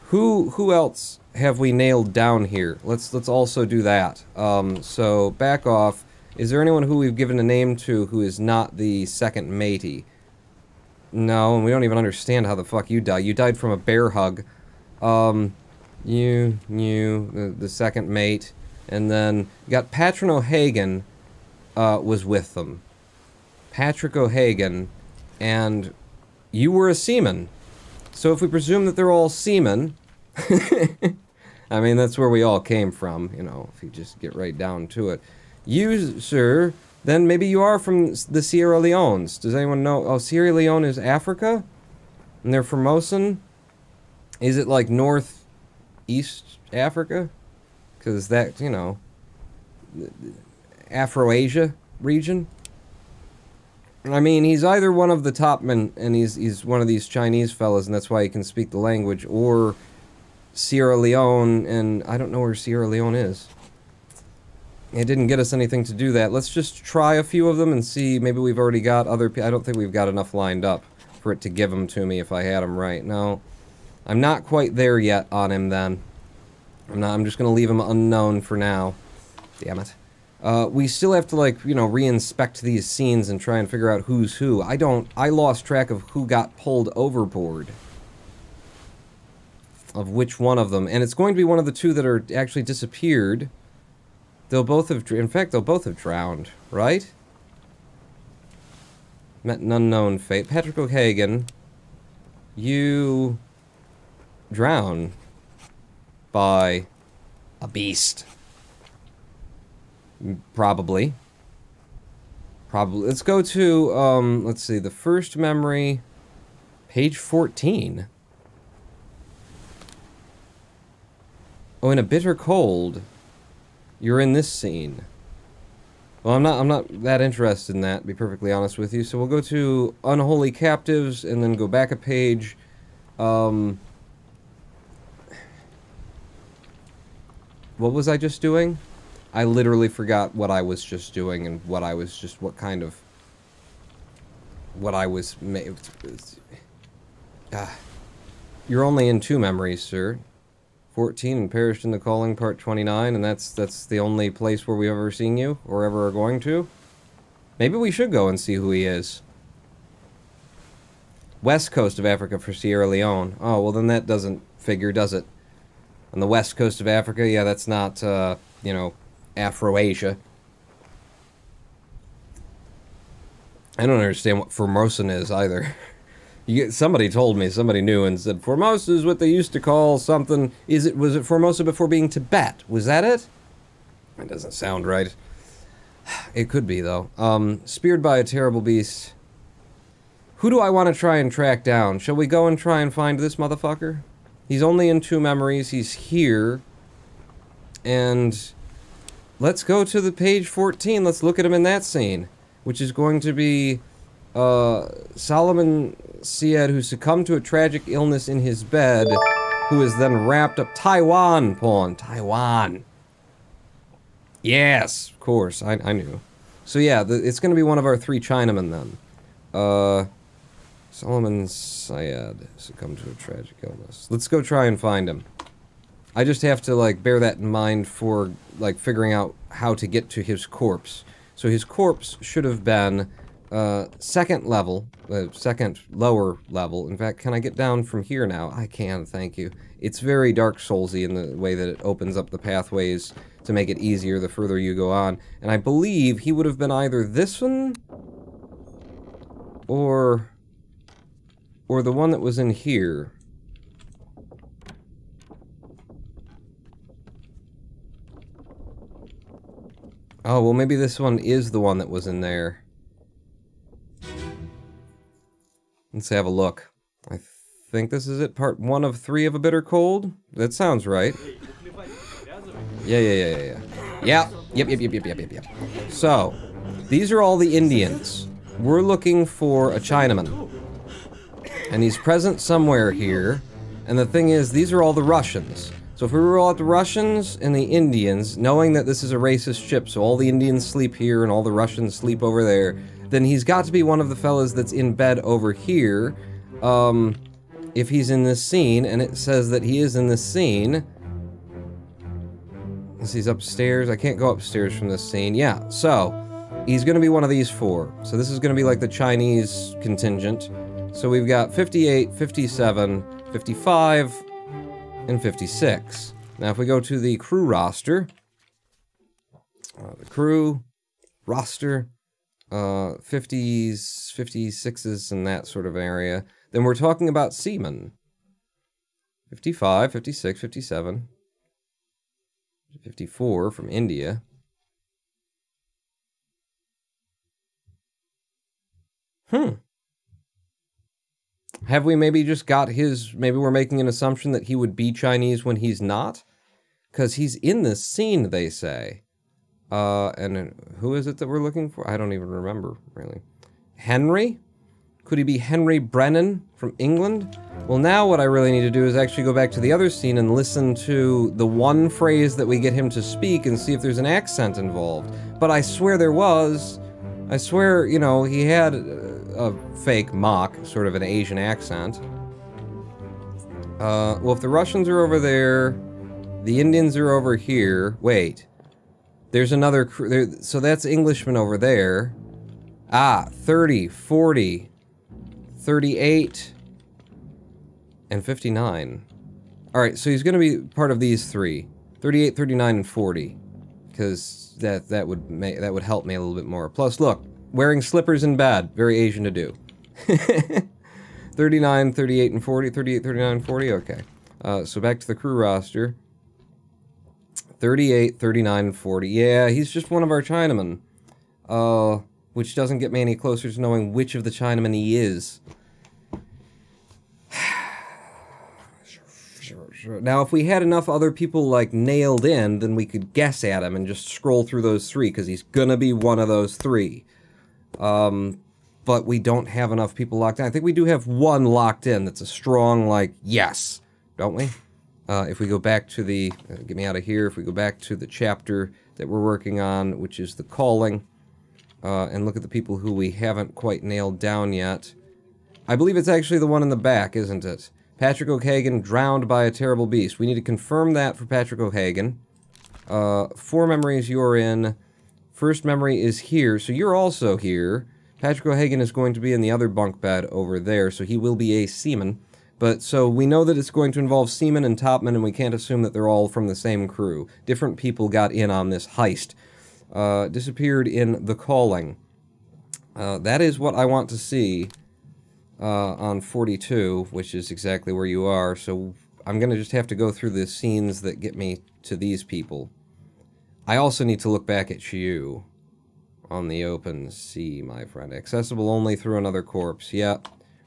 Who else have we nailed down here? Let's also do that. So back off. Is there anyone who we've given a name to who is not the second matey? No, and we don't even understand how the fuck you died. You died from a bear hug. The second mate, and then you got Patrick O'Hagan was with them. Patrick O'Hagan, and you were a seaman. So if we presume that they're all seamen, I mean, that's where we all came from, you know, if you just get right down to it. You, sir, then maybe you are from the Sierra Leones. Does anyone know? Oh, Sierra Leone is Africa? And they're Formosan? Is it like northeast Africa? Because that, you know, Afro-Asia region? I mean, he's either one of the top men, and he's one of these Chinese fellas, and that's why he can speak the language, or Sierra Leone, and I don't know where Sierra Leone is. It didn't get us anything to do that. Let's just try a few of them and see. Maybe we've already got other people. I don't think we've got enough lined up for it to give them to me if I had them right. No, I'm not quite there yet on him then. I'm just going to leave him unknown for now. Damn it. We still have to, like, you know, re-inspect these scenes and try and figure out who's who. I lost track of who got pulled overboard. Of which one of them. And it's going to be one of the two that are actually disappeared. They'll both have, in fact, they'll both have drowned, right? Met an unknown fate. Patrick O'Hagan, you drown by a beast. Probably. Let's go to, let's see, the first memory, page 14. Oh, in a bitter cold, you're in this scene. Well, I'm not that interested in that, to be perfectly honest with you, so we'll go to Unholy Captives, and then go back a page. What was I just doing? I literally forgot what I was just doing and what I was You're only in 2 memories, sir. 14 and perished in the calling, part 29, and that's the only place where we've ever seen you, or ever are going to? Maybe we should go and see who he is. West coast of Africa for Sierra Leone. Oh, well then that doesn't figure, does it? On the west coast of Africa, yeah, that's not, you know, Afro-Asia. I don't understand what Formosan is, either. Somebody told me, somebody knew, and said, Formosa is what they used to call something. Was it Formosa before being Tibet? Was that it? That doesn't sound right. It could be, though. Speared by a terrible beast. Who do I want to try and track down? Shall we go and try and find this motherfucker? He's only in 2 memories. He's here. And let's go to the page 14. Let's look at him in that scene, which is going to be Solomon Syed, who succumbed to a tragic illness in his bed, who is then wrapped up. Taiwan pawn. Taiwan. Yes, of course. I knew. So yeah, it's going to be one of our 3 Chinamen then. Solomon Syed succumbed to a tragic illness. Let's go try and find him. I just have to, like, bear that in mind for, like, figuring out how to get to his corpse. So his corpse should have been, second level, second lower level. In fact, can I get down from here now? I can, thank you. It's very Dark Soulsy in the way that it opens up the pathways to make it easier the further you go on. And I believe he would have been either this one, or the one that was in here. Oh, well, maybe this one is the one that was in there. Let's have a look. I think this is it, part 1 of 3 of A Bitter Cold? That sounds right. Yeah. Yep. So, these are all the Indians. We're looking for a Chinaman. And he's present somewhere here. And the thing is, these are all the Russians. So if we roll out the Russians and the Indians, knowing that this is a racist ship, so all the Indians sleep here and all the Russians sleep over there, then he's got to be one of the fellas that's in bed over here, if he's in this scene, and it says that he is in this scene. He's upstairs. I can't go upstairs from this scene. Yeah, so he's going to be one of these 4. So this is going to be like the Chinese contingent. So we've got 58, 57, 55, and 56. Now if we go to the crew roster, the crew roster, 50s, 56s, and that sort of area, then we're talking about seamen. 55, 56, 57, 54 from India. Have we maybe just got his... Maybe we're making an assumption that he would be Chinese when he's not? Because he's in this scene, they say. And who is it that we're looking for? I don't even remember, really. Henry? Could he be Henry Brennan from England? Well, now what I really need to do is actually go back to the other scene and listen to the one phrase that we get him to speak and see if there's an accent involved. But I swear there was. I swear, you know, he had a fake mock, sort of an Asian accent. Well, if the Russians are over there, the Indians are over here. Wait. There's another crew there, so that's Englishmen over there. Ah, 30, 40, 38, and 59. Alright, so he's gonna be part of these 3. 38, 39, and 40. Because that would help me a little bit more. Plus, look, wearing slippers in bed, very Asian to do. 39, 38, and 40, 38, 39, and 40, okay. So back to the crew roster. 38, 39, and 40. Yeah, he's just one of our Chinamen. Which doesn't get me any closer to knowing which of the Chinamen he is. Sure. Now, if we had enough other people, like, nailed in, then we could guess at him and just scroll through those 3, because he's gonna be one of those 3. But we don't have enough people locked in. I think we do have one locked in that's a strong, like, yes. Don't we? If we go back to the... get me out of here. If we go back to the chapter that we're working on, which is the calling, and look at the people who we haven't quite nailed down yet. I believe it's actually the one in the back, isn't it? Patrick O'Hagan drowned by a terrible beast. We need to confirm that for Patrick O'Hagan. 4 memories you're in. First memory is here, so you're also here. Patrick O'Hagan is going to be in the other bunk bed over there, so he will be a seaman. But, so we know that it's going to involve seamen and topmen, and we can't assume that they're all from the same crew. Different people got in on this heist. Disappeared in The Calling. That is what I want to see on 42, which is exactly where you are, so I'm going to just have to go through the scenes that get me to these people. I also need to look back at you on the open sea, my friend. Accessible only through another corpse. Yeah,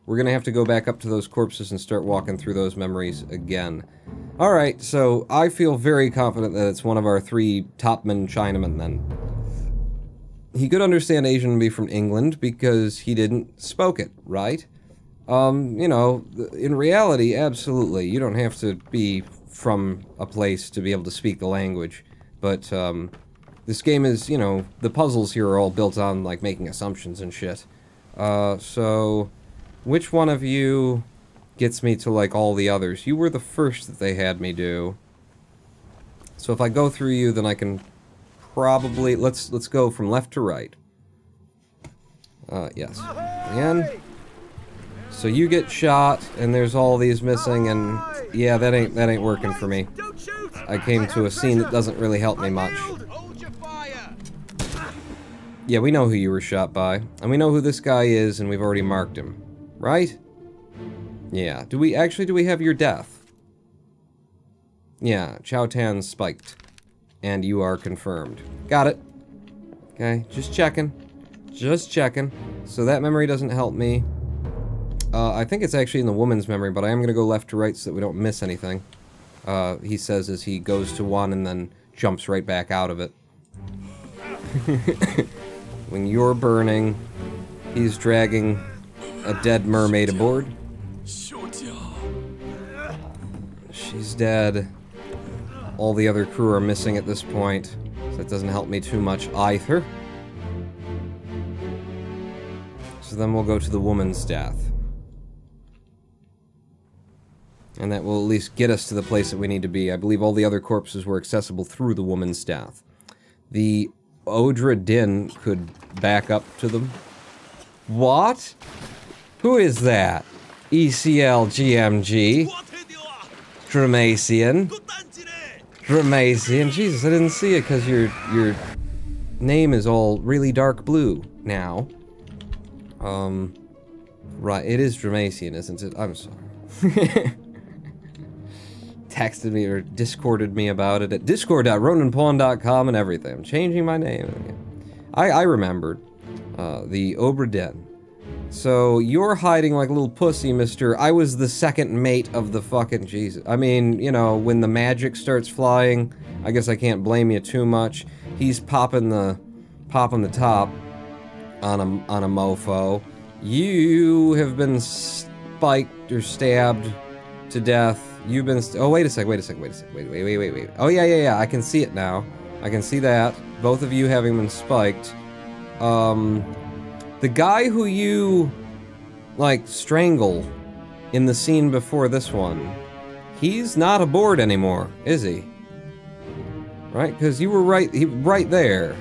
we're going to have to go back up to those corpses and start walking through those memories again. Alright, so I feel very confident that it's one of our 3 topmen Chinamen then. He could understand Asian and be from England because he didn't spoke it, right? You know, in reality, absolutely. You don't have to be from a place to be able to speak the language. But, this game is, you know, the puzzles here are all built on, like, making assumptions and shit. So, which one of you gets me to, like, all the others? You were the first that they had me do. So if I go through you, then I can probably... Let's go from left to right. Yes. And... So you get shot, and there's all these missing, and... Yeah, that ain't working for me. I came to a scene that doesn't really help me much. Yeah, we know who you were shot by. And we know who this guy is, and we've already marked him. Right? Yeah. Do we have your death? Yeah, Chow Tan spiked. And you are confirmed. Got it. Okay, just checking. Just checking. So that memory doesn't help me. I think it's actually in the woman's memory, but I am going to go left to right so that we don't miss anything. He says as he goes to one and then jumps right back out of it. When you're burning, he's dragging a dead mermaid aboard. She's dead. All the other crew are missing at this point, so that doesn't help me too much either. So then we'll go to the woman's death. And that will at least get us to the place that we need to be. I believe all the other corpses were accessible through the woman's death. The Obra Dinn could back up to them. What? Who is that? ECL GMG? Dramasian? Dramasian? Jesus, I didn't see it because your name is all really dark blue now. Right, it is Dramasian, isn't it? I'm sorry. Texted me or discorded me about it at discord.ronanpawn.com and everything. I'm changing my name. I remembered. The Obra Dinn. So, you're hiding like a little pussy, mister. I was the second mate of the fucking... Jesus. I mean, you know, when the magic starts flying, I guess I can't blame you too much. He's popping the top on a mofo. You have been spiked or stabbed to death. You've been... oh, wait a sec. Wait. Oh, yeah. I can see it now. I can see that. Both of you having been spiked. The guy who you, like, strangle in the scene before this one, he's not aboard anymore, is he? Right? Because you were right there.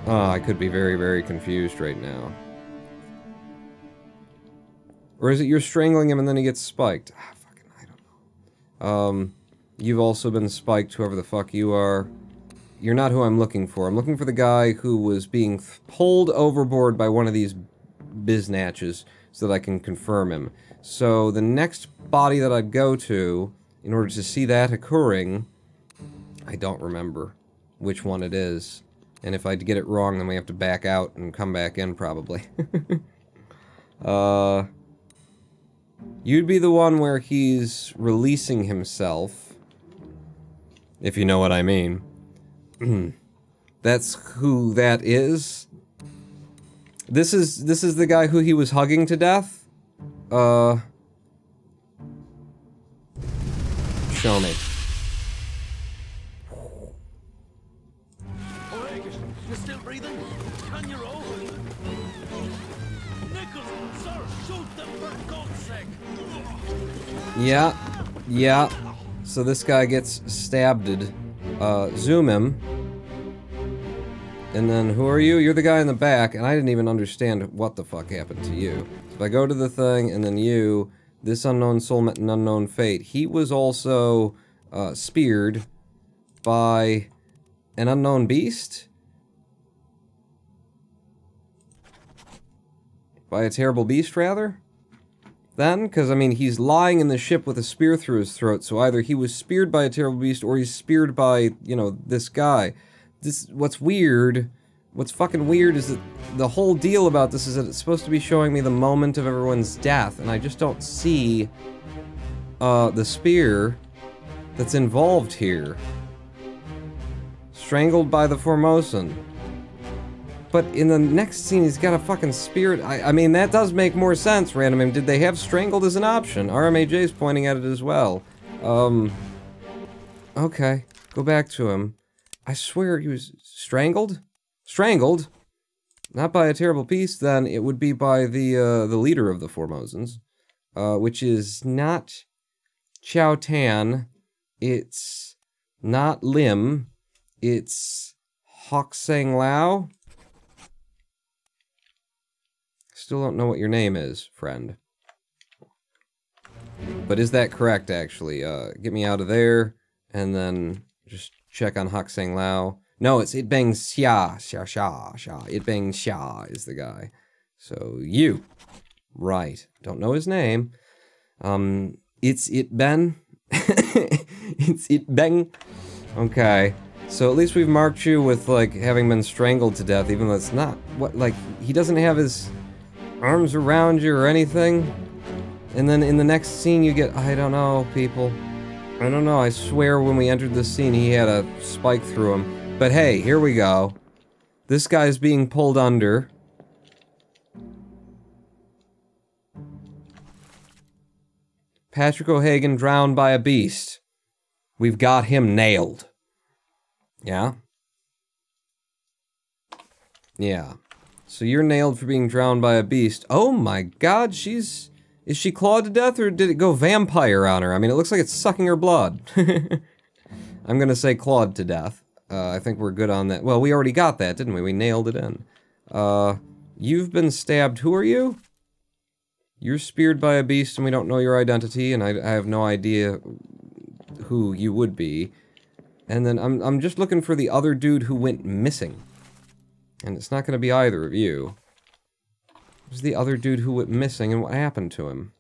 Oh, I could be very, very confused right now. Or is it you're strangling him and then he gets spiked? Ah, fucking, I don't know. You've also been spiked, whoever the fuck you are. You're not who I'm looking for. I'm looking for the guy who was being pulled overboard by one of these biznatches so that I can confirm him. So the next body that I'd go to, in order to see that occurring, I don't remember which one it is. And if I get it wrong, then we have to back out and come back in, probably. You'd be the one where he's releasing himself, if you know what I mean. That's who that is. This is the guy who he was hugging to death. Show me. You're still breathing? Can you roll? Nichols, sir, shoot them for God's sake! Yeah. So this guy gets stabbed. Zoom him. And then, who are you? You're the guy in the back, and I didn't even understand what the fuck happened to you. So if I go to the thing, and then you, this unknown soul met an unknown fate. He was also, speared by an unknown beast? By a terrible beast, rather? Then? Because, I mean, he's lying in the ship with a spear through his throat, so either he was speared by a terrible beast, or he's speared by, you know, this guy. What's fucking weird is that the whole deal about this is that it's supposed to be showing me the moment of everyone's death, and I just don't see, the spear that's involved here. Strangled by the Formosan. But in the next scene, he's got a fucking spear. I mean, that does make more sense, Random. Did they have strangled as an option? RMAJ's pointing at it as well. Okay. Go back to him. I swear he was strangled? Strangled? Not by a terrible beast, then. It would be by the leader of the Formosans. Which is not Chow Tan. It's not Lim. It's Hoksang Lao. Still don't know what your name is, friend. But is that correct, actually? Get me out of there, and then just check on Hoksang Lao. No, it's Itbang Xia. Xia. Itbang Xia is the guy. So, you. Right. Don't know his name. It's Itben. It's Itbeng. Okay. So at least we've marked you with, like, having been strangled to death, even though it's not... What, like, he doesn't have his arms around you or anything? And then in the next scene you get... I don't know, people. I don't know, I swear when we entered this scene he had a spike through him. But hey, here we go. This guy's being pulled under. Patrick O'Hagan drowned by a beast. We've got him nailed. Yeah? Yeah. So you're nailed for being drowned by a beast. Oh my god, she's... Is she clawed to death, or did it go vampire on her? I mean, it looks like it's sucking her blood. I'm gonna say clawed to death. I think we're good on that. Well, we already got that, didn't we? We nailed it in. You've been stabbed. Who are you? You're speared by a beast and we don't know your identity, and I have no idea who you would be. And then I'm just looking for the other dude who went missing. And it's not gonna be either of you. Who's the other dude who went missing and what happened to him?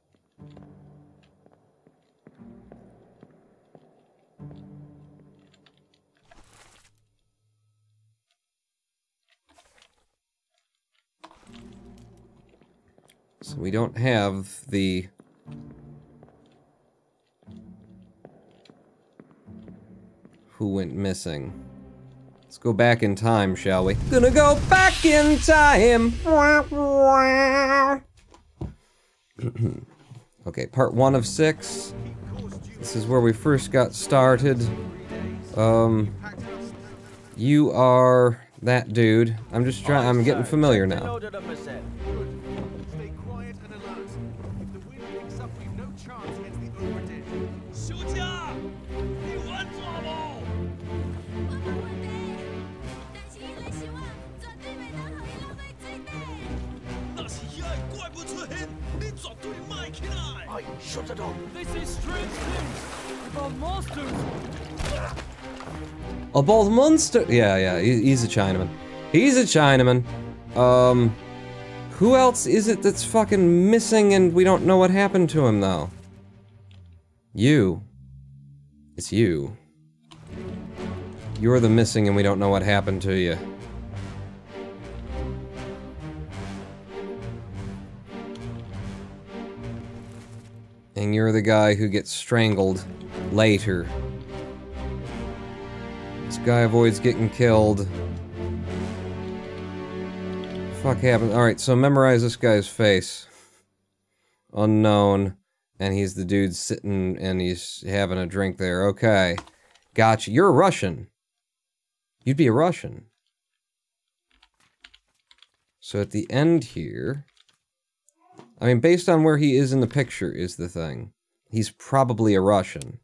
So we don't have the... Who went missing. Let's go back in time, shall we? Gonna go back in time! Okay, part 1 of 6. This is where we first got started. You are that dude. I'm just trying, I'm getting familiar now. Stay quiet and alert. If the wind picks up, we've no chance against the Obra Dinn. 休假，你稳住冇？我冇问题，但是伊来想啊，绝对袂当互伊落去水底。那是遐个怪物出现，你绝对卖起来。 I shut it off. They say strange things about monsters. About monster? Yeah, he's a Chinaman. He's a Chinaman. Who else is it that's fucking missing and we don't know what happened to him, though? You. It's you. You're the missing and we don't know what happened to you. And you're the guy who gets strangled later. This guy avoids getting killed. Fuck happened? Alright, so memorize this guy's face. Unknown. And he's the dude sitting and he's having a drink there. Okay. Gotcha. You're a Russian. You'd be a Russian. So at the end here... I mean, based on where he is in the picture is the thing. He's probably a Russian.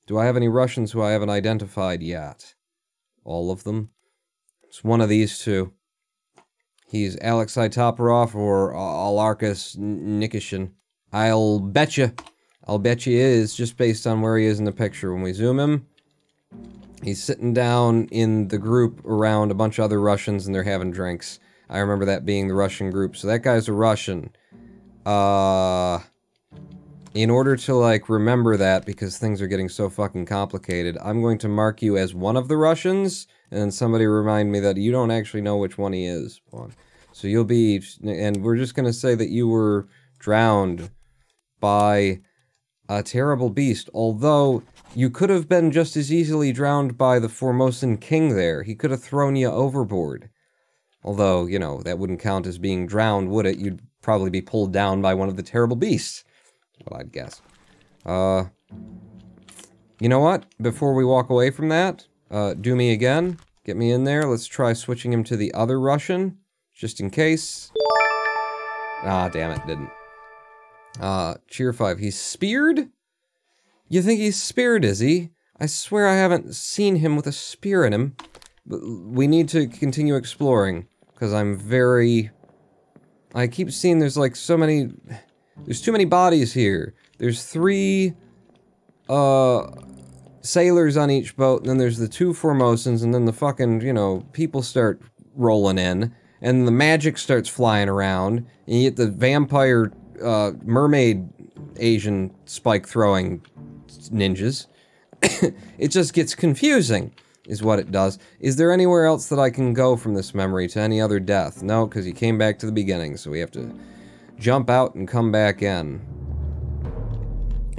Do I have any Russians who I haven't identified yet? All of them? It's one of these two. He's Alexei Toporov or Alarkas Nikishin. I'll betcha he is, just based on where he is in the picture. When we zoom him, he's sitting down in the group around a bunch of other Russians and they're having drinks. I remember that being the Russian group, so that guy's a Russian. In order to, like, remember that, because things are getting so fucking complicated, I'm going to mark you as one of the Russians, and then somebody remind me that you don't actually know which one he is. So you'll be, and we're just gonna say that you were drowned by a terrible beast, although you could have been just as easily drowned by the Formosan king there. He could have thrown you overboard. Although, you know, that wouldn't count as being drowned, would it? You'd probably be pulled down by one of the terrible beasts. Well, I'd guess. You know what? Before we walk away from that, do me again. Get me in there. Let's try switching him to the other Russian, just in case. Ah, damn it, didn't. Cheer 5. He's speared? You think he's speared, is he? I swear I haven't seen him with a spear in him. But we need to continue exploring, because I'm very... I keep seeing there's like so many... There's too many bodies here. There's 3, sailors on each boat, and then there's the 2 Formosans, and then the fucking, you know, people start rolling in, and the magic starts flying around, and you get the vampire, mermaid Asian spike-throwing ninjas. It just gets confusing, is what it does. Is there anywhere else that I can go from this memory to any other death? No, because you came back to the beginning, so we have to jump out and come back in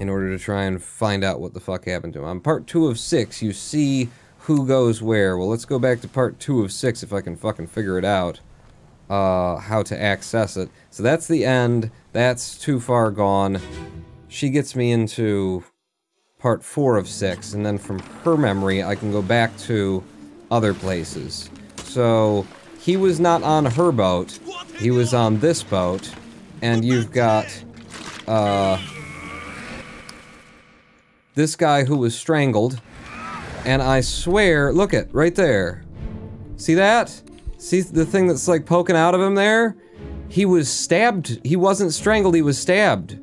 order to try and find out what the fuck happened to him. On part 2 of 6, you see who goes where. Well, let's go back to part 2 of 6 if I can fucking figure it out. How to access it. So that's the end. That's too far gone. She gets me into part 4 of 6, and then from her memory, I can go back to other places. So, he was not on her boat. He was on this boat. And you've got, this guy who was strangled, and I swear, look it, right there. See that? See the thing that's like poking out of him there? He was stabbed. He wasn't strangled, he was stabbed.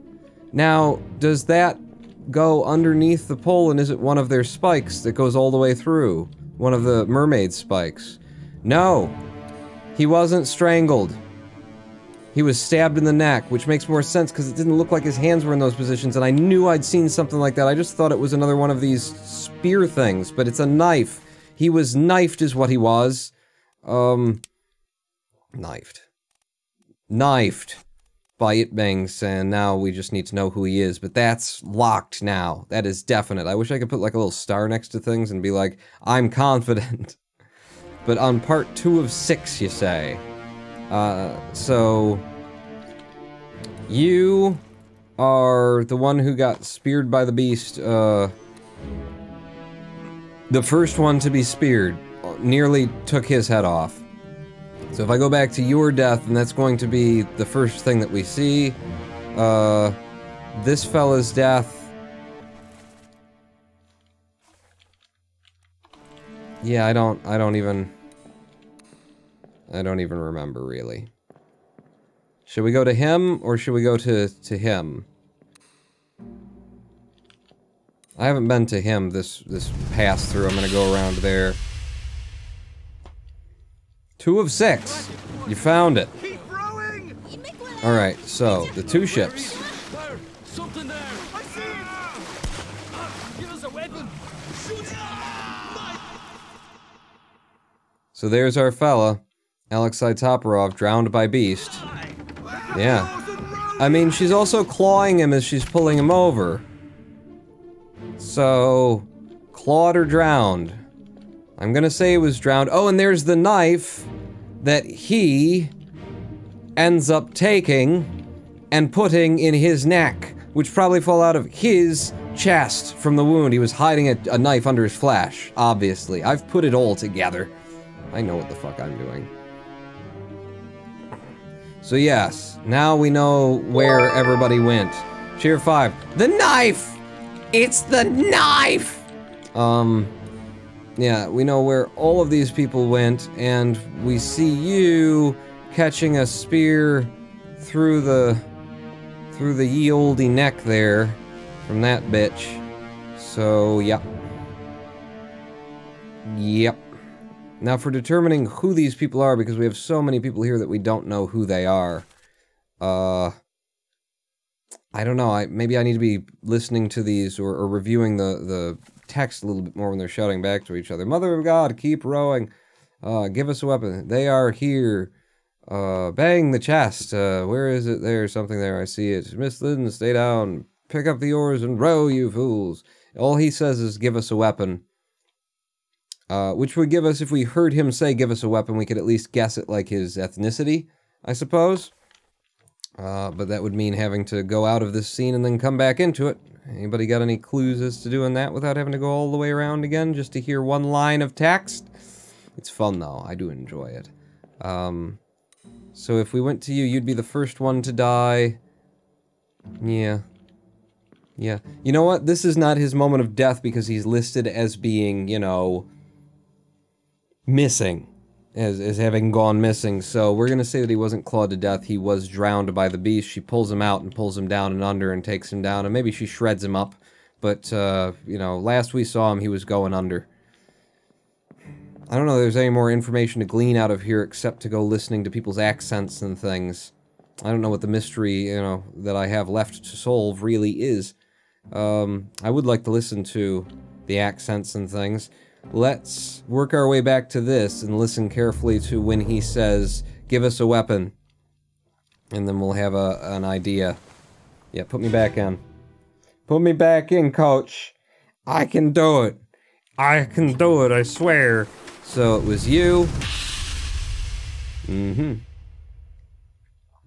Now, does that go underneath the pole, and is it one of their spikes that goes all the way through? One of the mermaid spikes? No. He wasn't strangled. He was stabbed in the neck, which makes more sense because it didn't look like his hands were in those positions, and I knew I'd seen something like that. I just thought it was another one of these spear things, but it's a knife. He was knifed is what he was. Knifed. Knifed by It Bangs, and now we just need to know who he is, but that's locked now. That is definite. I wish I could put like a little star next to things and be like, I'm confident. But on part 2 of 6, you say. So... You are the one who got speared by the beast, the first one to be speared. Nearly took his head off. So if I go back to your death, and that's going to be the first thing that we see, this fella's death... Yeah, I don't even remember, really. Should we go to him, or should we go to him? I haven't been to him this pass-through. I'm gonna go around there. 2 of 6. You found it. Alright, so, the 2 ships. There! Something there! I see it! Give us a weapon! Shoot! So there's our fella, Alexei Toporov, drowned by beast. Yeah. I mean, she's also clawing him as she's pulling him over. So, clawed or drowned? I'm gonna say it was drowned. Oh, and there's the knife that he ends up taking and putting in his neck, which probably fell out of his chest from the wound. He was hiding a knife under his flesh, obviously. I've put it all together. I know what the fuck I'm doing. So yes, now we know where everybody went. Cheer 5. The knife! It's the knife! Yeah, we know where all of these people went, and we see you catching a spear through the ye olde neck there from that bitch. So, yep. Yep. Now for determining who these people are, because we have so many people here that we don't know who they are. I don't know, maybe I need to be listening to these or reviewing the text a little bit more when they're shouting back to each other. Mother of God, keep rowing. Give us a weapon. They are here. Bang the chest. Where is it? There's something there. I see it. Miss Lydon, stay down. Pick up the oars and row, you fools. All he says is give us a weapon. Which would give us, if we heard him say give us a weapon, we could at least guess it like his ethnicity, I suppose. But that would mean having to go out of this scene and then come back into it. Anybody got any clues as to doing that without having to go all the way around again just to hear one line of text? It's fun though, I do enjoy it. So if we went to you, you'd be the first one to die. Yeah. Yeah. You know what? This is not his moment of death because he's listed as being, you know, missing. As having gone missing. So we're going to say that he wasn't clawed to death. He was drowned by the beast. She pulls him out and pulls him down and under and takes him down. And maybe she shreds him up. But, you know, last we saw him, he was going under. I don't know if there's any more information to glean out of here except to go listening to people's accents and things. I don't know what the mystery, you know, that I have left to solve really is. I would like to listen to the accents and things. Let's work our way back to this and listen carefully to when he says, give us a weapon. And then we'll have an idea. Yeah, put me back in. Put me back in, coach. I can do it. I can do it, I swear. So it was you.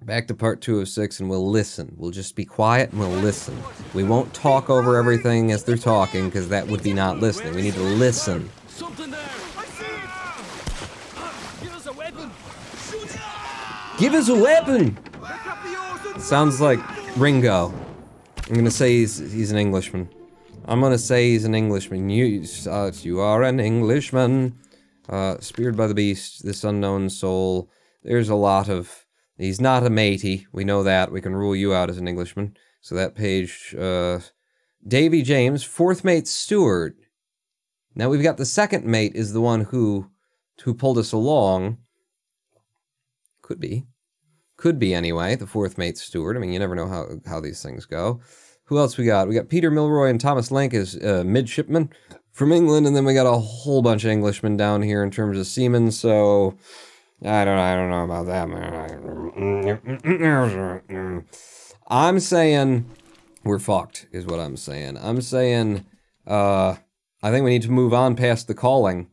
Back to part 2 of 6, and we'll listen. We'll just be quiet and we'll listen. We won't talk over everything as they're talking, because that would be not listening. We need to listen. Something there. I see it. Give us a weapon. Shoot. Give us a weapon! Sounds like Ringo. I'm gonna say he's an Englishman. I'm gonna say he's an Englishman. You are an Englishman. Speared by the beast, this unknown soul. There's a lot of... He's not a matey. We know that. We can rule you out as an Englishman. So that page... Davy James, 4th mate Stewart. Now we've got the 2nd mate is the one who pulled us along. Could be. Could be, anyway, the 4th mate Stewart. I mean, you never know how these things go. Who else we got? We got Peter Milroy and Thomas Lank as midshipmen from England, and then we got a whole bunch of Englishmen down here in terms of seamen, so... I don't know about that. I'm saying... We're fucked, is what I'm saying. I'm saying, I think we need to move on past the calling.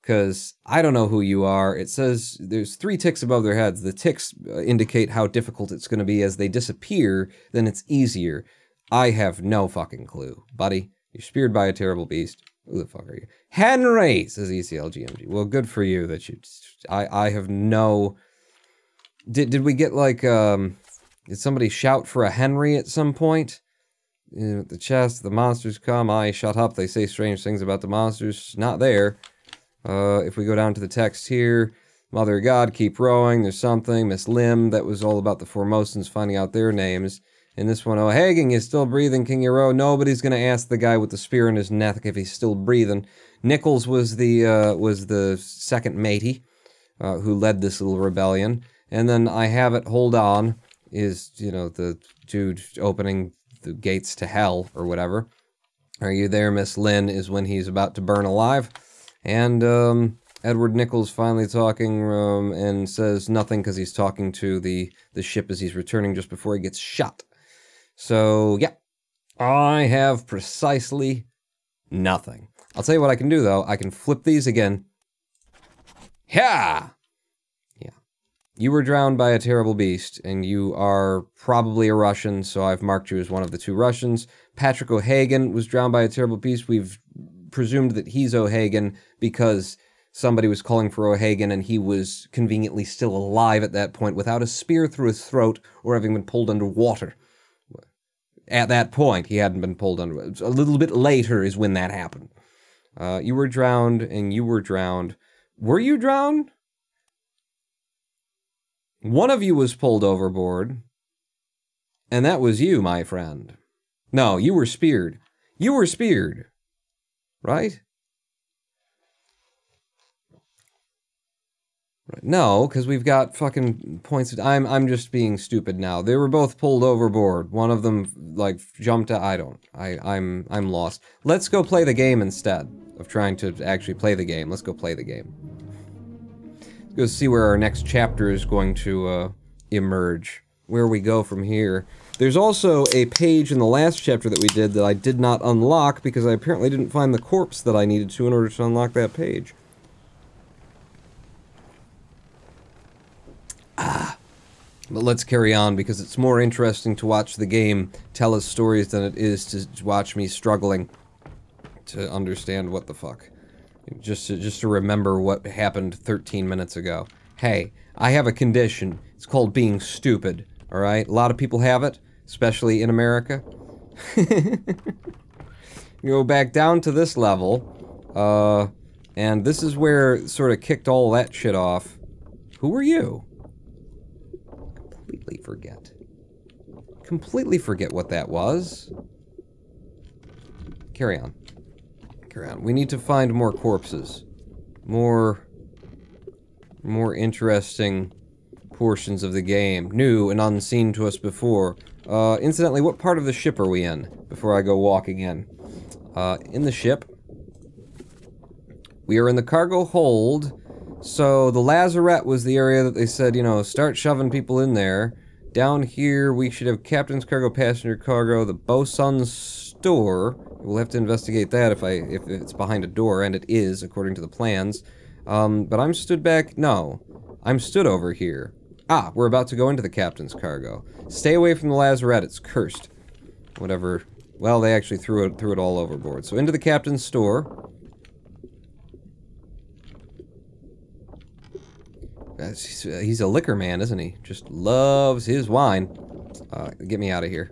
Because I don't know who you are. It says there's 3 ticks above their heads. The ticks indicate how difficult it's going to be. As they disappear, then it's easier. I have no fucking clue. Buddy, you're speared by a terrible beast. Who the fuck are you? Henry, says ECLGMG. Well, good for you that you... I have no... Did we get like, did somebody shout for a Henry at some point? The chest, the monsters come. I shut up. They say strange things about the monsters. Not there. If we go down to the text here, Mother God, keep rowing, there's something. Miss Lim, that was all about the Formosans finding out their names. In this one, O'Hagan is still breathing, King Hero. Nobody's gonna ask the guy with the spear in his neck if he's still breathing. Nichols was the 2nd matey, who led this little rebellion. And then I have it, hold on, is, you know, the dude opening the gates to hell, or whatever. Are you there, Miss Lynn, is when he's about to burn alive. And Edward Nichols finally talking and says nothing because he's talking to the ship as he's returning just before he gets shot. So, yeah. I have precisely nothing. I'll tell you what I can do, though. I can flip these again. Yeah! Yeah. You were drowned by a terrible beast, and you are probably a Russian, so I've marked you as one of the 2 Russians. Patrick O'Hagan was drowned by a terrible beast. We've presumed that he's O'Hagan because somebody was calling for O'Hagan and he was conveniently still alive at that point without a spear through his throat or having been pulled underwater. At that point, he hadn't been pulled under. A little bit later is when that happened. You were drowned and you were drowned. Were you drowned? One of you was pulled overboard. And that was you, my friend. No, you were speared. You were speared. Right? Right. No, because we've got fucking points. I'm just being stupid now. They were both pulled overboard. One of them like jumped out. I'm lost. Let's go play the game instead of trying to actually play the game. Let's go play the game. Let's go see where our next chapter is going to emerge. Where we go from here. There's also a page in the last chapter that we did that I did not unlock because I apparently didn't find the corpse that I needed to in order to unlock that page. But let's carry on because it's more interesting to watch the game tell us stories than it is to watch me struggling to understand what the fuck. Just to remember what happened 13 minutes ago. Hey, I have a condition. It's called being stupid, alright? A lot of people have it, especially in America. Go back down to this level, and this is where it sort of kicked all that shit off. Who are you? Completely forget. Completely forget what that was. Carry on. Carry on. We need to find more corpses. More interesting portions of the game. New and unseen to us before. Incidentally, what part of the ship are we in? Before I go walking in. In the ship. We are in the cargo hold. So, the lazarette was the area that they said, you know, start shoving people in there. Down here, we should have captain's cargo, passenger cargo, the bosun's store. We'll have to investigate that if it's behind a door, and it is, according to the plans. But I'm stood back... No. I'm stood over here. Ah, we're about to go into the captain's cargo. Stay away from the lazarette, it's cursed. Whatever. Well, they actually threw it all overboard. So into the captain's store. He's a liquor man, isn't he? Just loves his wine. Get me out of here.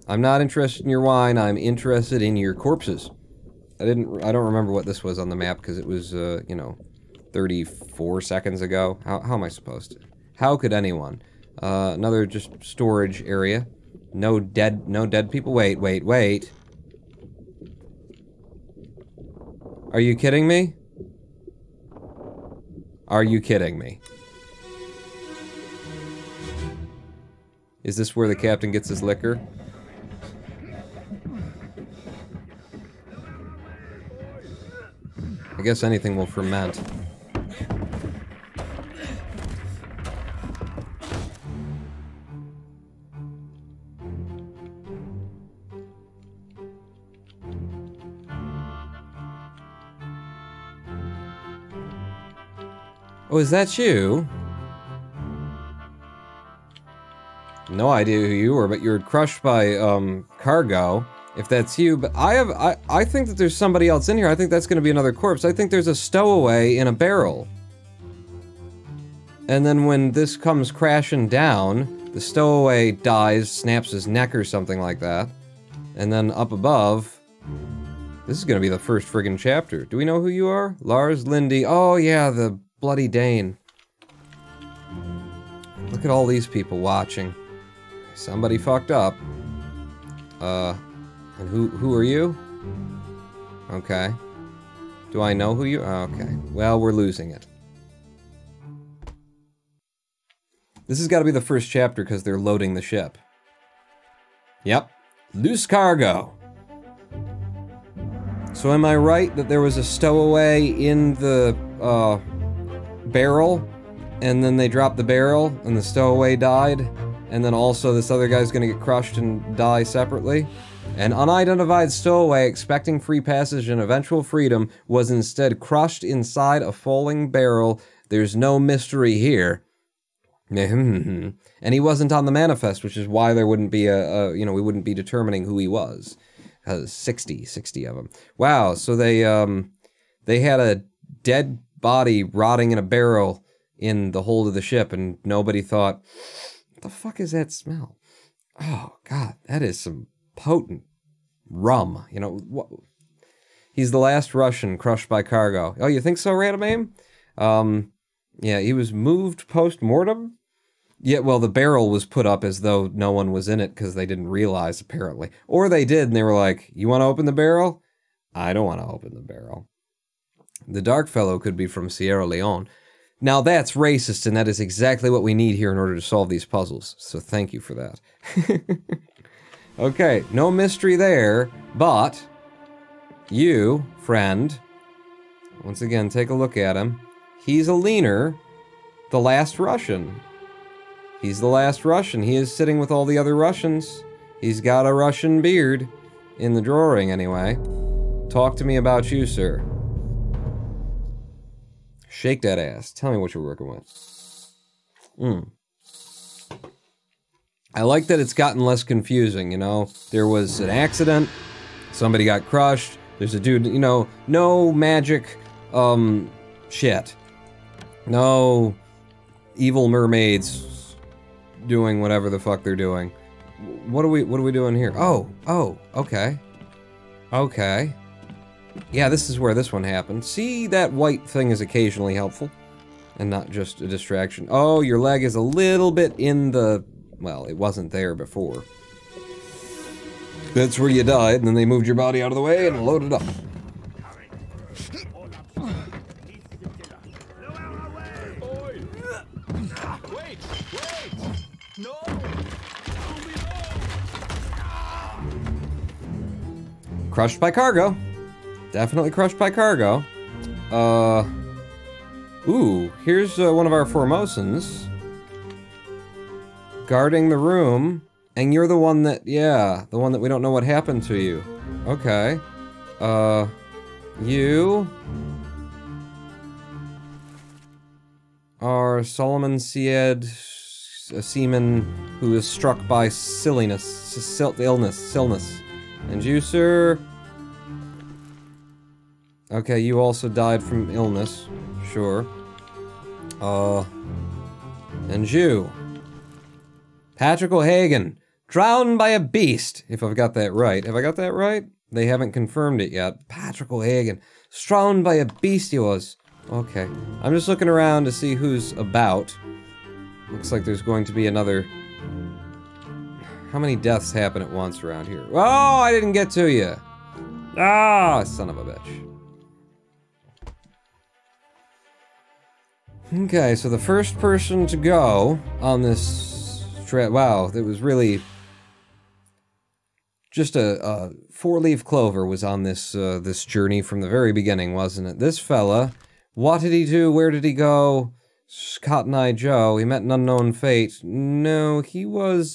I'm not interested in your wine, I'm interested in your corpses. I don't remember what this was on the map, because it was, you know, 34 seconds ago. How am I supposed to? How could anyone? Another just storage area. No dead people. Wait. Are you kidding me? Are you kidding me? Is this where the captain gets his liquor? I guess anything will ferment. Oh, is that you? No idea who you were, but you were crushed by, cargo. If that's you, but I think that there's somebody else in here. I think that's gonna be another corpse. I think there's a stowaway in a barrel. And then when this comes crashing down, the stowaway dies, snaps his neck or something like that. And then up above, this is gonna be the first friggin' chapter. Do we know who you are? Lars Lindy. Oh yeah, the bloody Dane. Look at all these people watching. Somebody fucked up. And who are you? Okay. Do I know who you are? Okay. Well, we're losing it. This has got to be the first chapter because they're loading the ship. Yep. Loose cargo. So am I right that there was a stowaway in the, barrel? And then they dropped the barrel and the stowaway died? And then also this other guy's gonna get crushed and die separately? An unidentified stowaway expecting free passage and eventual freedom was instead crushed inside a falling barrel. There's no mystery here. And he wasn't on the manifest, which is why there wouldn't be you know, we wouldn't be determining who he was. 60 of them. Wow, so they had a dead body rotting in a barrel in the hold of the ship, and nobody thought, what the fuck is that smell? Oh, God, that is some potent rum. You know, what? He's the last Russian crushed by cargo. Oh, you think so, Random Aim? Yeah, he was moved post-mortem? Yeah, well, the barrel was put up as though no one was in it because they didn't realize, apparently. Or they did, and they were like, you want to open the barrel? I don't want to open the barrel. The Dark Fellow could be from Sierra Leone. Now that's racist, and that is exactly what we need here in order to solve these puzzles. So thank you for that. Okay, no mystery there, but you, friend, once again, take a look at him. He's a leaner, the last Russian. He's the last Russian. He is sitting with all the other Russians. He's got a Russian beard, in the drawing anyway. Talk to me about you, sir. Shake that ass. Tell me what you're working with. I like that it's gotten less confusing, you know? There was an accident, somebody got crushed, there's a dude, you know, no magic, shit. No evil mermaids doing whatever the fuck they're doing. what are we doing here? Oh, okay. Okay. Yeah, this is where this one happened. See, that white thing is occasionally helpful. And not just a distraction. Oh, your leg is a little bit in the... Well, it wasn't there before. That's where you died, and then they moved your body out of the way and loaded up. Wait! No! Crushed by cargo. Definitely crushed by cargo. Ooh, here's one of our Formosans. Guarding the room. And you're the one that, yeah, the one that we don't know what happened to you. Okay. You are Solomon Sied, a seaman who is struck by illness. And you, sir? Okay, you also died from illness. Sure. And you? Patrick O'Hagan. Drowned by a beast, if I've got that right. Have I got that right? They haven't confirmed it yet. Patrick O'Hagan. Drowned by a beast he was. Okay. I'm just looking around to see who's about. Looks like there's going to be another... How many deaths happen at once around here? Oh, I didn't get to you. Ah, son of a bitch. Okay, so the first person to go on this trip... Wow, it was really... Just a four-leaf clover was on this this journey from the very beginning, wasn't it? This fella, what did he do? Where did he go? Cotton Eye Joe, he met an unknown fate. No, he was,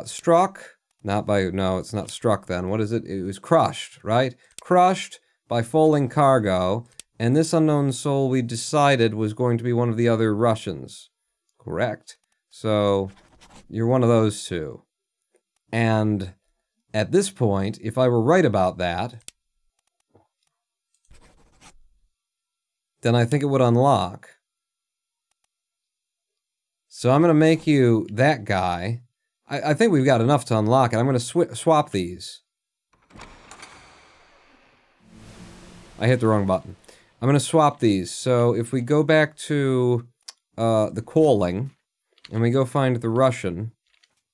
struck? Not by, no, it's not struck then. What is it? It was crushed, right? Crushed by falling cargo, and this unknown soul we decided was going to be one of the other Russians. Correct. So, you're one of those two. And at this point, if I were right about that, then I think it would unlock. So I'm going to make you that guy. I think we've got enough to unlock it. I'm going to swap these. I hit the wrong button. I'm going to swap these. So if we go back to the calling, and we go find the Russian...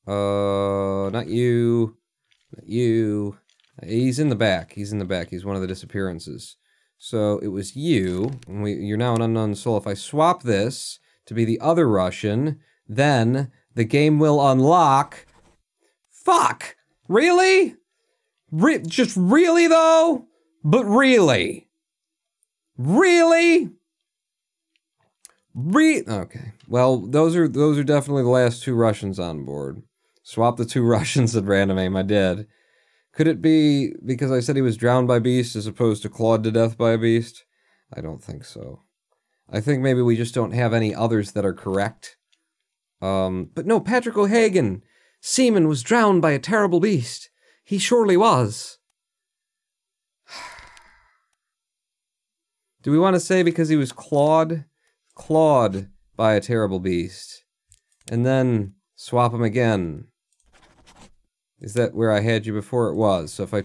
not you. Not you. He's in the back. He's in the back. He's one of the disappearances. So it was you. And you're now an unknown soul. If I swap this to be the other Russian, then the game will unlock... Fuck! Really? Just really, though? But really? Really? Okay. Well, those are definitely the last two Russians on board. Swap the two Russians at random aim, I did. Could it be because I said he was drowned by a beast as opposed to clawed to death by a beast? I don't think so. I think maybe we just don't have any others that are correct. But no, Patrick O'Hagan, seaman, was drowned by a terrible beast. He surely was. Do we want to say because he was clawed? Clawed by a terrible beast. And then swap him again. Is that where I had you before? It was. So if I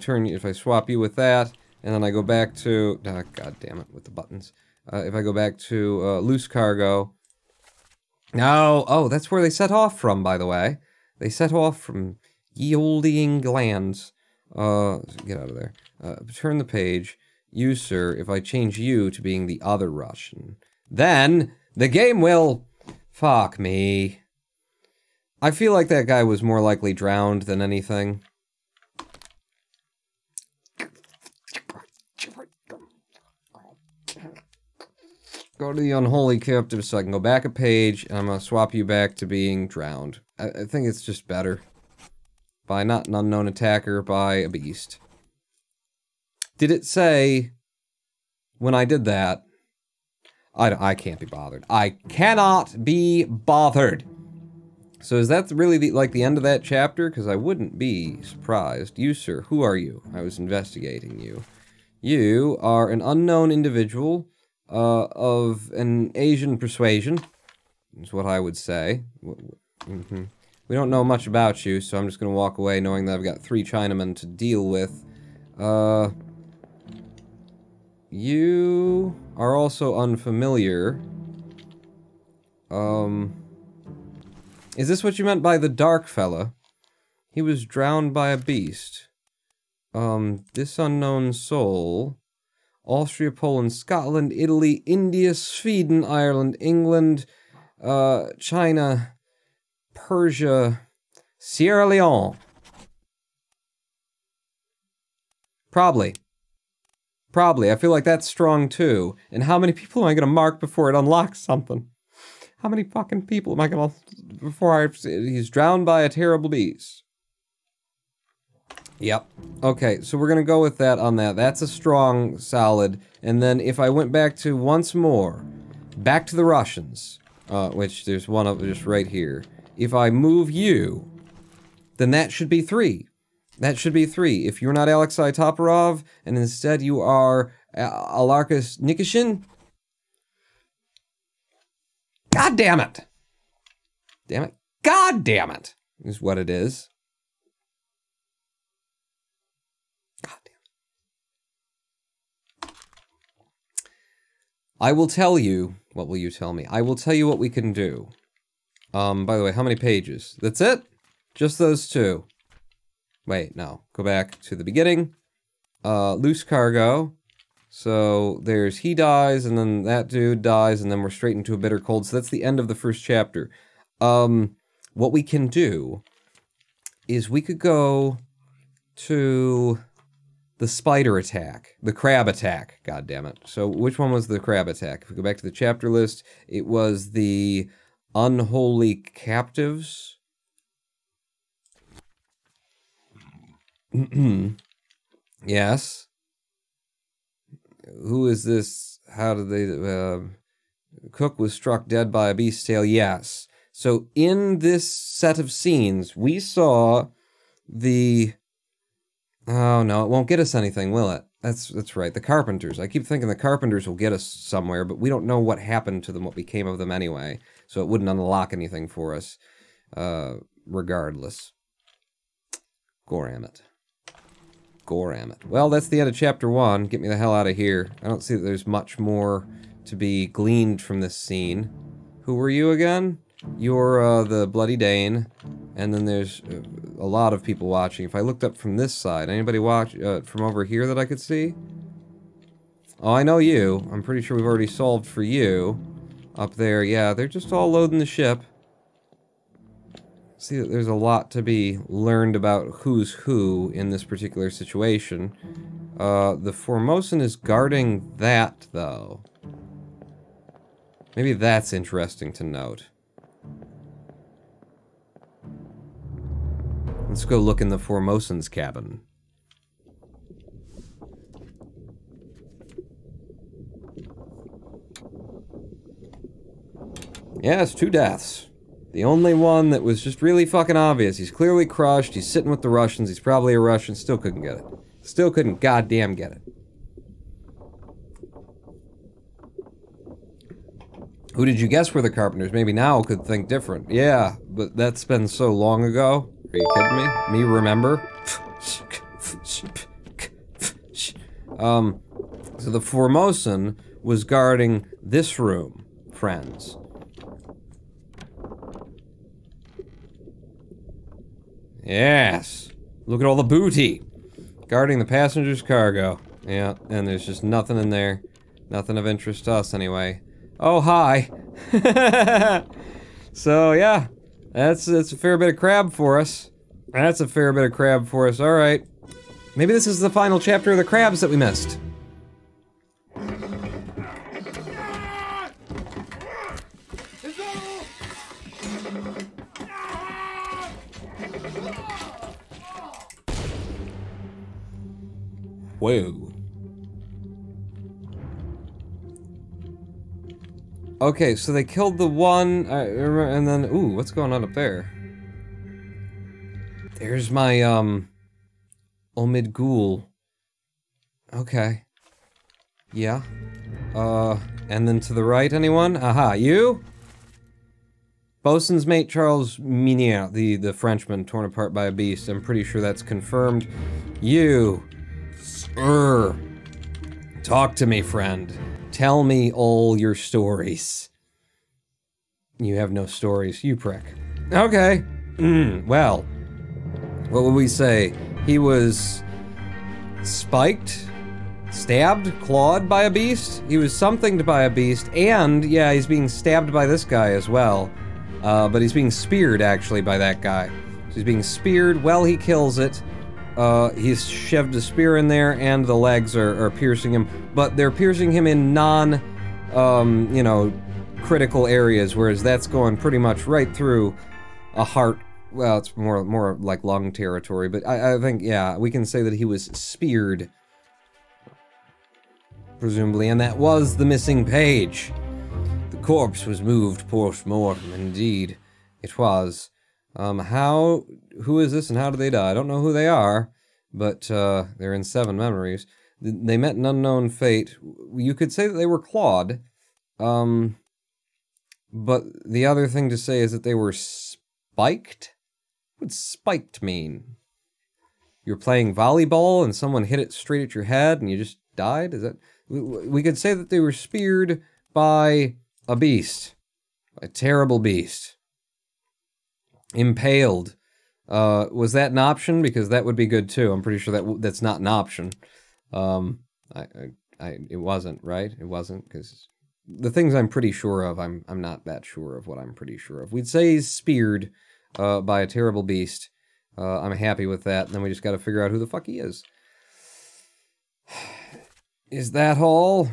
swap you with that, and then I go back to... Oh, God damn it, with the buttons. If I go back to loose cargo... No! Oh, that's where they set off from, by the way. They set off from ye olde Englands. Get out of there. Turn the page. You, sir, if I change you to being the other Russian, then the game will... Fuck me. I feel like that guy was more likely drowned than anything. Go to the unholy captive so I can go back a page, and I'm going to swap you back to being drowned. I think it's just better. By not an unknown attacker, by a beast. Did it say, when I did that, I can't be bothered. I cannot be bothered. So is that really the end of that chapter? Because I wouldn't be surprised. You, sir, who are you? I was investigating you. You are an unknown individual of an Asian persuasion, is what I would say. We don't know much about you, so I'm just gonna walk away knowing that I've got 3 Chinamen to deal with. You are also unfamiliar. Is this what you meant by the dark fella? He was drowned by a beast. This unknown soul. Austria, Poland, Scotland, Italy, India, Sweden, Ireland, England, China, Persia, Sierra Leone. Probably. Probably. I feel like that's strong too. And how many people am I gonna mark before it unlocks something? How many fucking people am I gonna... He's drowned by a terrible beast. Yep. Okay, so we're gonna go with that on that. That's a strong, solid. And then if I went back to once more, back to the Russians, which there's one of just right here. If I move you, then that should be 3. That should be 3. If you're not Alexei Toporov, and instead you are Alarkus Nikishin, God damn it! Damn it. God damn it! Is what it is. God damn it. I will tell you... What will you tell me? I will tell you what we can do. By the way, how many pages? That's it? Just those 2. Wait, no. Go back to the beginning. Loose cargo. So there's he dies, and then that dude dies, and then we're straight into a bitter cold. So that's the end of the first chapter. What we can do is we could go to the spider attack. The crab attack, god damn it. So which one was the crab attack? If we go back to the chapter list, it was the unholy captives. Yes. Who is this? How did they... Cook was struck dead by a beast's tail. Yes. So in this set of scenes, we saw the... Oh, no, it won't get us anything, will it? That's right, the Carpenters. I keep thinking the Carpenters will get us somewhere, but we don't know what happened to them, what became of them anyway. So it wouldn't unlock anything for us, regardless. Goramit. Goramit. Well, that's the end of chapter 1. Get me the hell out of here. I don't see that there's much more to be gleaned from this scene. Who were you again? You're, the Bloody Dane. And then there's a lot of people watching. If I looked up from this side, anybody watch from over here that I could see? Oh, I know you. I'm pretty sure we've already solved for you. Up there, yeah, they're just all loading the ship. See that there's a lot to be learned about who's who in this particular situation. The Formosan is guarding that, though. Maybe that's interesting to note. Let's go look in the Formosan's cabin. Yes, 2 deaths. The only one that was just really fucking obvious. He's clearly crushed, he's sitting with the Russians, he's probably a Russian, still couldn't get it. Still couldn't goddamn get it. Who did you guess were the Carpenters? Maybe now could think different. Yeah, but that's been so long ago. Are you kidding me? Me remember? So the Formosan was guarding this room, friends. Yes. Look at all the booty. Guarding the passenger's cargo. Yeah, and there's just nothing in there. Nothing of interest to us anyway. Oh, hi. So, yeah. That's a fair bit of crab for us. That's a fair bit of crab for us. Alright. Maybe this is the final chapter of the crabs that we missed. Whoa. Okay, so they killed the one, and then, ooh, what's going on up there? There's my, Omid Ghoul. Okay. Yeah. And then to the right, anyone? Aha, you? Bosun's mate Charles Minier, the Frenchman torn apart by a beast. I'm pretty sure that's confirmed. You, sir, talk to me, friend. Tell me all your stories. You have no stories, you prick. Okay. Well, what would we say? He was spiked, stabbed, clawed by a beast? He was somethinged by a beast, and, yeah, he's being stabbed by this guy as well. But he's being speared, actually, by that guy. So he's being speared, well, he kills it. He's shoved a spear in there, and the legs are piercing him. But they're piercing him in you know, critical areas, whereas that's going pretty much right through a heart. Well, it's more like lung territory, but I think, yeah, we can say that he was speared. Presumably, and that was the missing page. The corpse was moved post-mortem, indeed. It was. Who is this and how did they die? I don't know who they are, but, they're in 7 memories. They met an unknown fate. You could say that they were clawed, but the other thing to say is that they were spiked? What does spiked mean? You're playing volleyball and someone hit it straight at your head and you just died? Is that... We could say that they were speared by a beast. A terrible beast. Impaled. Was that an option? Because that would be good too. I'm pretty sure that's not an option. It wasn't, right? It wasn't, because the things I'm pretty sure of, I'm not that sure of what I'm pretty sure of. We'd say he's speared by a terrible beast. I'm happy with that. And then we just got to figure out who the fuck he is. Is that all?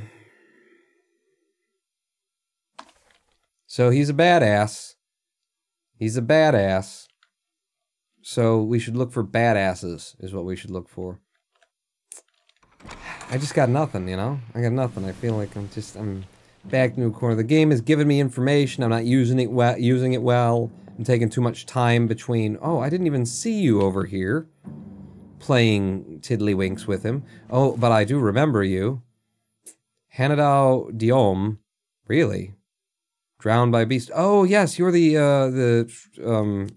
So he's a badass. He's a badass. So we should look for badasses, is what we should look for. I just got nothing, you know? I got nothing. I feel like I'm back in the corner. The game has given me information. I'm not using it well. I'm taking too much time between... Oh, I didn't even see you over here. Playing tiddlywinks with him. Oh, but I do remember you. Hanadao Diom. Really? Drowned by beast. Oh, yes, you're the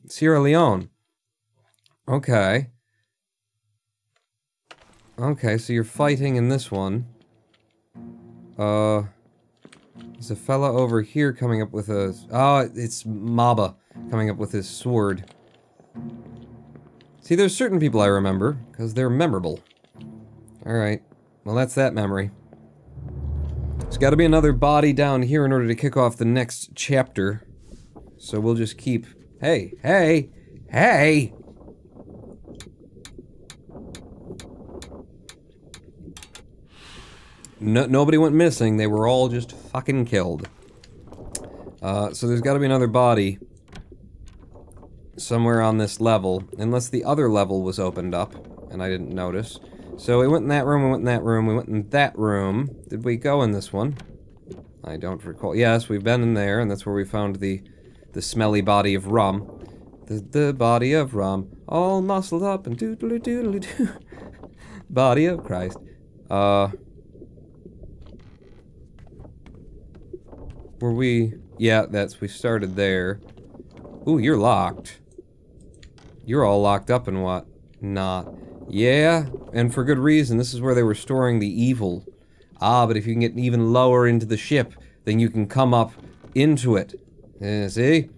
Sierra Leone. Okay. Okay, so you're fighting in this one. There's a fella over here coming up with a... Oh, it's Maba coming up with his sword. See, there's certain people I remember, because they're memorable. Alright. Well, that's that memory. There's got to be another body down here in order to kick off the next chapter. So we'll just keep... Hey! Hey! Hey! Nobody went missing. They were all just fucking killed. So there's got to be another body somewhere on this level, unless the other level was opened up, and I didn't notice. So we went in that room, we went in that room, we went in that room. Did we go in this one? I don't recall. Yes, we've been in there, and that's where we found the smelly body of rum. The body of rum, all muscled up and doodly doodly doo. Body of Christ. Were we... Yeah, we started there. Ooh, you're locked. You're all locked up and what? Not. Yeah, and for good reason. This is where they were storing the evil. Ah, but if you can get even lower into the ship, then you can come up into it. See?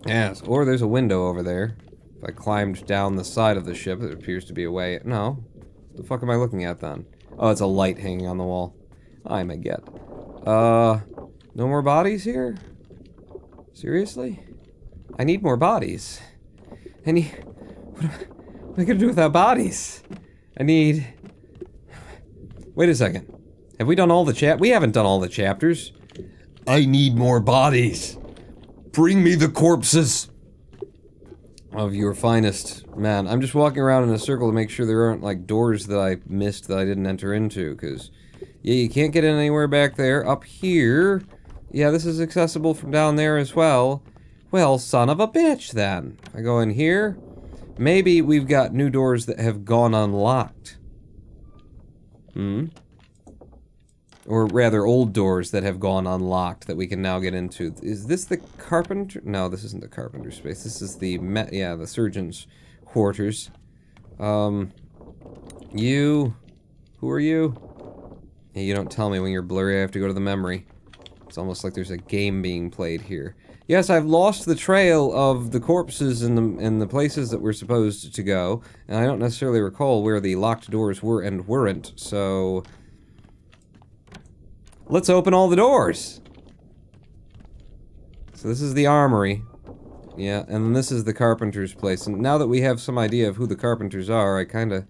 Yes, or there's a window over there. If I climbed down the side of the ship, there appears to be a way... No. What the fuck am I looking at then? Oh, it's a light hanging on the wall. I'm a get. No more bodies here? Seriously? I need more bodies. What am I gonna do without bodies? I need... Wait a second. Have we done all the We haven't done all the chapters. I need more bodies. Bring me the corpses of your finest. Man, I'm just walking around in a circle to make sure there aren't, like, doors that I missed that I didn't enter into, because... Yeah, you can't get in anywhere back there. Up here... Yeah, this is accessible from down there as well. Well, son of a bitch, then. I go in here. Maybe we've got new doors that have gone unlocked. Or rather, old doors that have gone unlocked that we can now get into. Is this the carpenter? No, this isn't the carpenter space. This is the the surgeon's quarters. You... Who are you? Hey, you don't tell me when you're blurry, I have to go to the memory. It's almost like there's a game being played here. Yes, I've lost the trail of the corpses in the places that we're supposed to go, and I don't necessarily recall where the locked doors were and weren't, so... Let's open all the doors! So this is the armory. Yeah, and then this is the carpenter's place, and now that we have some idea of who the carpenters are, I kinda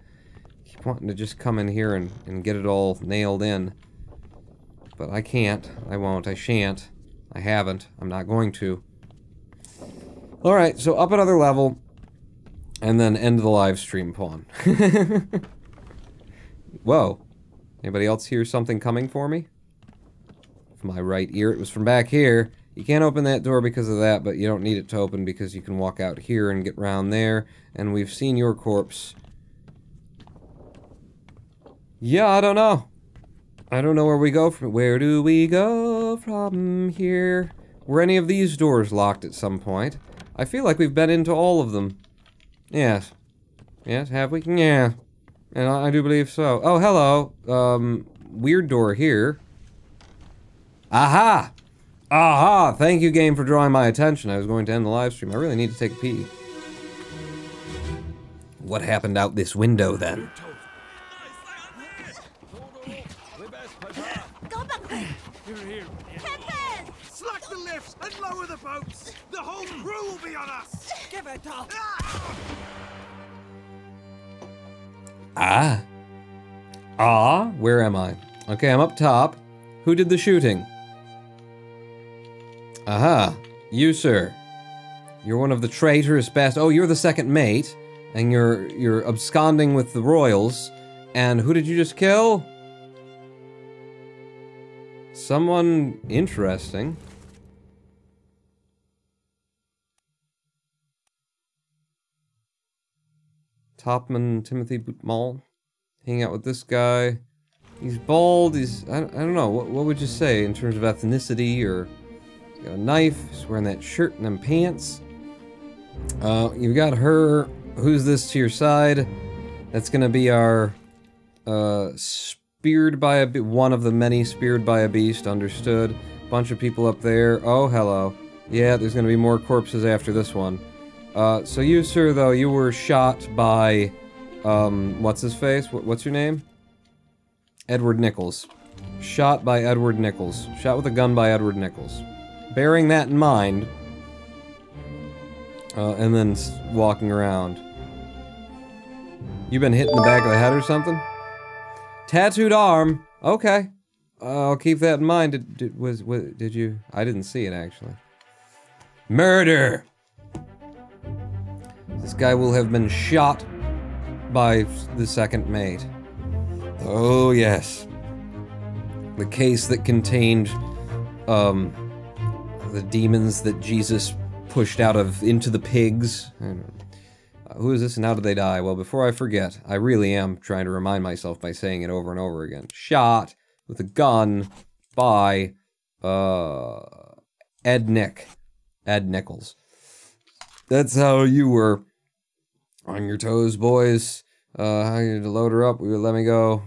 keep wanting to just come in here and get it all nailed in. But I can't, I won't, I shan't, I haven't, I'm not going to. Alright, so up another level, and then end the live stream pawn. Whoa. Anybody else hear something coming for me? From my right ear, it was from back here. You can't open that door because of that, but you don't need it to open because you can walk out here and get round there, and we've seen your corpse. Yeah, I don't know. I don't know where we go from. Where do we go from here? Were any of these doors locked at some point? I feel like we've been into all of them. Yes. Yes, have we? Yeah. And I do believe so. Oh, hello. Weird door here. Aha! Aha! Thank you, game, for drawing my attention. I was going to end the live stream. I really need to take a pee. What happened out this window, then? Slack the lifts and lower the boats! The whole crew will be on us! Give it up! Ah. Ah? Where am I? Okay, I'm up top. Who did the shooting? Aha. You, sir. You're one of the traitorous bastards. Oh, you're the second mate. And you're absconding with the royals. And who did you just kill? Someone interesting. Topman Timothy Bootmall. Hang out with this guy. He's bald, he's... I don't know, what would you say in terms of ethnicity, or... He's got a knife, he's wearing that shirt and them pants. You've got her... Who's this to your side? That's gonna be our... speared by a... One of the many speared by a beast, understood. Bunch of people up there. Oh, hello. Yeah, there's gonna be more corpses after this one. So you, sir, though, you were shot by... what's his face? What's your name? Edward Nichols. Shot by Edward Nichols. Shot with a gun by Edward Nichols. Bearing that in mind, and then walking around. You been hit in the back of the head or something? Tattooed arm. Okay. I'll keep that in mind. Did you? I didn't see it, actually. Murder! This guy will have been shot by the second mate. Oh, yes. The case that contained, the demons that Jesus pushed out of, into the pigs. Who is this and how did they die? Well, before I forget, I really am trying to remind myself by saying it over and over again. Shot with a gun by, Ed Nichols. That's how you were. On your toes, boys. How you to load her up? We would let me go.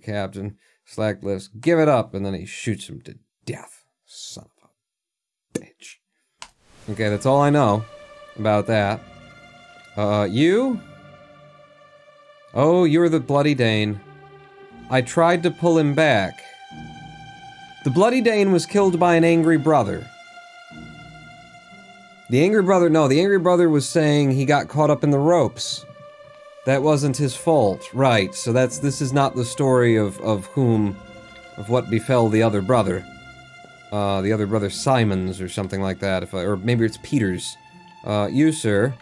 Captain. Slack lifts. Give it up. And then he shoots him to death. Son of a bitch. Okay, that's all I know about that. You? Oh, you're the Bloody Dane. I tried to pull him back. The Bloody Dane was killed by an angry brother. The angry brother was saying he got caught up in the ropes. That wasn't his fault. Right, so this is not the story of what befell the other brother. The other brother Simons or something like that, or maybe it's Peters. You, sir.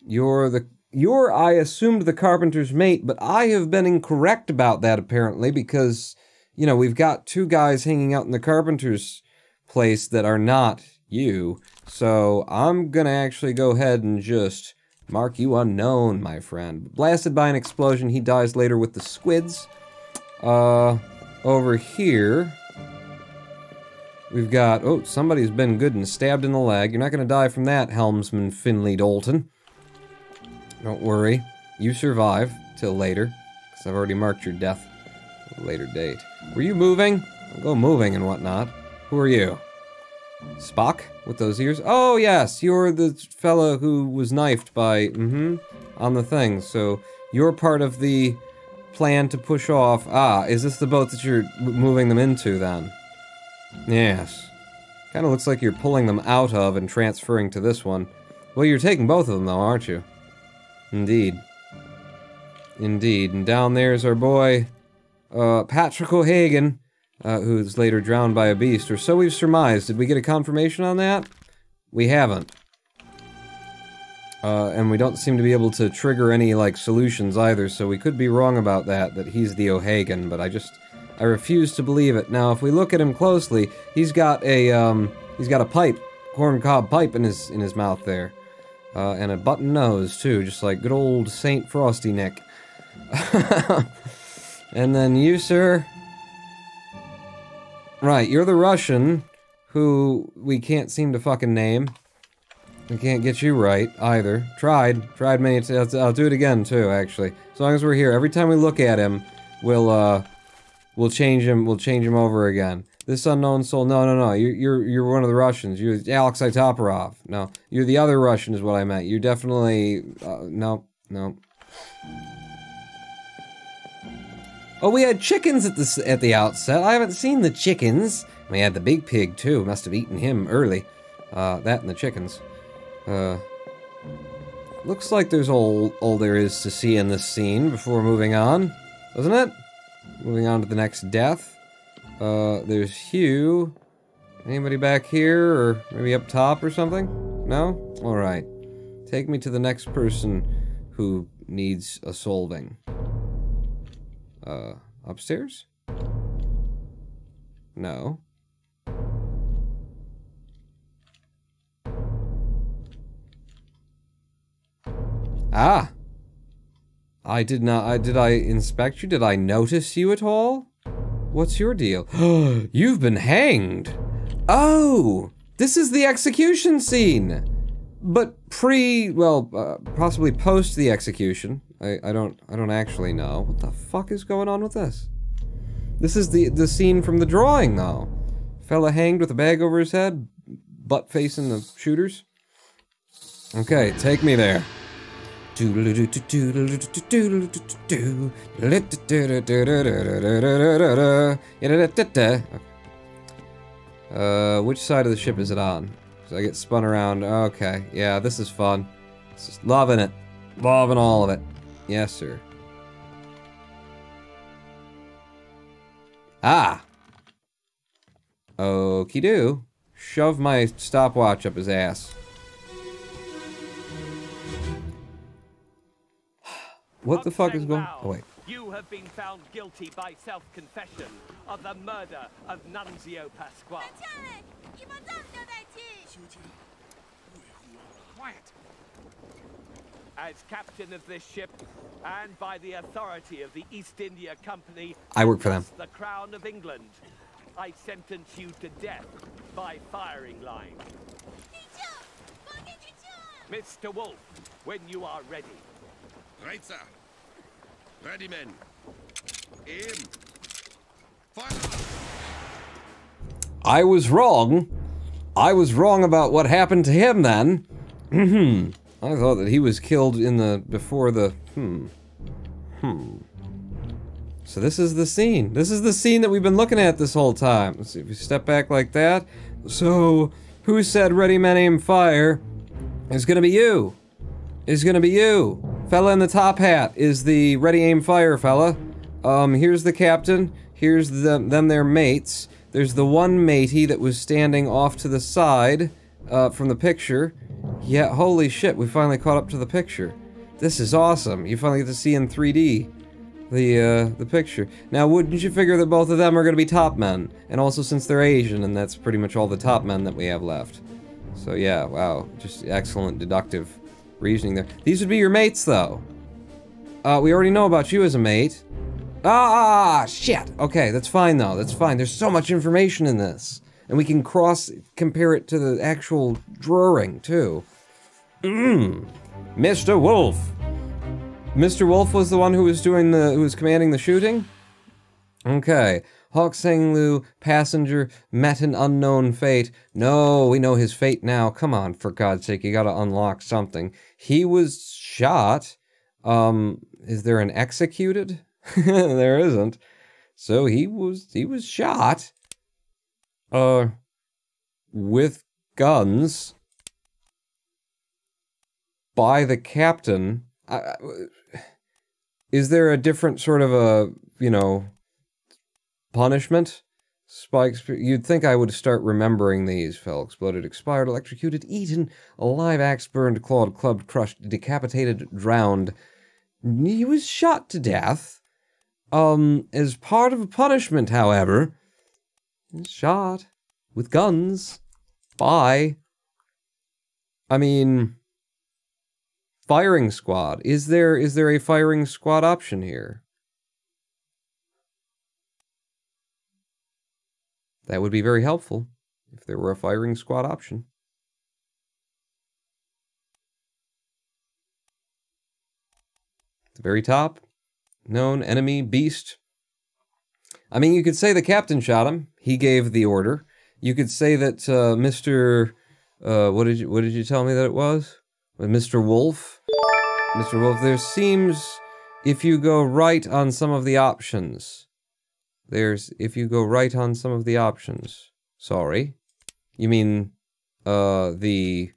You're, I assumed, the carpenter's mate, but I have been incorrect about that, apparently, because, you know, we've got two guys hanging out in the carpenter's place that are not you, so I'm gonna actually go ahead and just mark you unknown, my friend. Blasted by an explosion, he dies later with the squids. over here, we've got... Oh, somebody's been good and stabbed in the leg. You're not going to die from that, Helmsman Finley Dalton. Don't worry. You survive till later, because I've already marked your death at a later date. Were you moving? I'll go moving and whatnot. Who are you? Spock? With those ears? Oh, yes! You're the fellow who was knifed by... on the thing. So, you're part of the plan to push off... Ah, is this the boat that you're moving them into, then? Yes. Kind of looks like you're pulling them out of and transferring to this one. Well, you're taking both of them, though, aren't you? Indeed. Indeed. And down there's our boy, Patrick O'Hagan, who's later drowned by a beast, or so we've surmised. Did we get a confirmation on that? We haven't. And we don't seem to be able to trigger any, like, solutions either, so we could be wrong about that he's the O'Hagan, but I refuse to believe it. Now, if we look at him closely, he's got a pipe, corncob pipe in his mouth there. And a button nose, too, just like good old Saint Frosty Nick. And then you, sir... Right, you're the Russian, who we can't seem to fucking name. We can't get you right, either. Tried many times. I'll do it again, too, actually. As long as we're here, every time we look at him, we'll change him over again. This unknown soul, no, you're one of the Russians. You're Alex Itoparov. No, you're the other Russian is what I meant. You're definitely, no. Oh, we had chickens at the outset. I haven't seen the chickens. We had the big pig, too. Must have eaten him early. That and the chickens. Looks like there's all there is to see in this scene before moving on, doesn't it? Moving on to the next death. There's Hugh. Anybody back here, or maybe up top or something? No? Alright. Take me to the next person who needs a solving. Upstairs? No. Ah! Did I inspect you? Did I notice you at all? What's your deal? You've been hanged! Oh! This is the execution scene! But possibly post the execution. I don't actually know. What the fuck is going on with this? This is the scene from the drawing, though. Fella hanged with a bag over his head, butt facing the shooters. Okay, take me there. Which side of the ship is it on? So I get spun around. Okay, yeah, this is fun. Just loving it. Loving all of it. Yes, sir. Ah! Okie doo. Shove my stopwatch up his ass. What the fuck is going on? Oh, wait. You have been found guilty by self-confession of the murder of Nunzio Pasquale. Quiet. As captain of this ship, and by the authority of the East India Company, I work for them. The Crown of England, I sentence you to death by firing line. Mr. Wolf, when you are ready. Right, sir. Ready, men. Aim. Fire! I was wrong. I was wrong about what happened to him then. I thought that he was killed in before the... So this is the scene. This is the scene that we've been looking at this whole time. Let's see if we step back like that. So, who said ready, men, aim, fire? It's gonna be you. It's gonna be you. Fella in the top hat is the ready, aim, fire fella. Here's the captain. Here's them their mates. There's the one matey that was standing off to the side from the picture. Yeah, holy shit, we finally caught up to the picture. This is awesome. You finally get to see in 3D the picture. Now, wouldn't you figure that both of them are going to be top men? And also since they're Asian, and that's pretty much all the top men that we have left. So yeah, wow, just excellent deductive reasoning there. These would be your mates, though. We already know about you as a mate. Ah, shit. Okay, that's fine though. That's fine. There's so much information in this. And we can compare it to the actual drawing, too. Mr. Wolf. Mr. Wolf was the one who was who was commanding the shooting? Okay. Hawk Sang Lu, passenger, met an unknown fate. No, we know his fate now. Come on, for God's sake, you gotta unlock something. He was shot. Is there an executed? There isn't. So he was shot. With guns. By the captain. Is there a different sort of a, you know, punishment? Spikes. You'd think I would start remembering these. Fell, exploded, expired, electrocuted, eaten, alive, axe burned, clawed, clubbed, crushed, decapitated, drowned. He was shot to death. As part of a punishment, however. Shot with guns by, I mean, firing squad. Is there a firing squad option here? That would be very helpful if there were a firing squad option. At the very top, known enemy beast. I mean, you could say the captain shot him. He gave the order. You could say that Mr. What did you tell me that it was? Mr. Wolf? Mr. Wolf, there seems, if you go right on some of the options. If you go right on some of the options. Sorry. You mean, the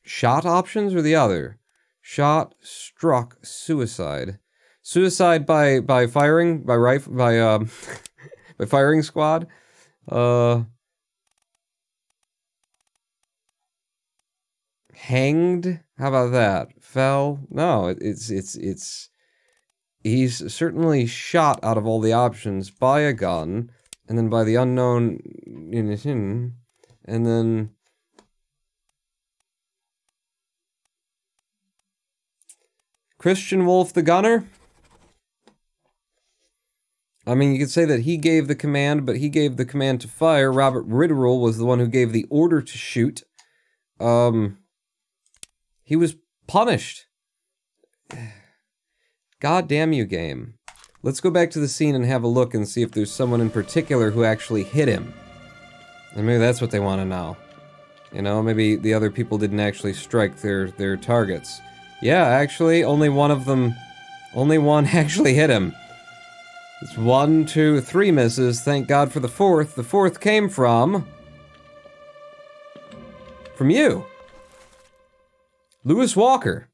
shot options or the other? Shot, struck, suicide. Suicide by firing, by firing squad? Hanged? How about that? Fell? No, he's certainly shot out of all the options by a gun, and then by the unknown, and then Christian Wolf the gunner? I mean, you could say that he gave the command, but he gave the command to fire. Robert Ritterel was the one who gave the order to shoot. He was punished. God damn you, game. Let's go back to the scene and have a look and see if there's someone in particular who actually hit him. And maybe that's what they want to know. You know, maybe the other people didn't actually strike their targets. Yeah, actually, only one actually hit him. It's 1, 2, 3 misses. Thank God for the fourth. The fourth came from you. Lewis Walker.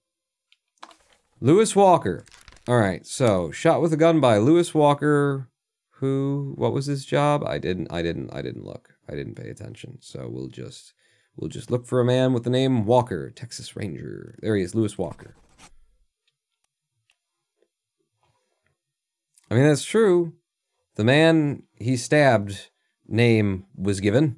Lewis Walker. Alright, so, shot with a gun by Lewis Walker. What was his job? I didn't look. I didn't pay attention. So we'll just look for a man with the name Walker, Texas Ranger. There he is, Lewis Walker. I mean, that's true. The man he stabbed name was given.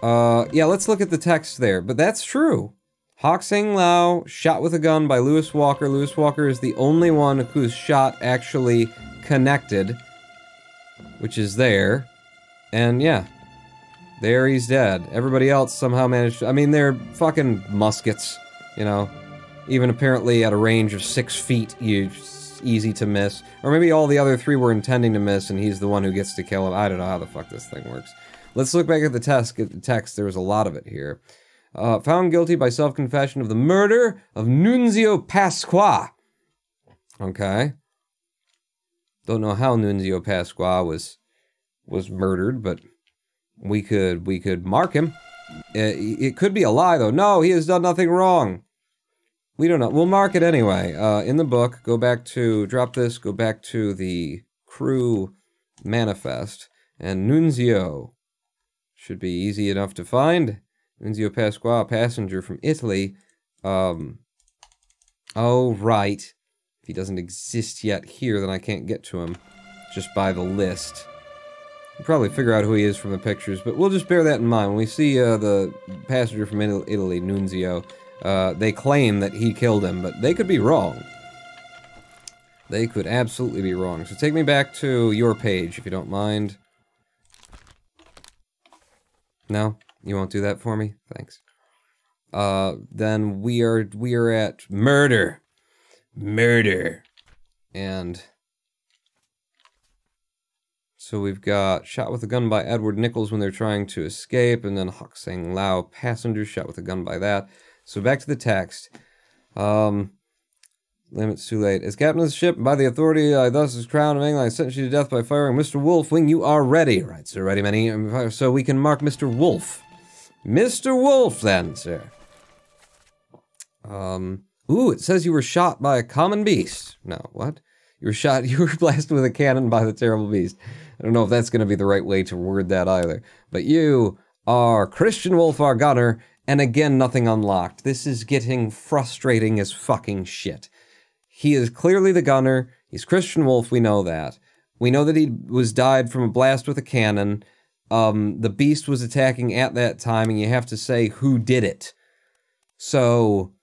Yeah, let's look at the text there. But that's true. Hawk Sang Lao, shot with a gun by Lewis Walker. Lewis Walker is the only one whose shot actually connected. Which is there. And yeah. There he's dead. Everybody else somehow managed to... I mean, they're fucking muskets. You know? Even apparently at a range of 6 feet, easy to miss. Or maybe all the other 3 were intending to miss and he's the one who gets to kill him. I don't know how the fuck this thing works. Let's look back at the text. There was a lot of it here. Found guilty by self-confession of the murder of Nunzio Pasqua. Okay. Don't know how Nunzio Pasqua was murdered, but we could mark him. It could be a lie, though. No, he has done nothing wrong. We don't know. We'll mark it anyway. In the book, go back to, drop this, go back to the crew manifest, and Nunzio should be easy enough to find. Nunzio Pasqua, passenger from Italy. Oh, right. If he doesn't exist yet here, then I can't get to him just by the list. You'll probably figure out who he is from the pictures, but we'll just bear that in mind. When we see the passenger from Italy, Nunzio, they claim that he killed him, but they could be wrong. They could absolutely be wrong. So take me back to your page, if you don't mind. No? You won't do that for me? Thanks. Then we are at murder. Murder. And so we've got shot with a gun by Edward Nichols when they're trying to escape, and then Hok Sang Lao, passenger, shot with a gun by that. So back to the text. Limits too late. As captain of the ship, by the authority I thus is crowned of England, I sentence you to death by firing Mr. Wolf when you are ready. Right, sir, ready, many. So we can mark Mr. Wolf. Mr. Wolf, then, sir. Ooh, it says you were shot by a common beast. No, what? You were blasted with a cannon by the terrible beast. I don't know if that's going to be the right way to word that either. But you are Christian Wolf, our gunner, and again, nothing unlocked. This is getting frustrating as fucking shit. He is clearly the gunner. He's Christian Wolf, we know that. We know that he died from a blast with a cannon. The beast was attacking at that time, and you have to say who did it. So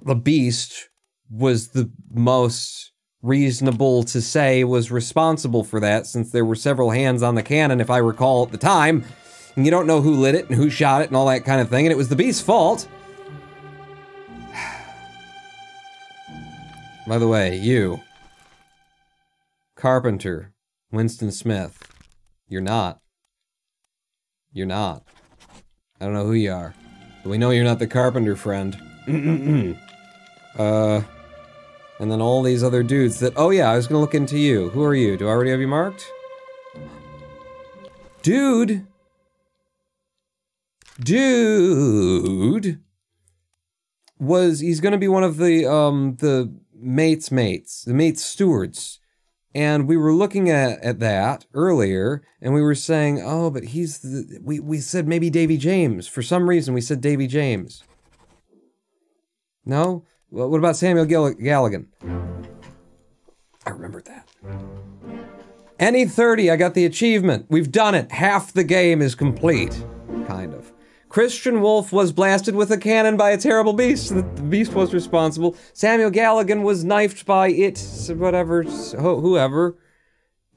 the beast was the most reasonable to say was responsible for that, since there were several hands on the cannon, if I recall at the time, and you don't know who lit it and who shot it and all that kind of thing, and it was the beast's fault. By the way, you, Carpenter, Winston Smith, you're not. You're not. I don't know who you are, but we know you're not the Carpenter friend. And then all these other dudes that... Oh yeah, I was gonna look into you. Who are you? Do I already have you marked? Dude! Dude! He's gonna be one of the mates, the mate's stewards. And we were looking at that earlier, and we were saying, oh, but he's the... We said maybe Davy James. For some reason, we said Davy James. No? Well, what about Samuel Galligan? I remembered that. Any 30, I got the achievement. We've done it. Half the game is complete. Kind of. Christian Wolf was blasted with a cannon by a terrible beast. The beast was responsible. Samuel Galligan was knifed by it, whatever, whoever.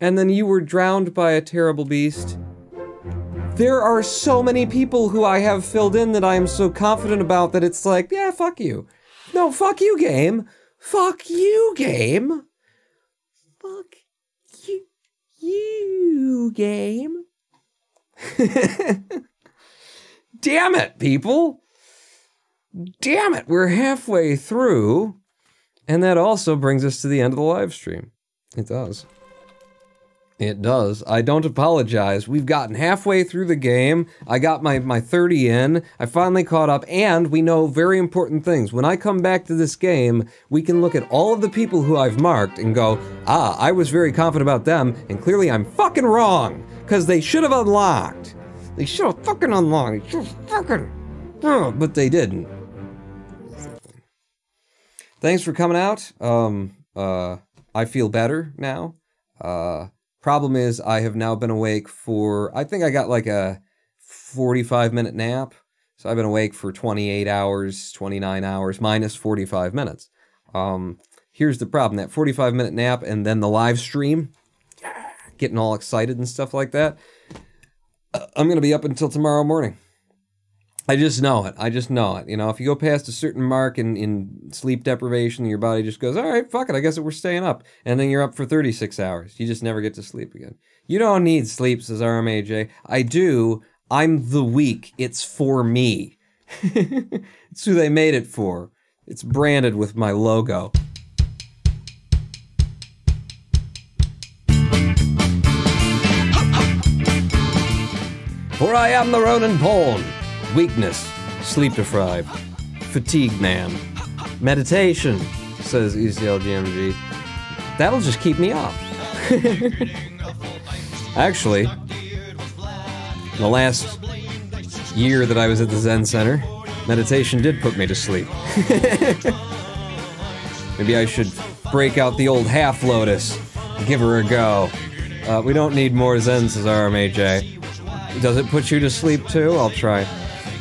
And then you were drowned by a terrible beast. There are so many people who I have filled in that I am so confident about that it's like, yeah, fuck you. No, fuck you, game. Fuck you, game. Fuck you, game. Damn it, people. Damn it, we're halfway through. And that also brings us to the end of the live stream. It does. It does. I don't apologize. We've gotten halfway through the game. I got my 30 in. I finally caught up, and we know very important things. When I come back to this game, we can look at all of the people who I've marked and go, ah, I was very confident about them, and clearly I'm fucking wrong, because they should have unlocked. They should have fucking unlocked. They should have fucking... Oh, but they didn't. Thanks for coming out. I feel better now. Problem is, I have now been awake for, I think I got like a 45-minute nap. So I've been awake for 28 hours, 29 hours, minus 45 minutes. Here's the problem, that 45-minute nap and then the live stream, getting all excited and stuff like that, I'm going to be up until tomorrow morning. I just know it. I just know it. You know, if you go past a certain mark in sleep deprivation, your body just goes, all right, fuck it, I guess we're staying up. And then you're up for 36 hours. You just never get to sleep again. You don't need sleep, says RMAJ. I do. I'm the weak. It's for me. It's who they made it for. It's branded with my logo. For I am the Ronin Pawn. Weakness, sleep deprived, fatigue man, meditation, says ECLGMG. That'll just keep me up. Actually, the last year that I was at the Zen Center, meditation did put me to sleep. Maybe I should break out the old half lotus, give her a go. We don't need more Zen, says RMAJ. Does it put you to sleep too? I'll try.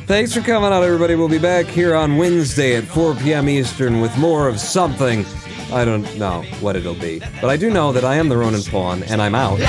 Thanks for coming out, everybody. We'll be back here on Wednesday at 4 p.m. Eastern with more of something I don't know what it'll be. But I do know that I am the Ronin Pawn, and I'm out.